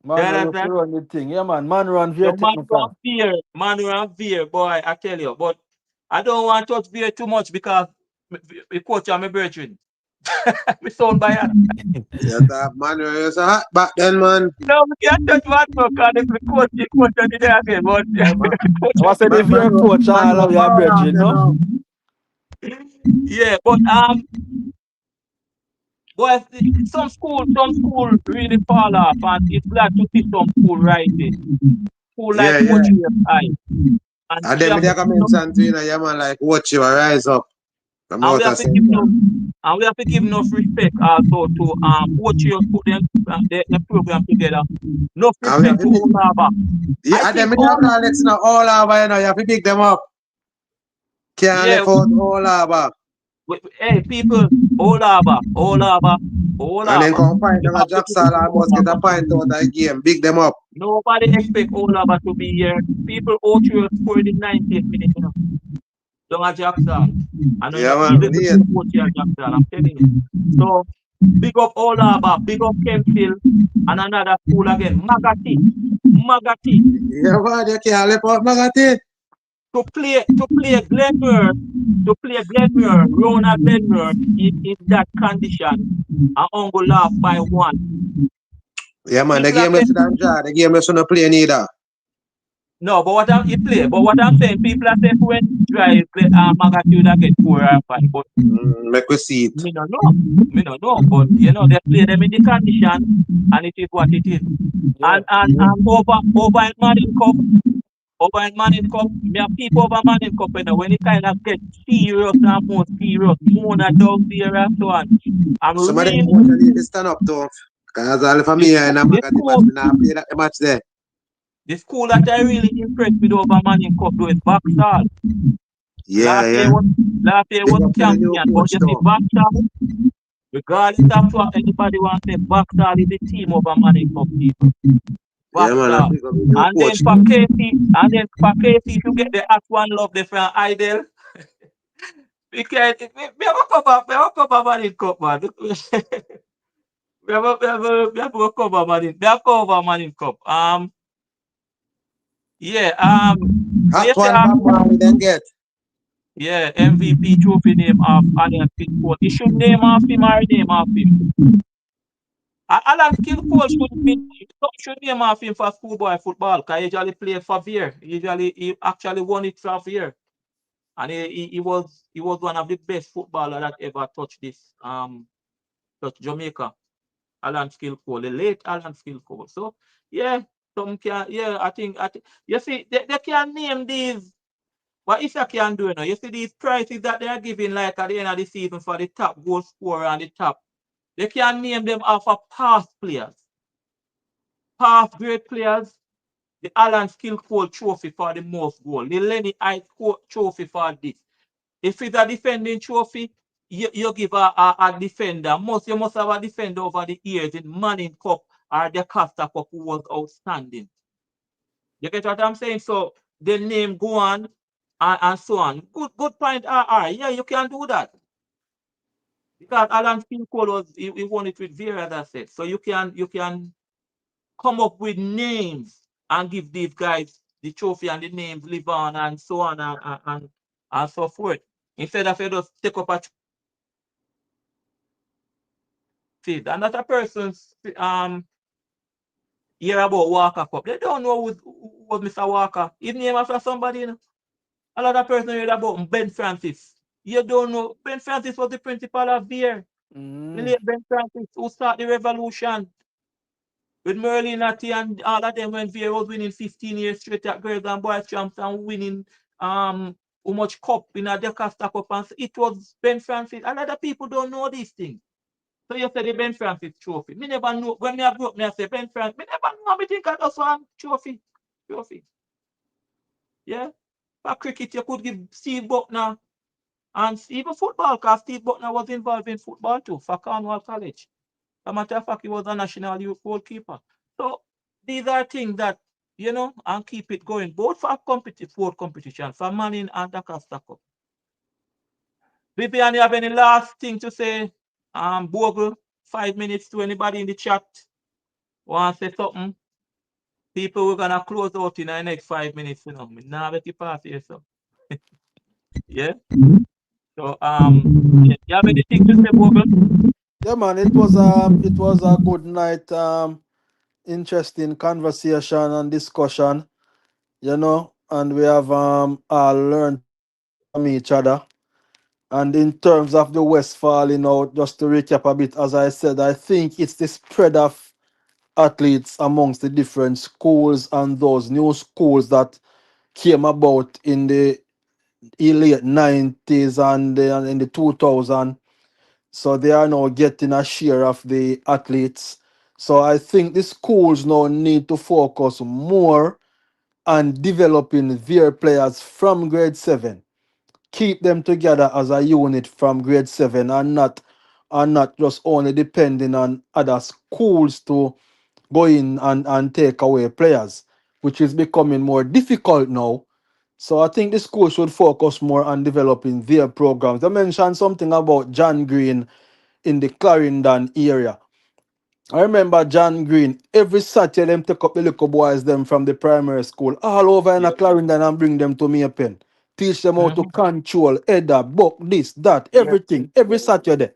[SPEAKER 1] You
[SPEAKER 2] Man used to
[SPEAKER 1] understand?
[SPEAKER 2] run the thing. Yeah, man. Man run very
[SPEAKER 1] So Manuel
[SPEAKER 2] technical.
[SPEAKER 1] Veer, Manuel Veer, boy, I tell you. But I don't want to touch Veer too much because the coach and my brethren. We sound biased.
[SPEAKER 3] Yeah, that man, you was hot back then, man.
[SPEAKER 1] No, we can't touch Manuel because if the coach and the day again. But
[SPEAKER 3] Yeah, man.
[SPEAKER 1] coach,
[SPEAKER 2] I was saying if you're a coach,
[SPEAKER 3] Man,
[SPEAKER 2] all of your
[SPEAKER 3] ball out,
[SPEAKER 2] brethren,
[SPEAKER 3] you
[SPEAKER 2] no?
[SPEAKER 3] know.
[SPEAKER 1] yeah, but boy, some school really fall off, and it's glad to see some school rising. School like
[SPEAKER 3] Yeah, yeah.
[SPEAKER 1] Watch High, and
[SPEAKER 3] And
[SPEAKER 1] we
[SPEAKER 3] then me
[SPEAKER 1] have to
[SPEAKER 3] there
[SPEAKER 1] give
[SPEAKER 3] come
[SPEAKER 1] enough,
[SPEAKER 3] mention to you know, yeah, man, like, watch you rise up. Come
[SPEAKER 1] and we
[SPEAKER 3] out
[SPEAKER 1] have
[SPEAKER 3] of
[SPEAKER 1] to give enough,
[SPEAKER 3] center.
[SPEAKER 1] and we have to give enough respect also to Watch put them the program together. Enough
[SPEAKER 3] And we have
[SPEAKER 1] respect
[SPEAKER 3] to
[SPEAKER 1] to
[SPEAKER 3] pick,
[SPEAKER 1] Olava. I
[SPEAKER 3] yeah, and then
[SPEAKER 1] think
[SPEAKER 3] me there
[SPEAKER 1] all
[SPEAKER 3] call next now, all over, you know, you have to pick them up. Can't
[SPEAKER 1] yeah,
[SPEAKER 3] left out all over.
[SPEAKER 1] hey people, Olava,
[SPEAKER 3] And then
[SPEAKER 1] Olava.
[SPEAKER 3] come find
[SPEAKER 1] You
[SPEAKER 3] them a
[SPEAKER 1] have to
[SPEAKER 3] Jack
[SPEAKER 1] give it
[SPEAKER 3] Sala
[SPEAKER 1] to
[SPEAKER 3] almost get a
[SPEAKER 1] Olava.
[SPEAKER 3] point out of the game. Big them up.
[SPEAKER 1] Nobody expect Olava to be here. People Ocho scored in 90th minute, you know. Don't have Jackson. I know
[SPEAKER 3] Yeah,
[SPEAKER 1] it's
[SPEAKER 3] man,
[SPEAKER 1] easy
[SPEAKER 3] we
[SPEAKER 1] to
[SPEAKER 3] need.
[SPEAKER 1] say Ocho Jackson, I'm telling you. So big up Olava, big up Kempfield, and another school again. Magati.
[SPEAKER 3] Yeah, man, you can't left out Magati.
[SPEAKER 1] To play Glenmure, Rona Glenmure in that condition, and Uncle laugh by one.
[SPEAKER 3] Yeah, man, the
[SPEAKER 1] People are
[SPEAKER 3] game
[SPEAKER 1] saying
[SPEAKER 3] left and draw. The game left not play neither.
[SPEAKER 1] no, but he play. But what I'm saying, people are saying when drive Magati would get 4 or 5. But
[SPEAKER 3] Make we see it.
[SPEAKER 1] me no know. Me no know. But they play them in the condition and it is what it is.
[SPEAKER 2] Yeah.
[SPEAKER 1] And over in Manning Cup, me have people over Manning Cup, when it kind of get serious and more serious, Mona down there and so on. I'm
[SPEAKER 3] Some of them
[SPEAKER 1] really
[SPEAKER 3] coach need to stand up to. Because all for
[SPEAKER 1] the
[SPEAKER 3] me
[SPEAKER 1] school
[SPEAKER 3] and a
[SPEAKER 1] the
[SPEAKER 3] Magati match,
[SPEAKER 1] school
[SPEAKER 3] me not play that match there.
[SPEAKER 1] the school that I really impressed with over Manning Cup though is Vauxhall.
[SPEAKER 3] Yeah,
[SPEAKER 1] Last year
[SPEAKER 3] yeah.
[SPEAKER 1] was last year
[SPEAKER 3] Big
[SPEAKER 1] was
[SPEAKER 3] up to the new
[SPEAKER 1] champion, but
[SPEAKER 3] coach
[SPEAKER 1] you see
[SPEAKER 3] though.
[SPEAKER 1] Vauxhall, regardless of what anybody wants to say, Vauxhall is the team over Manning Cup people.
[SPEAKER 3] Yeah, man, I
[SPEAKER 1] Vauxhall.
[SPEAKER 3] big up the new
[SPEAKER 1] And then
[SPEAKER 3] coach
[SPEAKER 1] for
[SPEAKER 3] though.
[SPEAKER 1] Casey, if you get the Act One Love the from Idle, because we have a cover Manning Cup, man. We have a cover Manning. We have cover Manning Cup. Yeah. When you
[SPEAKER 3] Hot
[SPEAKER 1] say
[SPEAKER 3] one Bob Marley then get.
[SPEAKER 1] yeah, MVP trophy name of Alan Skillful. He should name off him or name off him. Alan Skillful should name off him for schoolboy football because he usually play for Veer. He actually won it for Veer. And he was one of the best footballer that ever touched touched Jamaica. Alan Skillful, the late Alan Skillful. So yeah, some can I think you see they can name these. What Isaac can do, you see these prizes that they are giving like at the end of the season for the top goal scorer and the top. They can name them after past players, past great players. The Alan Skillful trophy for the most goal, the Lenny Ice trophy for this. If it's a defending trophy, you give a defender. You must have a defender over the years in Manning Cup or the Costa Cup who was outstanding. You get what I'm saying? So the name go on and so on. Good point. Yeah, you can do that. Because Alan Finkel he won it with Vera, as I said. So you can come up with names and give these guys the trophy and the names live on and so on and so forth. Instead of you just take up a trophy. And that a person's hear about Walker Cup. They don't know who was Mr. Walker. His name after somebody, you know. A lot of person heard about Ben Francis. You don't know. Ben Francis was the principal of Beer. The
[SPEAKER 2] Mm.
[SPEAKER 1] late Ben Francis, who started the revolution with Merlin Natty and all of them when Beer was winning 15 years straight at Girls and Boys Champs and winning how much cup in a Decaster Cup. And it was Ben Francis. A lot of people don't know these things. So you say the Ben Francis trophy. Me never know. When me a grow up, me I say Ben Francis. Me never know. Me think I just want trophy. Trophy. Yeah. For cricket, you could give Steve Buckner and even football, because Steve Buckner was involved in football too for Cornwall College. As a matter of fact, he was a national youth goalkeeper. So these are things that, and keep it going, both for sport competition, for Manning and the Costa Cup. Vivian, you have any last thing to say? Bogle, 5 minutes to anybody in the chat. Want to say something? People, we're gonna close out in the next 5 minutes, Me now let you pass here, so. Yeah. So yeah, you have anything to say, Bogle?
[SPEAKER 2] Yeah, man, it was a good night, interesting conversation and discussion, and we have all learned from each other. And in terms of the West falling out, just to recap a bit, as I said, I think it's the spread of athletes amongst the different schools and those new schools that came about in the late 90s and in the 2000s. So they are now getting a share of the athletes. So I think the schools now need to focus more on developing their players from grade 7. Keep them together as a unit from grade 7 and not just only depending on other schools to go in and take away players, which is becoming more difficult now. So I think the school should focus more on developing their programs. I mentioned something about John Green in the Clarendon area. I remember John Green, every Saturday them take up the little boys them from the primary school all over in a
[SPEAKER 1] Yeah.
[SPEAKER 2] Clarendon and bring them to me pen. Teach them how to
[SPEAKER 1] Mm-hmm.
[SPEAKER 2] control, header, buck, this, that,
[SPEAKER 1] Yeah.
[SPEAKER 2] everything, every
[SPEAKER 1] Yeah.
[SPEAKER 2] Saturday.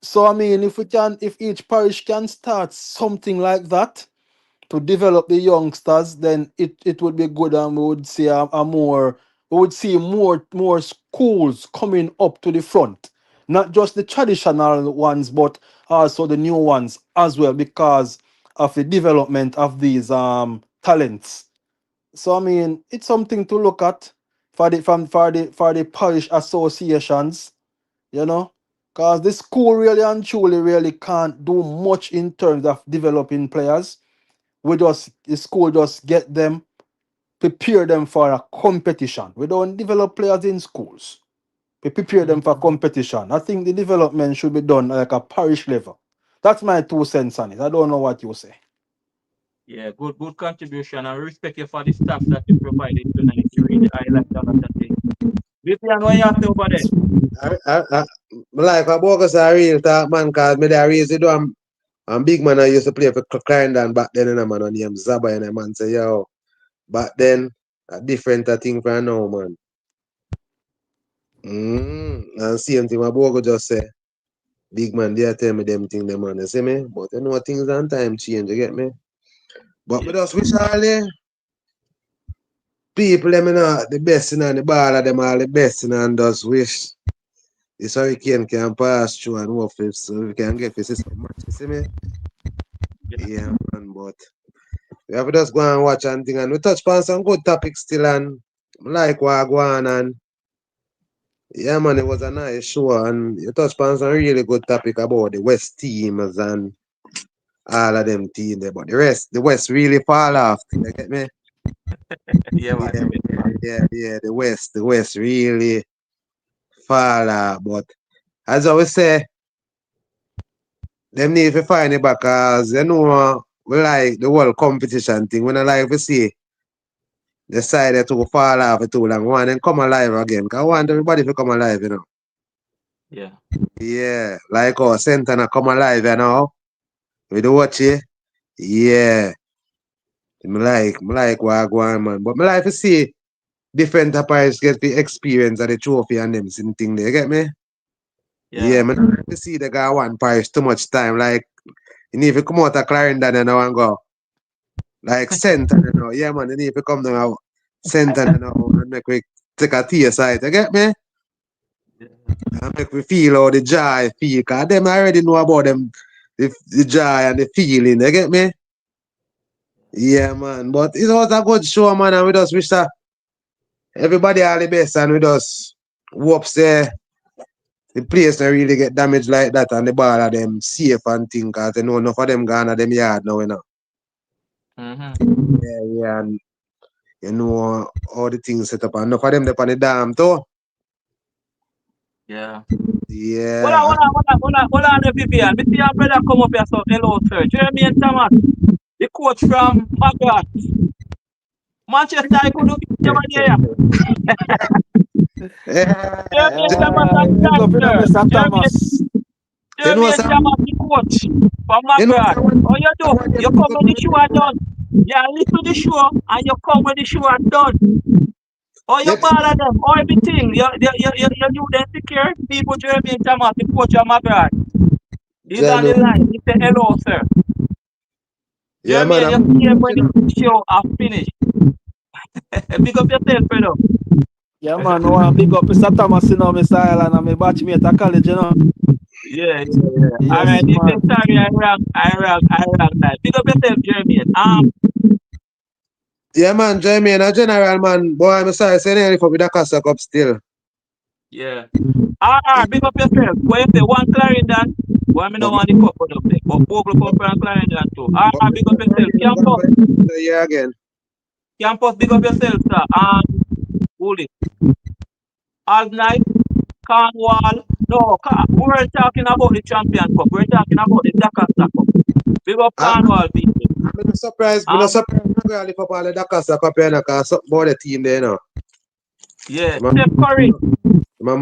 [SPEAKER 2] So I mean, if each parish can start something like that to develop the youngsters, then it would be good, and we would see more schools coming up to the front. Not just the traditional ones, but also the new ones as well, because of the development of these talents. So I mean, it's something to look at for the parish associations, you know, because the school really and truly really can't do much in terms of developing players. The school just get them, prepare them for a competition. We don't develop players in schools. We prepare them for
[SPEAKER 1] Mm-hmm.
[SPEAKER 2] competition. I think the development should be done like a parish level. That's my 2 cents on it. I don't know what you say.
[SPEAKER 1] Yeah, good contribution. I respect you for the stats that you provided tonight. You really highlight a lot of things. Vivian, what you have to over there?
[SPEAKER 3] I like a bogus a real talk man, cause me there raised it and big man I used to play for Clarendon back then, and a man on name Zaba, and a man say yo. Back then a different a thing for now, man. And same thing my boy just say. Big man, they tell me them thing, them man. You see me? But you know things and time change, you get me? But me
[SPEAKER 1] Yeah.
[SPEAKER 3] just wish all the people them you know the best and the ball of them all the best and just wish this hurricane can pass through and hope so we can get to see some match. You see me?
[SPEAKER 1] Yeah.
[SPEAKER 3] Yeah man, but we have to just go and watch and thing, and we touch upon some good topics still, and like what go on, and yeah man, it was a nice show, and you touched upon some really good topic about the West teams and all of them team there, but the West really fall off. You get me?
[SPEAKER 1] Yeah, man,
[SPEAKER 3] Yeah,
[SPEAKER 1] the best part.
[SPEAKER 3] yeah. The West really fall off. But as I always say, them need to find it back, cause you know we like the world competition thing. When I like to see the side that to fall off for too long, want them come alive again. Cause I want everybody to come alive, you know.
[SPEAKER 1] Yeah.
[SPEAKER 3] Yeah, like our Santana come alive, you know. We do watch it. Yeah. Me like what go on, man. But me like to see different umpires get the experience of the trophy and them same thing there. You get me? Yeah,
[SPEAKER 1] Yeah.
[SPEAKER 3] man. I like to see the guy one parish too much time. Like You need to come out of Clarendon and now and go. Like center, you know. Yeah, man, you need to come down center, you know, and make we take a tea side. You get me? And make we feel how the joy feel. Because them already know about them, the joy and the feeling. You get me? Yeah, man. But it was a good show, man, and we just wish that everybody all the best, and we just hope say the place don't really get damaged like that and the ball of them safe and thing, because they know enough of them gone at them yard now, you know. Yeah, and you know all the things set up and enough of them up on the dam too.
[SPEAKER 1] Yeah.
[SPEAKER 3] Yeah.
[SPEAKER 1] Hold on, Vivian. Me see your brother come up here, so hello, sir. Jeremy and Thomas, the coach from Magrat. Manchester, I could do it here.
[SPEAKER 3] Yeah.
[SPEAKER 1] Jeremy and Thomas and
[SPEAKER 2] Big up, you know,
[SPEAKER 1] Doctor.
[SPEAKER 2] Mr. Thomas.
[SPEAKER 3] You know
[SPEAKER 1] Jeremy and
[SPEAKER 3] some,
[SPEAKER 1] Thomas, the coach from
[SPEAKER 3] you know
[SPEAKER 1] Magrat.
[SPEAKER 3] some,
[SPEAKER 1] How you do? You come when the show are done. You listen to the show and you come when the show are done. Or you ball at them, or everything. You do them secure. People, Jeremy and Thomas, the coach of Magrat. He's on the line. He said, hello, sir.
[SPEAKER 3] yeah,
[SPEAKER 1] Jeremy,
[SPEAKER 3] man.
[SPEAKER 1] you came when the show are finished. Big up yourself, fellow.
[SPEAKER 2] Yeah, man, I want big up Mr. Thomas, you know, Mr. Island, and my batchmate at college, you know.
[SPEAKER 1] Yeah.
[SPEAKER 2] Yes,
[SPEAKER 1] All right, he said,
[SPEAKER 2] man.
[SPEAKER 1] sorry, I rang that. Big up yourself, Jeremy.
[SPEAKER 3] Yeah, man, Jamie, and a general, man. Boy, I'm sorry, say anything for me that Casa Cup still.
[SPEAKER 1] Yeah. Big up yourself. What you say, one Clarendon? Well, I don't want the cup up there. But Bogle come from Clarendon too. Big up yourself.
[SPEAKER 3] Yeah, again.
[SPEAKER 1] Campus, big up yourself, sir. Bully. All night. Cornwall. No, we're talking about the Champion Cup. We're talking about the Dakar Cup. Big up Cornwall, people.
[SPEAKER 3] I'm not surprised. I'm not surprised. I'm going to lift up all the Dakar Cup here, because something about the team there, you know.
[SPEAKER 1] Yeah, Steph Curry.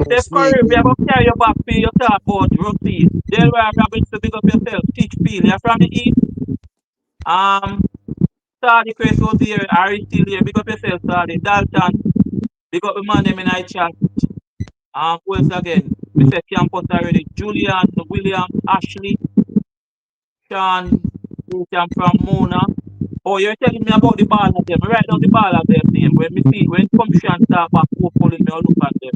[SPEAKER 1] Steph Curry, we are going to carry your back for your talk about Ruseas. Delaware Robinson, big up yourself. Teach Peel. You're from the East. Sardi Chris was here. Harry still here. Big up yourself, Sardi. Dalton. Big up the man them in I chat. Who else again? We said campus already. Julian, William, Ashley, Sean, I'm from Mona. Oh, you're telling me about the ball of them. Write down the ball of them name. When function start back, hopefully me I'll look at them.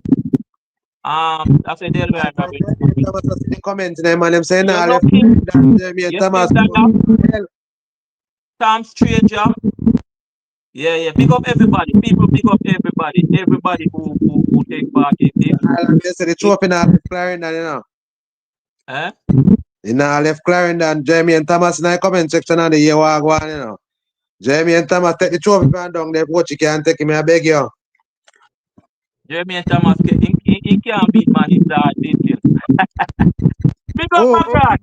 [SPEAKER 1] That's a deal right now.
[SPEAKER 3] The comments, man, them saying,
[SPEAKER 1] You're
[SPEAKER 3] nah, left
[SPEAKER 1] lucky.
[SPEAKER 3] Jamie and
[SPEAKER 1] Yes,
[SPEAKER 3] Thomas.
[SPEAKER 1] Tom Stranger. Yeah. Big up everybody. People big up everybody. Everybody who take part in this.
[SPEAKER 3] They say the trophy now left Clarendon, you know.
[SPEAKER 1] Eh?
[SPEAKER 3] You know, left Clarendon, Jamie and Thomas in the comment section of the year one, you know. Jamie and Thomas take the trophy from down there, watch you can't take him, I beg you.
[SPEAKER 1] Jeremy and Thomas, he can't beat man inside detail. Big up my God.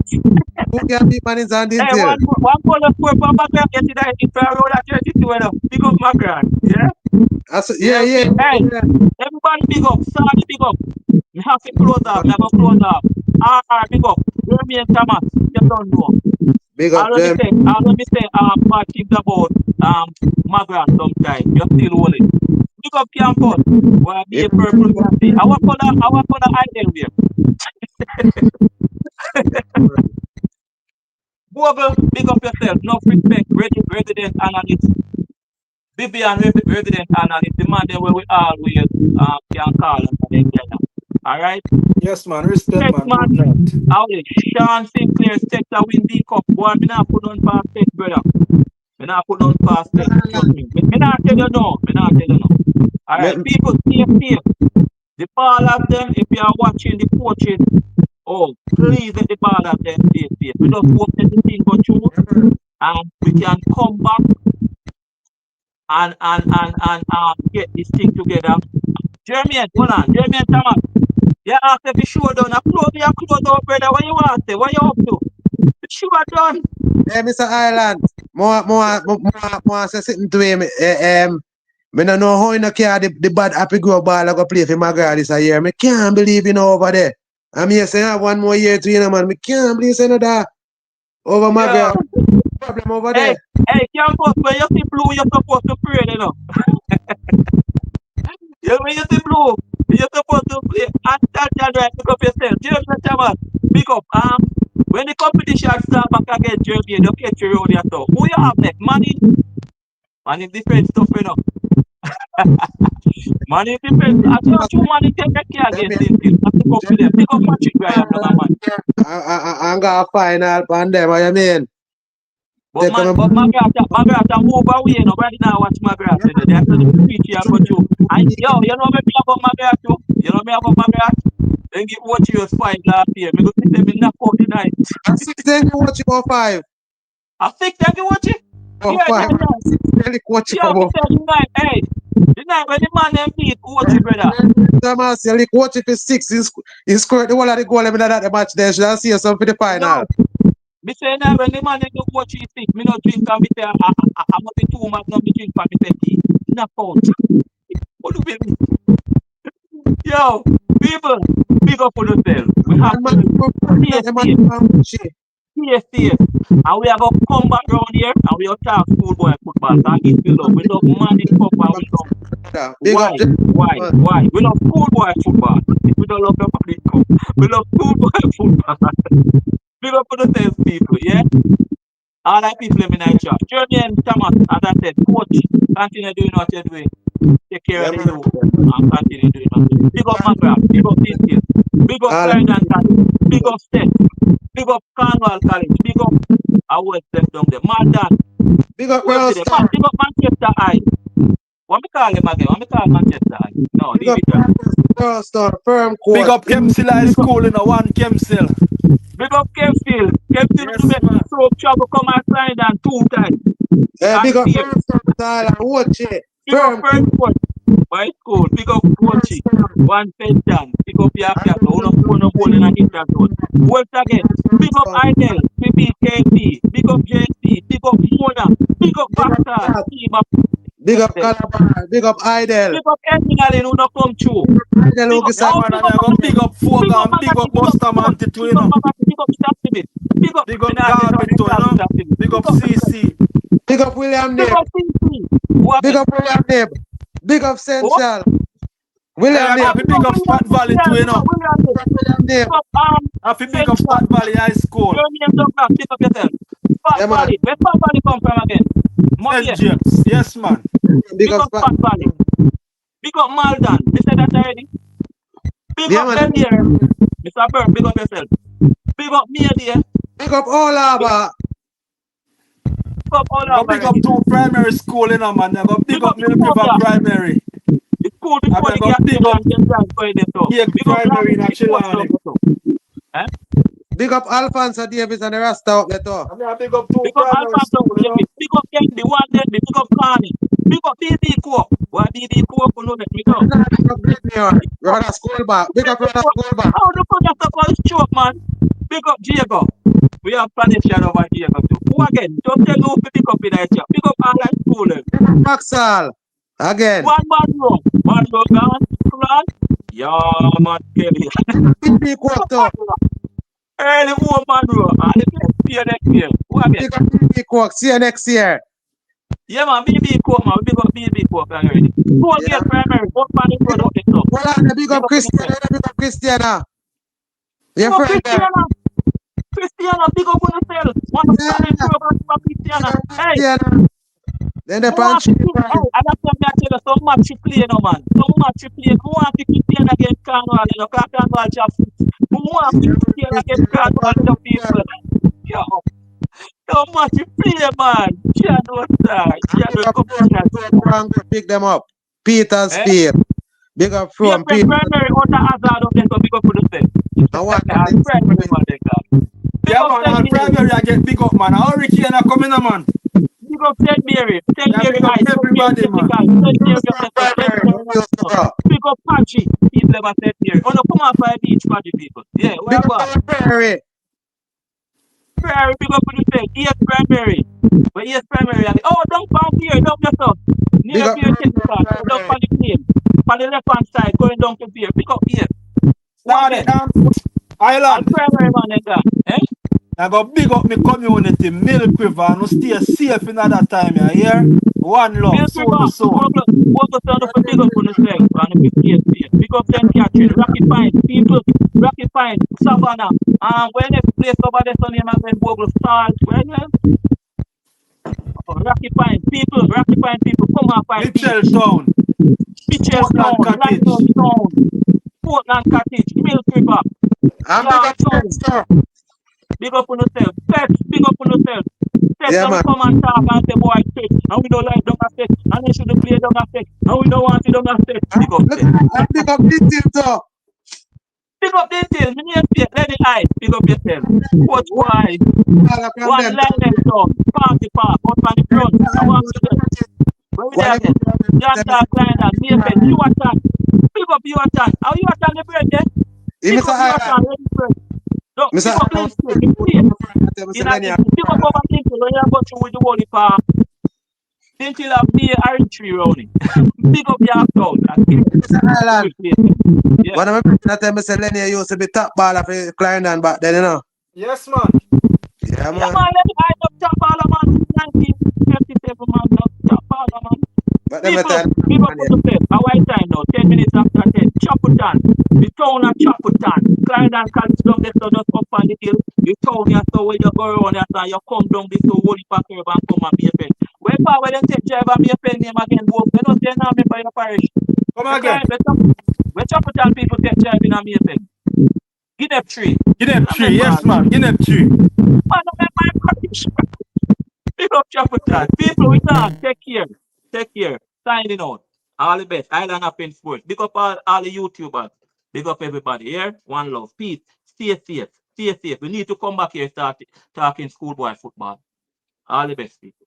[SPEAKER 3] Who can beat man inside
[SPEAKER 1] Hey,
[SPEAKER 3] detail?
[SPEAKER 1] one ball of score from my God, get it right in road at 32. Big up my God. Yeah?
[SPEAKER 3] Yeah.
[SPEAKER 1] Hey, everybody big up. Sorry, big up. We have to close up. We have to close up. Big up. Jeremy and Thomas, you don't know.
[SPEAKER 3] Big up,
[SPEAKER 1] Let me say, bad things about Magrat sometimes. You're still holding. Big up campus. Why be a purple guy? Our color idol here. Bogle, big up yourself. No respect. Resident analyst. Vivan resident analyst. The man there where we always can call him. Alright?
[SPEAKER 2] Yes, man. Respect,
[SPEAKER 1] Text
[SPEAKER 2] man.
[SPEAKER 1] man.
[SPEAKER 2] Good night.
[SPEAKER 1] Howdy. Sean Sinclair text a win the cup. Boy, me not put on past text, brother. Me not put on past text. Trust me. Me not tell you no. Alright, people, stay safe. The ball of them, if you are watching the coaches, please let the ball of them stay safe. We just hope that the thing go through and we can come back and get this thing together. Jeremy, hold on. Jeremy and Thomas. You asked if the show done. You close out, brother. What you want to say? What you up to? The show done.
[SPEAKER 3] Hey, Mr. Island, more say something to him. I don't know how you care the bad happy grow ball I go play for Magara this year. I can't believe you know over there. I'm here saying I have 1 more year to you know, man. I can't believe you know that over Magara. Problem over there.
[SPEAKER 1] Hey, campus, when you see blue, you're supposed to pray, you know. When you see blue, you're supposed to play. And that's right, pick up yourself. James and Thomas, pick up. When the competition start back again, Jeremy. You catch your road here, so. Who you have next? Man in defense stuff, you know. Man in defense. I tell you, man in take care against him. That's the cup for them. Pick up Patrick Graham, young man.
[SPEAKER 3] I'm got a final on them, what you mean?
[SPEAKER 1] But Margaret move away, you know, right now watch Margaret. They have to preach here for you. And yo, you know me about Margaret too? You know me about Margaret? Then get what you was 5 last year. Me go see them in knock out tonight.
[SPEAKER 3] I 6 then you watch you go 5.
[SPEAKER 1] I think they can watch it.
[SPEAKER 3] Go
[SPEAKER 1] Yeah,
[SPEAKER 3] 5.
[SPEAKER 1] yeah.
[SPEAKER 3] 6 then you watch you
[SPEAKER 1] Yo, me
[SPEAKER 3] go.
[SPEAKER 1] tell you night, hey. The night when the man them beat, watch it, brother.
[SPEAKER 3] Man say like watch if it's 6 he scored the whole of the goal in that the match there. Should I see yourself for the final?
[SPEAKER 1] Me say now when the man them go watch it, me no drink and me say I must be too much, no me drink for me say tea. Knock out. What do you mean? Yo, people, big up for yourself. We have TSTF. And we are going to come back around here and we will talk schoolboy football. So I give you love. We love money cup and we love. Why? We love schoolboy football. We don't love the money cup. We love schoolboy football. Big up for yourself, people, yeah? All that people in my chat. Jeremy and Thomas, as I said, coach, continue doing what you're doing. Take care of the youth and continue doing what you're doing. Big up McGrath, big up Tintin, big up Pride and College, big up Steph, big up Cornwall College, big up West left down there. Martin,
[SPEAKER 3] big up
[SPEAKER 1] Manchester Eye. What me call him again? What me call Manchester Eye? No, leave it there.
[SPEAKER 3] Firm court.
[SPEAKER 2] Big up Kemsil High School in a one Kemsil.
[SPEAKER 1] Big up Kemsil. Kemsil to make so trouble come and sign down 2 times.
[SPEAKER 3] Big up Firm watch it.
[SPEAKER 1] Big up Firm Court. My school. Big up Coachy. One pension. Big up Yaka. One ball in a interzone. Once again, big up Idel. BBKB. Big up JC. Big up Mona. Big up Pastor.
[SPEAKER 3] Big up Calabar. Big up Idel.
[SPEAKER 1] Big up everybody who don't come true.
[SPEAKER 2] Big up Fogan. Big up Bustamante too, you know.
[SPEAKER 1] Big up Staptivit. Big up
[SPEAKER 2] Garbit too, you know. Big up CC.
[SPEAKER 3] Big up William
[SPEAKER 1] Big
[SPEAKER 3] Nib.
[SPEAKER 1] up CC.
[SPEAKER 3] Big up William Nib. Big up Central. William Nib.
[SPEAKER 2] Big up Fat Valley too, you know.
[SPEAKER 3] William Nib.
[SPEAKER 2] Big up Fat Valley High School.
[SPEAKER 1] Pick up yourself. Fat Valley. Where Fat Valley come from again?
[SPEAKER 2] James. Yes, man.
[SPEAKER 3] Big
[SPEAKER 1] up Fat Valley. Big up Malden. You said that already? Big up them here. Mr. Burke, big up yourself. Big up me here.
[SPEAKER 3] Big up all Harbour.
[SPEAKER 2] Big up 2 primary school, you know, man. Big up Middle River Primary.
[SPEAKER 1] It's cool before the
[SPEAKER 2] big up primary in Chilani.
[SPEAKER 3] Big up Alfonso Davis and the Rasta up there too.
[SPEAKER 2] Big up 2
[SPEAKER 1] big up Alfonso Davis. Big up Kennedy, one day. Big up Carney. Big up BB Co. What BB Co for no let me go.
[SPEAKER 3] Brother Schoolback. Big up Brother Schoolback.
[SPEAKER 1] How the fuck that's about choke, man? Big up Diego. We have planet shadow over Diego too. Who again? Don't tell no pick up in that chat. Big up all that school.
[SPEAKER 3] Maxall. Again.
[SPEAKER 1] One row gone. Run. Yeah, man, Kelly.
[SPEAKER 3] BB Co.
[SPEAKER 1] Early woman row. And the next year. Who again?
[SPEAKER 3] Big up BB Co. See you next year.
[SPEAKER 1] Yeah, man, BB Co, man. Big up BB Co already. Go and get primary. What man is going up there?
[SPEAKER 3] Well, big up Christiana. Big up Christiana. Your friend
[SPEAKER 1] Christiana, big up on yourself. One standing program for Christiana. Hey.
[SPEAKER 3] Then the punch.
[SPEAKER 1] Hey, and that's what I tell you. So much you play, no man. So much you play. Who wants to Christiana against Cornwall? You know, Cornwall just. Who wants to Christiana against Cornwall? The people. Yo. So much you play, man. Shadow star. Shadow
[SPEAKER 3] pick them up. Peter Spear. Big up from Peter.
[SPEAKER 1] Primary under hazard of them, so big up for the same. Primary man, they got.
[SPEAKER 2] Yeah, man, primary I get big up, man. Hurricane are coming, man.
[SPEAKER 1] Big up St. Mary. St. Mary High.
[SPEAKER 2] Everybody, man.
[SPEAKER 1] Big up Patchy. He's never St. Mary. Oh, no, come on, 5 each Patchy people. Yeah, where about?
[SPEAKER 3] Prairie.
[SPEAKER 1] Prairie, big up for the same. Yes, primary. But yes, primary. Oh, don't found here. Don't get up. Near Pier Technical. Don't on the plane. On the left hand side, going down to Pier. Pick up here.
[SPEAKER 2] Island.
[SPEAKER 1] Primary man, eh?
[SPEAKER 2] I go big up my community, Milk River, and stay safe in that time, you hear? One love,
[SPEAKER 1] Milk
[SPEAKER 2] soul to
[SPEAKER 1] River,
[SPEAKER 2] soul.
[SPEAKER 1] Bogle stand up for big up on yourself and if you stay safe. Big up St. Catherine, Rocky Pine, people, Rocky Pine, Savannah. When they place over there, son name again, Bogle Stars, when Rocky Pine, people, come off by beach.
[SPEAKER 2] Mitchell Town,
[SPEAKER 1] Mitchell
[SPEAKER 2] Portland
[SPEAKER 1] Town, Lionel
[SPEAKER 2] Cottage.
[SPEAKER 1] Town, Portland Cottage, Milk River,
[SPEAKER 3] I'm big
[SPEAKER 1] Yard
[SPEAKER 3] up
[SPEAKER 1] Town.
[SPEAKER 3] sir.
[SPEAKER 1] Big up on yourself. Steps, big up on yourself. Steps
[SPEAKER 3] Yeah,
[SPEAKER 1] don't
[SPEAKER 3] man.
[SPEAKER 1] come and talk and say, boy, steps. And we don't like don't affect. And they should play don't affect. And we don't want it don't affect. Big up
[SPEAKER 3] Look,
[SPEAKER 1] steps.
[SPEAKER 3] I'm big up detail sir.
[SPEAKER 1] Big up details. Me name say, let it hide. Big up yourself. Coach boy.
[SPEAKER 3] All up from
[SPEAKER 1] One
[SPEAKER 3] them.
[SPEAKER 1] Lionel Town. Party park. Out on the front. I want to do. Where we there again? Janta, Klein and Maypen. You are done. Big up you are done. How you are done the bread there?
[SPEAKER 3] Hey,
[SPEAKER 1] Big
[SPEAKER 3] Mr.
[SPEAKER 1] up you are
[SPEAKER 3] Island.
[SPEAKER 1] done. Ready bread. Don't
[SPEAKER 3] Mr.
[SPEAKER 1] big up
[SPEAKER 3] Island.
[SPEAKER 1] Lindsay. You see it.
[SPEAKER 3] Mr.
[SPEAKER 1] In a
[SPEAKER 3] Lenny.
[SPEAKER 1] big up over Lindsay. When you go through with the Wally Park. Until have me iron tree round it. Big up your town.
[SPEAKER 3] Mr. Island.
[SPEAKER 1] Yeah.
[SPEAKER 3] One of my friends tell me, say Lenny used to be top baller for Clarendon back then, you know.
[SPEAKER 2] Yes, man.
[SPEAKER 3] Yeah,
[SPEAKER 1] Yeah,
[SPEAKER 3] man.
[SPEAKER 1] man, let me hide up top baller, man. 1937, man. Top baller, man.
[SPEAKER 3] But them
[SPEAKER 1] People,
[SPEAKER 3] time,
[SPEAKER 1] big up on yourself. Our time now, 10 minutes after 10. Chaputan. The town of Chaputan. Clarendon College down there, so just up on the hill. The town here, so when you go around here, so you come down this so holy park curve and come and be a pen. Where far where them take drive and be a pen name again, boy. They don't say now member your parish.
[SPEAKER 2] Come again.
[SPEAKER 1] Where Chaputan people take driving and be a pen. Guinea tree.
[SPEAKER 2] Guinea tree, yes, man. Guinea tree.
[SPEAKER 1] Man, my parish. Big up Chaputan. People, we done. Take care. Take care. Signing out. All the best. Island up in sports. Big up all the YouTubers. Big up everybody here. One love. Peace. Stay safe. Stay safe. We need to come back here start talking schoolboy football. All the best, people.